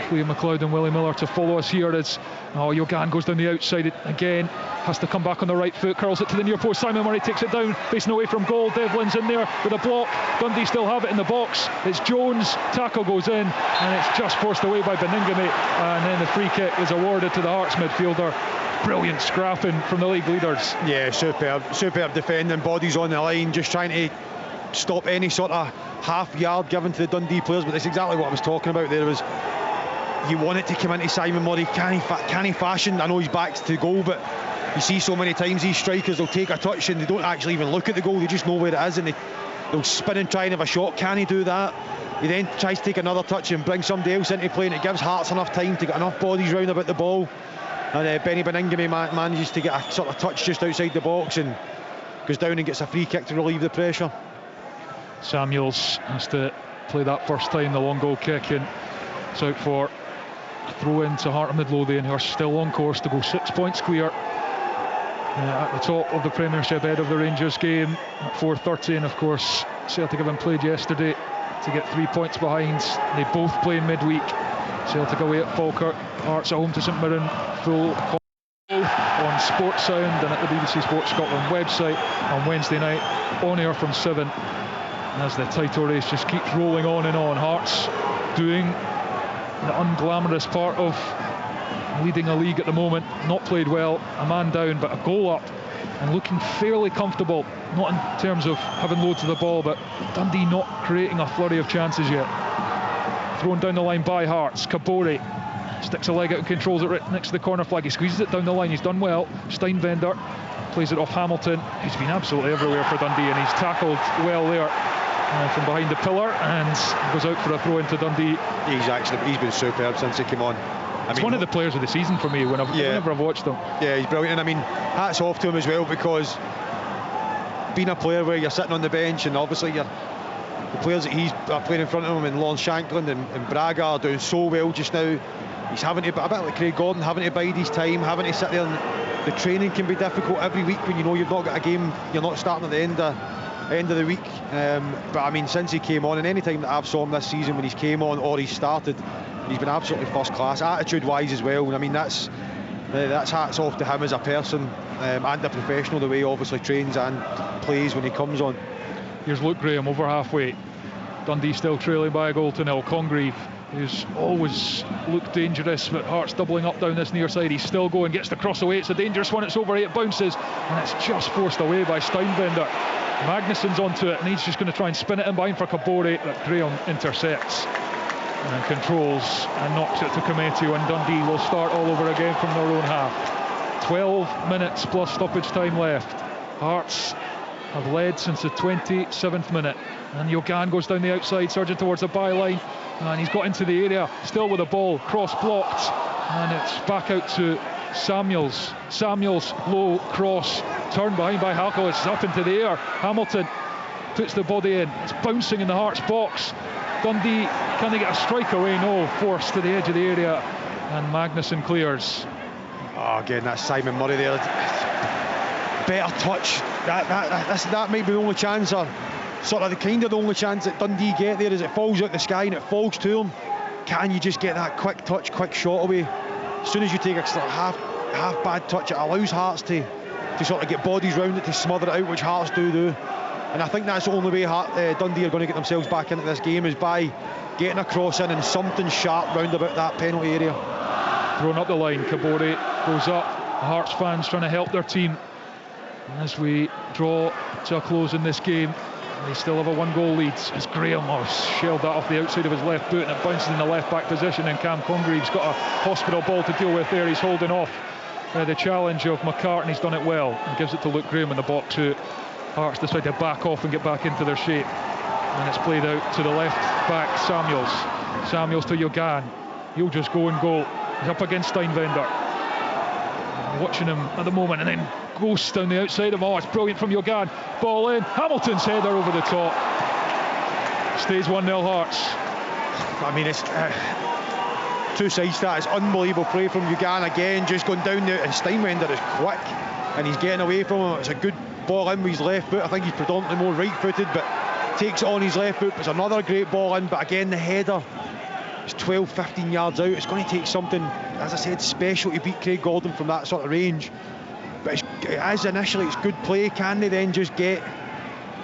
Liam McLeod and Willie Miller to follow us here as Yogan goes down the outside again, has to come back on the right foot, curls it to the near post. Simon Murray takes it down, facing away from goal. Devlin's in there with a block. Dundee still have it in the box. It's Jones, tackle goes in, and it's just forced away by Beningame, and then the free kick is awarded to the Hearts midfielder. Brilliant scrapping from the league leaders. Yeah, superb defending, bodies on the line, just trying to stop any sort of half yard given to the Dundee players. But that's exactly what I was talking about there. Was you want it to come into Simon Murray, can he fashion? I know he's back to goal, but you see so many times these strikers, they'll take a touch and they don't actually even look at the goal, they just know where it is, and they'll spin and try and have a shot. Can he do that? He then tries to take another touch and bring somebody else into play, and it gives Hearts enough time to get enough bodies round about the ball, and Benny Beningame manages to get a sort of touch just outside the box and goes down and gets a free kick to relieve the pressure. Samuels has to play that first time, the long goal kick, and it's out for a throw in to Heart of Midlothian, who are still on course to go 6 points clear at the top of the Premiership, ahead of the Rangers game at 4:30. And of course Celtic having played yesterday to get 3 points behind. They both play in midweek. Celtic away at Falkirk, Hearts at home to St Mirren. Full on Sports Sound and at the BBC Sports Scotland website on Wednesday night, on air from 7, as the title race just keeps rolling on and on. Hearts doing the unglamorous part of leading a league at the moment. Not played well, a man down, but a goal up and looking fairly comfortable, not in terms of having loads of the ball, but Dundee not creating a flurry of chances yet. Thrown down the line by Hearts. Kabori sticks a leg out and controls it right next to the corner flag. He squeezes it down the line, he's done well. Steinbender plays it off Hamilton, who's been absolutely everywhere for Dundee, and he's tackled well there from behind the pillar, and goes out for a throw into Dundee. He's been superb since he came on. It's one of the players of the season for me whenever I've watched him. Yeah, he's brilliant, and I mean, hats off to him as well, because being a player where you're sitting on the bench, and obviously the players that he's playing in front of him, and Lawrence Shankland and Braga, are doing so well just now. He's having to, a bit like Craig Gordon, having to bide his time, having to sit there, and the training can be difficult every week when you know you've not got a game, you're not starting at the end of the week. But I mean, since he came on, and any time that I've saw him this season when he's came on or he's started, he's been absolutely first class, attitude wise as well. And I mean, that's hats off to him as a person, and a professional, the way he obviously trains and plays when he comes on. Here's Luke Graham over halfway. Dundee still trailing by a goal to nil. Congreve, who's always looked dangerous, but Hearts doubling up down this near side. He's still going, gets the cross away. It's a dangerous one, it's over, it bounces, and it's just forced away by Steinbender. Magnuson's onto it, and he's just going to try and spin it in behind for Kabori, that Graham intercepts and controls and knocks it to Cometio, and Dundee will start all over again from their own half. 12 minutes plus stoppage time left. Hearts have led since the 27th minute. And Yogan goes down the outside, surging towards the byline, and he's got into the area, still with the ball, cross blocked, and it's back out to Samuels. Samuels, low cross, turned behind by Halko, it's up into the air. Hamilton puts the body in, it's bouncing in the Hearts box. Dundee, can they get a strike away? No, forced to the edge of the area, and Magnuson clears. Oh, again, that's Simon Murray there. Better touch. That might be the only chance, or sort of the only chance that Dundee get there, is it falls out the sky and it falls to him. Can you just get that quick touch, quick shot away? As soon as you take a sort of half bad touch, it allows Hearts to sort of get bodies round it, to smother it out, which Hearts do. And I think that's the only way Dundee are going to get themselves back into this game, is by getting a cross in and something sharp round about that penalty area. Thrown up the line, Kabore goes up. The Hearts fans trying to help their team as we draw to a close in this game. They still have a 1-goal lead as Graham shelled that off the outside of his left boot, and it bounces in the left back position, and Cam Congreve's got a hospital ball to deal with there. He's holding off the challenge of McCartney. He's done it well and gives it to Luke Graham in the box, who Hearts decide to back off and get back into their shape, and it's played out to the left back, Samuels to Yogan. He'll just go and go. He's up against Steinvender, watching him at the moment, and then goes down the outside of him. It's brilliant from Yogan. Ball in, Hamilton's header over the top. Stays 1-0 Hearts. I mean, it's two sides to that. It's unbelievable play from Yogan again, just going down there, and Steinwender is quick and he's getting away from him. It's a good ball in with his left foot. I think he's predominantly more right-footed, but takes it on his left foot. It's another great ball in, but again the header is 12-15 yards out. It's going to take something, as I said, special to beat Craig Gordon from that sort of range. But as initially it's good play. Can they then just get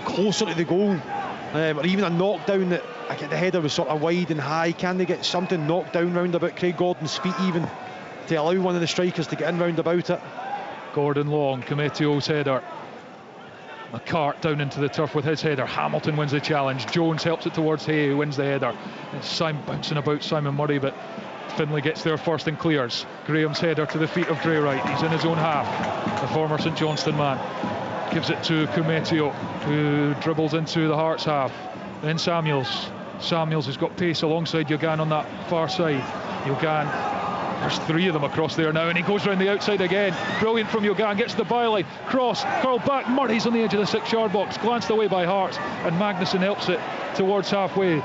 closer to the goal, or even a knockdown that, the header was sort of wide and high? Can they get something knocked down round about Craig Gordon's feet, even to allow one of the strikers to get in round about it? Gordon long, Cometio's header. McCart down into the turf with his header. Hamilton wins the challenge. Jones helps it towards Hay, who wins the header. It's bouncing about Simon Murray, but Finlay gets there first and clears. Graham's header to the feet of Draywright. He's in his own half. The former St Johnstone man gives it to Cometio, who dribbles into the Hearts half. Then Samuels has got pace alongside Yogan on that far side. Yogan, there's three of them across there now, and he goes round the outside again. Brilliant from Yogan, gets the byline, cross, curled back. Murray's on the edge of the 6-yard box, glanced away by Hearts, and Magnuson helps it towards halfway.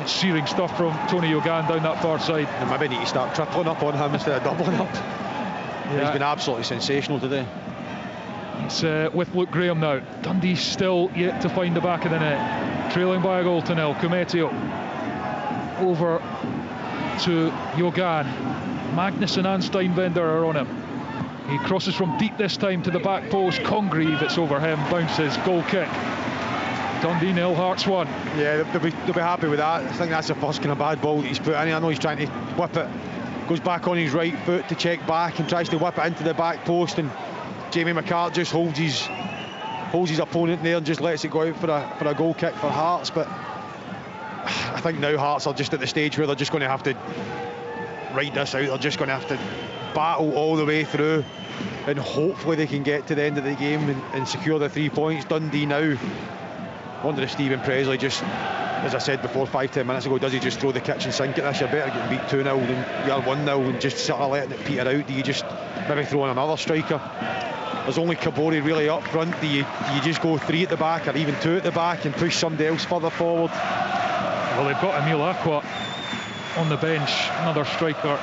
It's searing stuff from Tony Yogan down that far side. And maybe need to start tripling up on him instead of doubling up. Yeah. He's been absolutely sensational today. It's with Luke Graham now. Dundee still yet to find the back of the net, trailing by a goal to nil. Cometio over to Yogan. Magnuson and Steinvender are on him. He crosses from deep this time to the back post. Congreve, it's over him, bounces, goal kick. Dundee 0, Hearts 1. Yeah, they'll be happy with that. I think that's the first kind of bad ball that he's put in. I know he's trying to whip it, goes back on his right foot to check back and tries to whip it into the back post, and Jamie McCart just holds his opponent there and just lets it go out for a goal kick for Hearts. But I think now Hearts are just at the stage where they're just going to have to ride this out. They're just going to have to battle all the way through, and hopefully they can get to the end of the game and secure the 3 points. Dundee now, wonder if Stephen Presley just, as I said before 5-10 minutes ago, does he just throw the kitchen sink at this? You're better getting beat 2-0 than you are 1-0 and just sort of letting it peter out. Do you just maybe throw in another striker? There's only Kabore really up front. Do you just go 3 at the back or even 2 at the back and push somebody else further forward? Well, they've got Emile Aqua on the bench, another striker,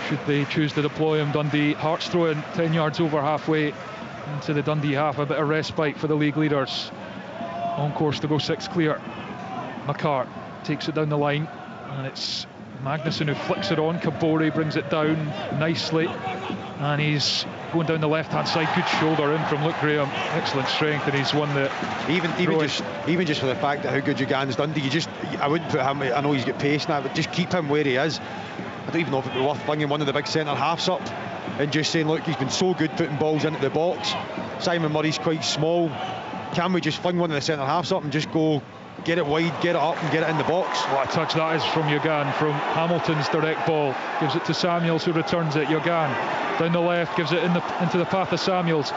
should they choose to deploy him. Dundee, Hearts throw in 10 yards over halfway into the Dundee half. A bit of respite for the league leaders, on course to go 6 clear. McCart takes it down the line, and it's Magnuson who flicks it on. Kabore brings it down nicely, and he's going down the left hand side. Good shoulder in from Luke Graham, excellent strength, and he's won the even just for the fact that how good Yogan's Dundee, I wouldn't put him, I know he's got pace now, but just keep him where he is. I don't even know if it'd be worth bringing one of the big centre halves up and just saying, look, he's been so good putting balls into the box. Simon Murray's quite small. Can we just fling one of the centre halves up and just go get it wide, get it up and get it in the box? What a touch that is from Yogan, from Hamilton's direct ball. Gives it to Samuels, who returns it. Yogan down the left, gives it into the path of Samuels.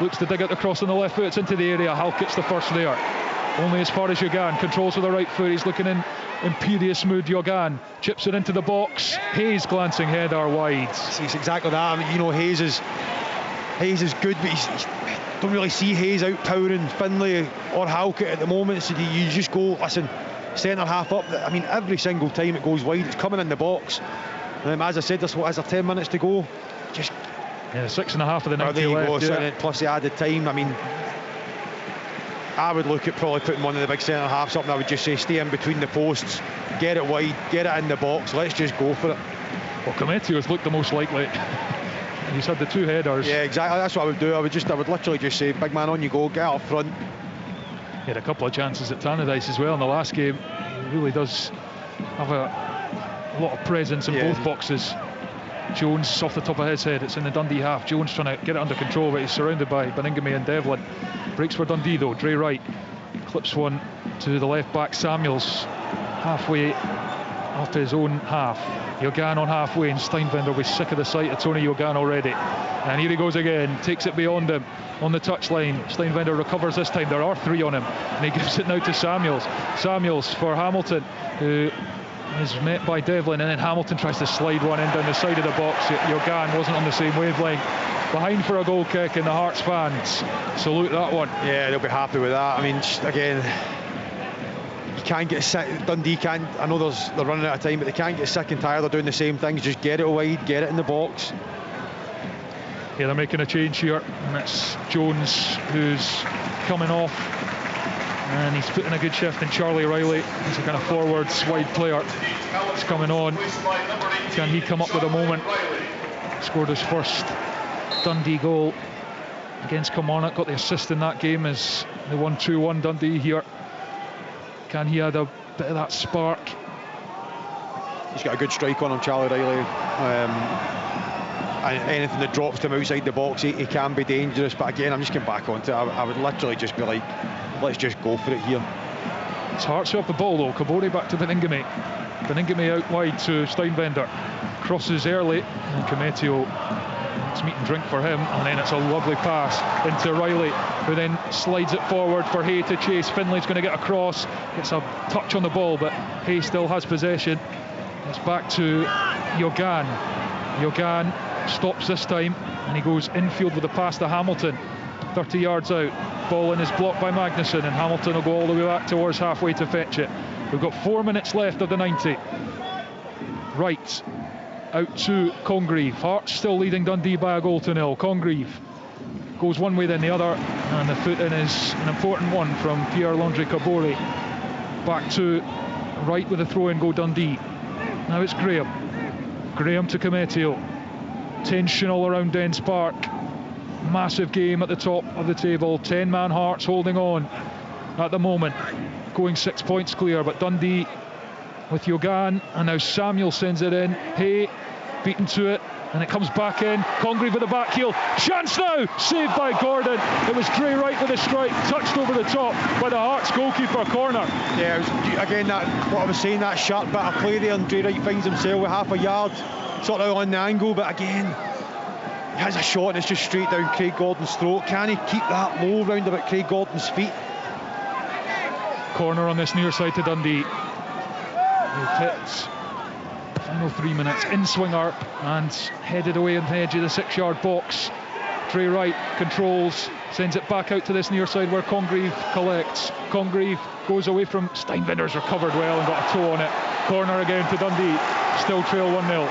looks to dig out the cross on the left foot, it's into the area. Halkett's the first there, only as far as Yogan, controls with the right foot, he's looking in imperious mood. Yogan chips it into the box. Hayes glancing header wide. It's exactly that. I mean, you know, Hayes is good, but he's don't really see Hayes outpowering Finlay or Halkett at the moment. So you just go, listen, centre half up. I mean, every single time it goes wide, it's coming in the box. As I said, there's 10 minutes to go. Just 6.5 of the 90 there you left. go, plus the added time. I mean, I would look at probably putting one of the big centre halves up, and I would just say stay in between the posts, get it wide, get it in the box. Let's just go for it. Well, Cometio's looked the most likely. He's had the 2 headers. Yeah, exactly. That's what I would do. I would literally just say, big man, on you go, get up front. He had a couple of chances at Tannadice as well in the last game. He really does have a lot of presence in both boxes. Jones off the top of his head, it's in the Dundee half. Jones trying to get it under control, but he's surrounded by Baningame and Devlin. Breaks for Dundee though. Dre Wright clips one to the left back. Samuels halfway off his own half. Yogan on halfway, and Steinbender will be sick of the sight of Tony Yogan already. And here he goes again, takes it beyond him on the touchline. Steinbender recovers this time. There are 3 on him, and he gives it now to Samuels. Samuels for Hamilton, who is met by Devlin, and then Hamilton tries to slide one in down the side of the box. Yogan wasn't on the same wavelength. Behind for a goal kick, and the Hearts fans salute that one. Yeah, they'll be happy with that. I mean, just, again, you can't get sick. Dundee can't. I know they're running out of time, but they can't get sick and tired of doing the same things. Just get it wide, get it in the box. Yeah, they're making a change here, and it's Jones who's coming off, and he's putting a good shift in Charlie Riley. He's a kind of forwards wide player. He's coming on. Can he come up with a moment? Scored his first Dundee goal against Kilmarnock, got the assist in that game as they won 2-1 Dundee here. Can he add a bit of that spark? He's got a good strike on him, Charlie Riley. And anything that drops to him outside the box, he can be dangerous. But again, I'm just getting back onto it. I would literally just be like, let's just go for it here. It's Hearts off the ball though. Kabore back to Baningame. Baningame out wide to Steinbender. Crosses early, and Cometio, it's meat and drink for him, and then it's a lovely pass into Riley, who then slides it forward for Hay to chase. Finlay's going to get across, gets a touch on the ball, but Hay still has possession. It's back to Yogan. Yogan stops this time, and he goes infield with the pass to Hamilton, 30 yards out. Ball in is blocked by Magnuson, and Hamilton will go all the way back towards halfway to fetch it. We've got 4 minutes left of the 90. Right out to Congreve. Hearts still leading Dundee by 1-0. Congreve goes one way then the other, and the foot in is an important one from Pierre-Landry Kabore. Back to right with a throw-in go Dundee. Now it's Graham to Cometio. Tension all around Dens Park. Massive game at the top of the table. 10-man Hearts holding on at the moment, going 6 points clear, but Dundee with Yogan, and now Samuel sends it in. Hay beaten to it, and it comes back in. Congreve with the back heel. Chance now! Saved by Gordon. It was Dre Wright with a strike, touched over the top by the Hearts goalkeeper. Corner. Yeah, it was, again, that what I was saying, that sharp bit of play there, and Dre Wright finds himself with half a yard sort of on the angle, but again, he has a shot and it's just straight down Craig Gordon's throat. Can he keep that low round about Craig Gordon's feet? Corner on this near side to Dundee. He'll hit. Final 3 minutes. In swinger and headed away on the edge of the 6-yard box. Dre Wright controls, sends it back out to this near side where Congreve collects. Congreve goes away from Steinbender's, recovered well and got a toe on it. Corner again to Dundee. Still trail 1-0.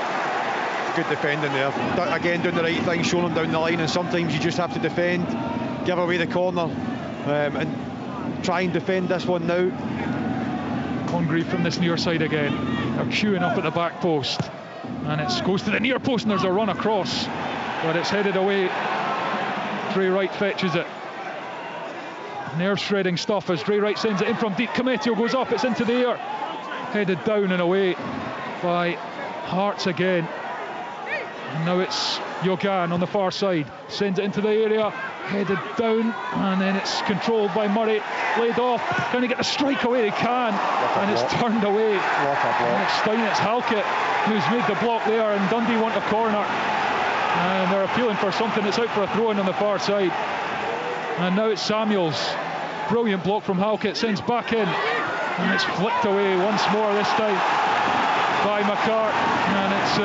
Good defending there. Again, doing the right thing, showing them down the line, and sometimes you just have to defend, give away the corner, and try and defend this one now. Congreve from this near side again. They're queuing up at the back post, and it goes to the near post, and there's a run across, but it's headed away. Dre Wright fetches it. Nerve shredding stuff as Dre Wright sends it in from deep. Cometio goes up, it's into the air, headed down and away by Hearts again. And now it's Yogan on the far side, sends it into the area, headed down, and then it's controlled by Murray, laid off. Can he get the strike away? He can, and it's turned away. And it's Halkett who's made the block there, and Dundee want a corner. And they're appealing for something. It's out for a throw-in on the far side. And now it's Samuels. Brilliant block from Halkett, sends back in. And it's flicked away once more this time by McCart. And it's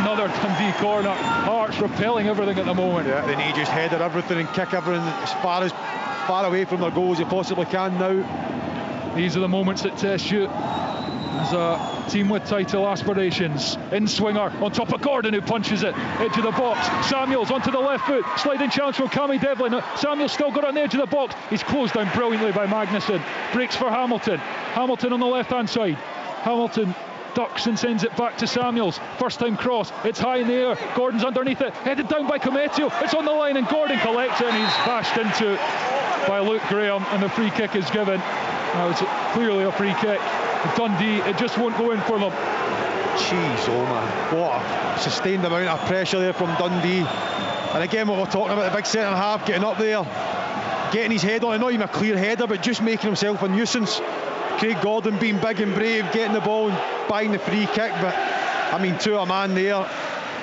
another Dundee corner. Hearts repelling everything at the moment. Yeah, they need to just header everything and kick everything as far away from their goal as they possibly can now. These are the moments that test you as a team with title aspirations. In-swinger on top of Gordon, who punches it edge of the box. Samuels onto the left foot, sliding challenge from Cammy Devlin. Samuels still got it on the edge of the box. He's closed down brilliantly by Magnuson. Breaks for Hamilton. Hamilton on the left hand side. Hamilton ducks and sends it back to Samuels. First time cross, it's high in the air. Gordon's underneath it, headed down by Cometio. It's on the line and Gordon collects it and he's bashed into it by Luke Graham, and the free kick is given. Now it's clearly a free kick. Dundee, it just won't go in for them. Jeez, oh man, what a sustained amount of pressure there from Dundee. And again, what we're talking about, the big centre half getting up there, getting his head on it, not even a clear header, but just making himself a nuisance. Craig Gordon being big and brave, getting the ball and buying the free kick, but I mean, to a man there.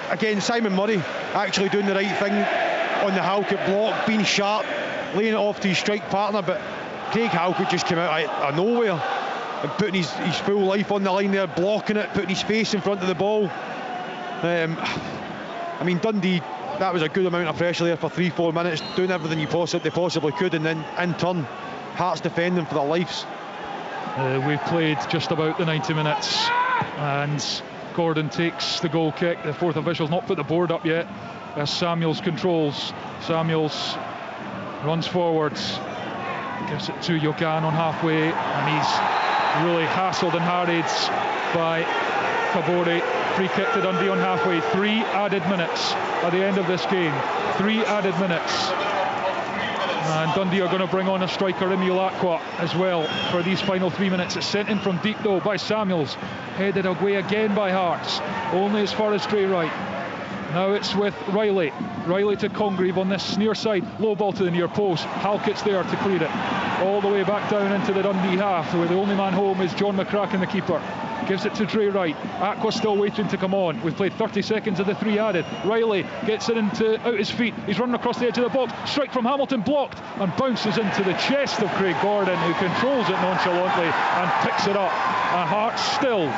Again, Simon Murray actually doing the right thing on the Halkett block, being sharp, laying it off to his strike partner, but Craig Halkett just came out of nowhere and putting his full life on the line there, blocking it, putting his face in front of the ball. I mean, Dundee, that was a good amount of pressure there for 3-4 minutes, doing everything they possibly could, and then in turn, Hearts defending for their lives. We've played just about the 90 minutes and Gordon takes the goal kick. The fourth official's not put the board up yet as Samuels controls. Samuels runs forwards, gives it to Yogan on halfway, and he's really hassled and harried by Kabore. Free kick to Dundee on halfway. 3 added minutes at the end of this game. 3 added minutes. And Dundee are going to bring on a striker, Emil Aqua, as well for these final 3 minutes. It's sent in from deep though by Samuels. Headed away again by Hearts. Only as far as Dre Wright. Now it's with Riley. Riley to Congreve on this near side. Low ball to the near post. Halkett's there to clear it. All the way back down into the Dundee half, where the only man home is John McCracken, the keeper. Gives it to Dre Wright. Aqua still waiting to come on. We've played 30 seconds of the 3 added. Riley gets it out his feet. He's running across the edge of the box. Strike from Hamilton blocked and bounces into the chest of Craig Gordon, who controls it nonchalantly and picks it up. And Hearts still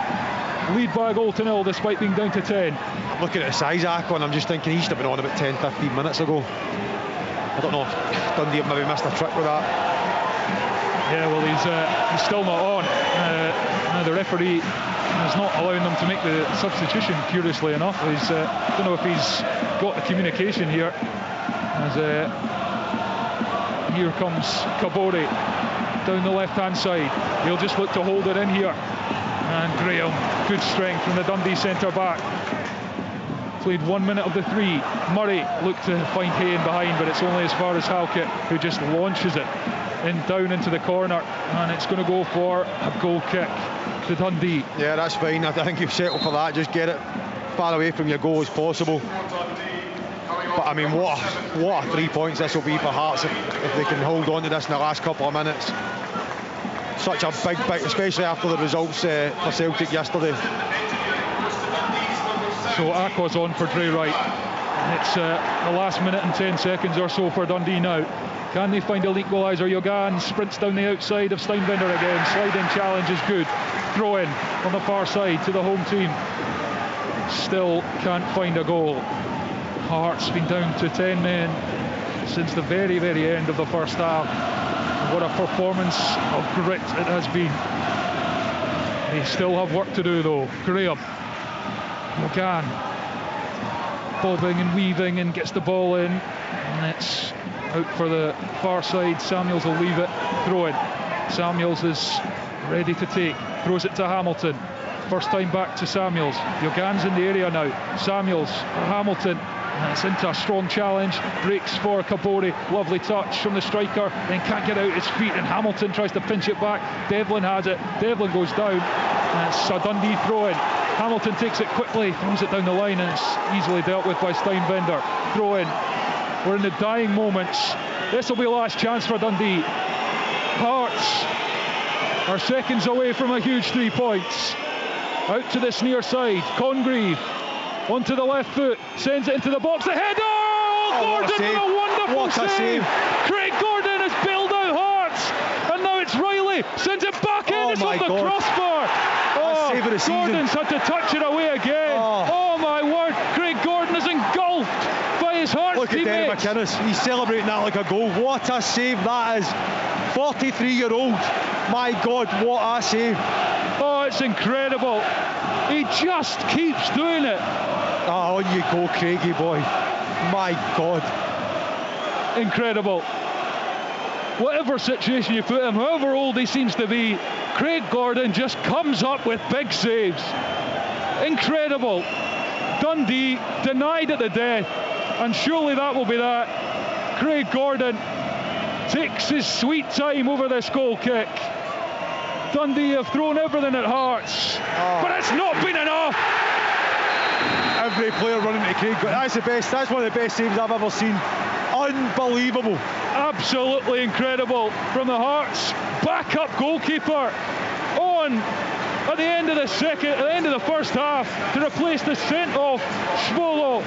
lead by a goal to 0 despite being down to 10. I'm looking at the size of Aqua and I'm just thinking he should have been on about 10-15 minutes ago. I don't know if Dundee have maybe missed a trick with that. Yeah, well, he's still not on. The referee is not allowing them to make the substitution, curiously enough. I don't know if he's got the communication here. As here comes Kabore down the left-hand side. He'll just look to hold it in here. And Graham, good strength from the Dundee centre-back. Played 1 minute of the 3. Murray looked to find Hayne behind, but it's only as far as Halkett, who just launches it down into the corner, and it's going to go for a goal kick to Dundee. Yeah, that's fine. I think you've settled for that. Just get it far away from your goal as possible. But I mean, what a 3 points this will be for Hearts if they can hold on to this in the last couple of minutes. Such a big, especially after the results for Celtic yesterday. So Aqua's on for Dre Wright. And it's the last minute and 10 seconds or so for Dundee now. Can they find an equaliser? Yogan sprints down the outside of Steinbender again. Sliding challenge is good. Throw in on the far side to the home team. Still can't find a goal. Hearts been down to 10 men since the very, very end of the first half. What a performance of grit it has been. They still have work to do though. Graham, Yogan, bobbing and weaving and gets the ball in, and it's out for the far side. Samuels will leave it. Throw in. Samuels is ready to take. Throws it to Hamilton. First time back to Samuels. Yogan's in the area now. Samuels for Hamilton. And it's into a strong challenge. Breaks for Kabore. Lovely touch from the striker. Then can't get out his feet. And Hamilton tries to pinch it back. Devlin has it. Devlin goes down. And it's a Dundee throw in. Hamilton takes it quickly. Throws it down the line. And it's easily dealt with by Steinbender. Throw in. We're in the dying moments. This will be the last chance for Dundee. Hearts are seconds away from a huge 3 points. Out to this near side. Congreve onto the left foot, sends it into the box, the header! Gordon with a wonderful save! Craig Gordon has bailed out Hearts, and now it's Riley, sends it back in, it's on the crossbar! Save of the season. Gordon's had to touch it away again. Oh my word, Craig Gordon is engulfed by his Hearts Look teammates. at Derek McInnes, he's celebrating that like a goal. What a save that is. 43-year-old, my God, what a save. Oh, it's incredible. He just keeps doing it. On you go, Craigie boy. My God. Incredible. Whatever situation you put him, however old he seems to be, Craig Gordon just comes up with big saves. Incredible. Dundee denied at the death, and surely that will be that. Craig Gordon takes his sweet time over this goal kick. Dundee have thrown everything at Hearts, but it's not been enough. Every player running to Craig Gordon. That's the best. That's one of the best saves I've ever seen. Unbelievable. Absolutely incredible from the Hearts backup goalkeeper on at the end of the first half to replace the sent-off Schmolo,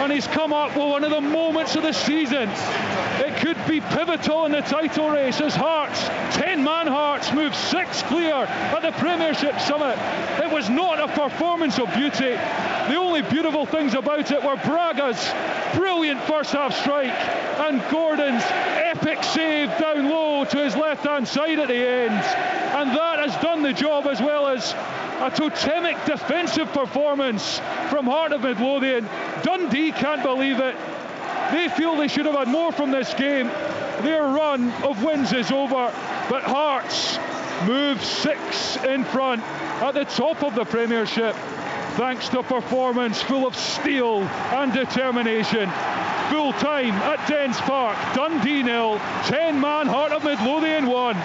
and he's come up with one of the moments of the season. It could be pivotal in the title race as Hearts, 10-man Hearts, move 6 clear at the Premiership summit. It was not a performance of beauty. The only beautiful things about it were Braga's brilliant first half strike and Gordon's epic save down low to his left-hand side at the end. And that has done the job, as well as a totemic defensive performance from Heart of Midlothian. Dundee can't believe it. They feel they should have had more from this game. Their run of wins is over, but Hearts move 6 in front at the top of the Premiership, thanks to a performance full of steel and determination. Full time at Dens Park, Dundee 0, 10-man Heart of Midlothian 1.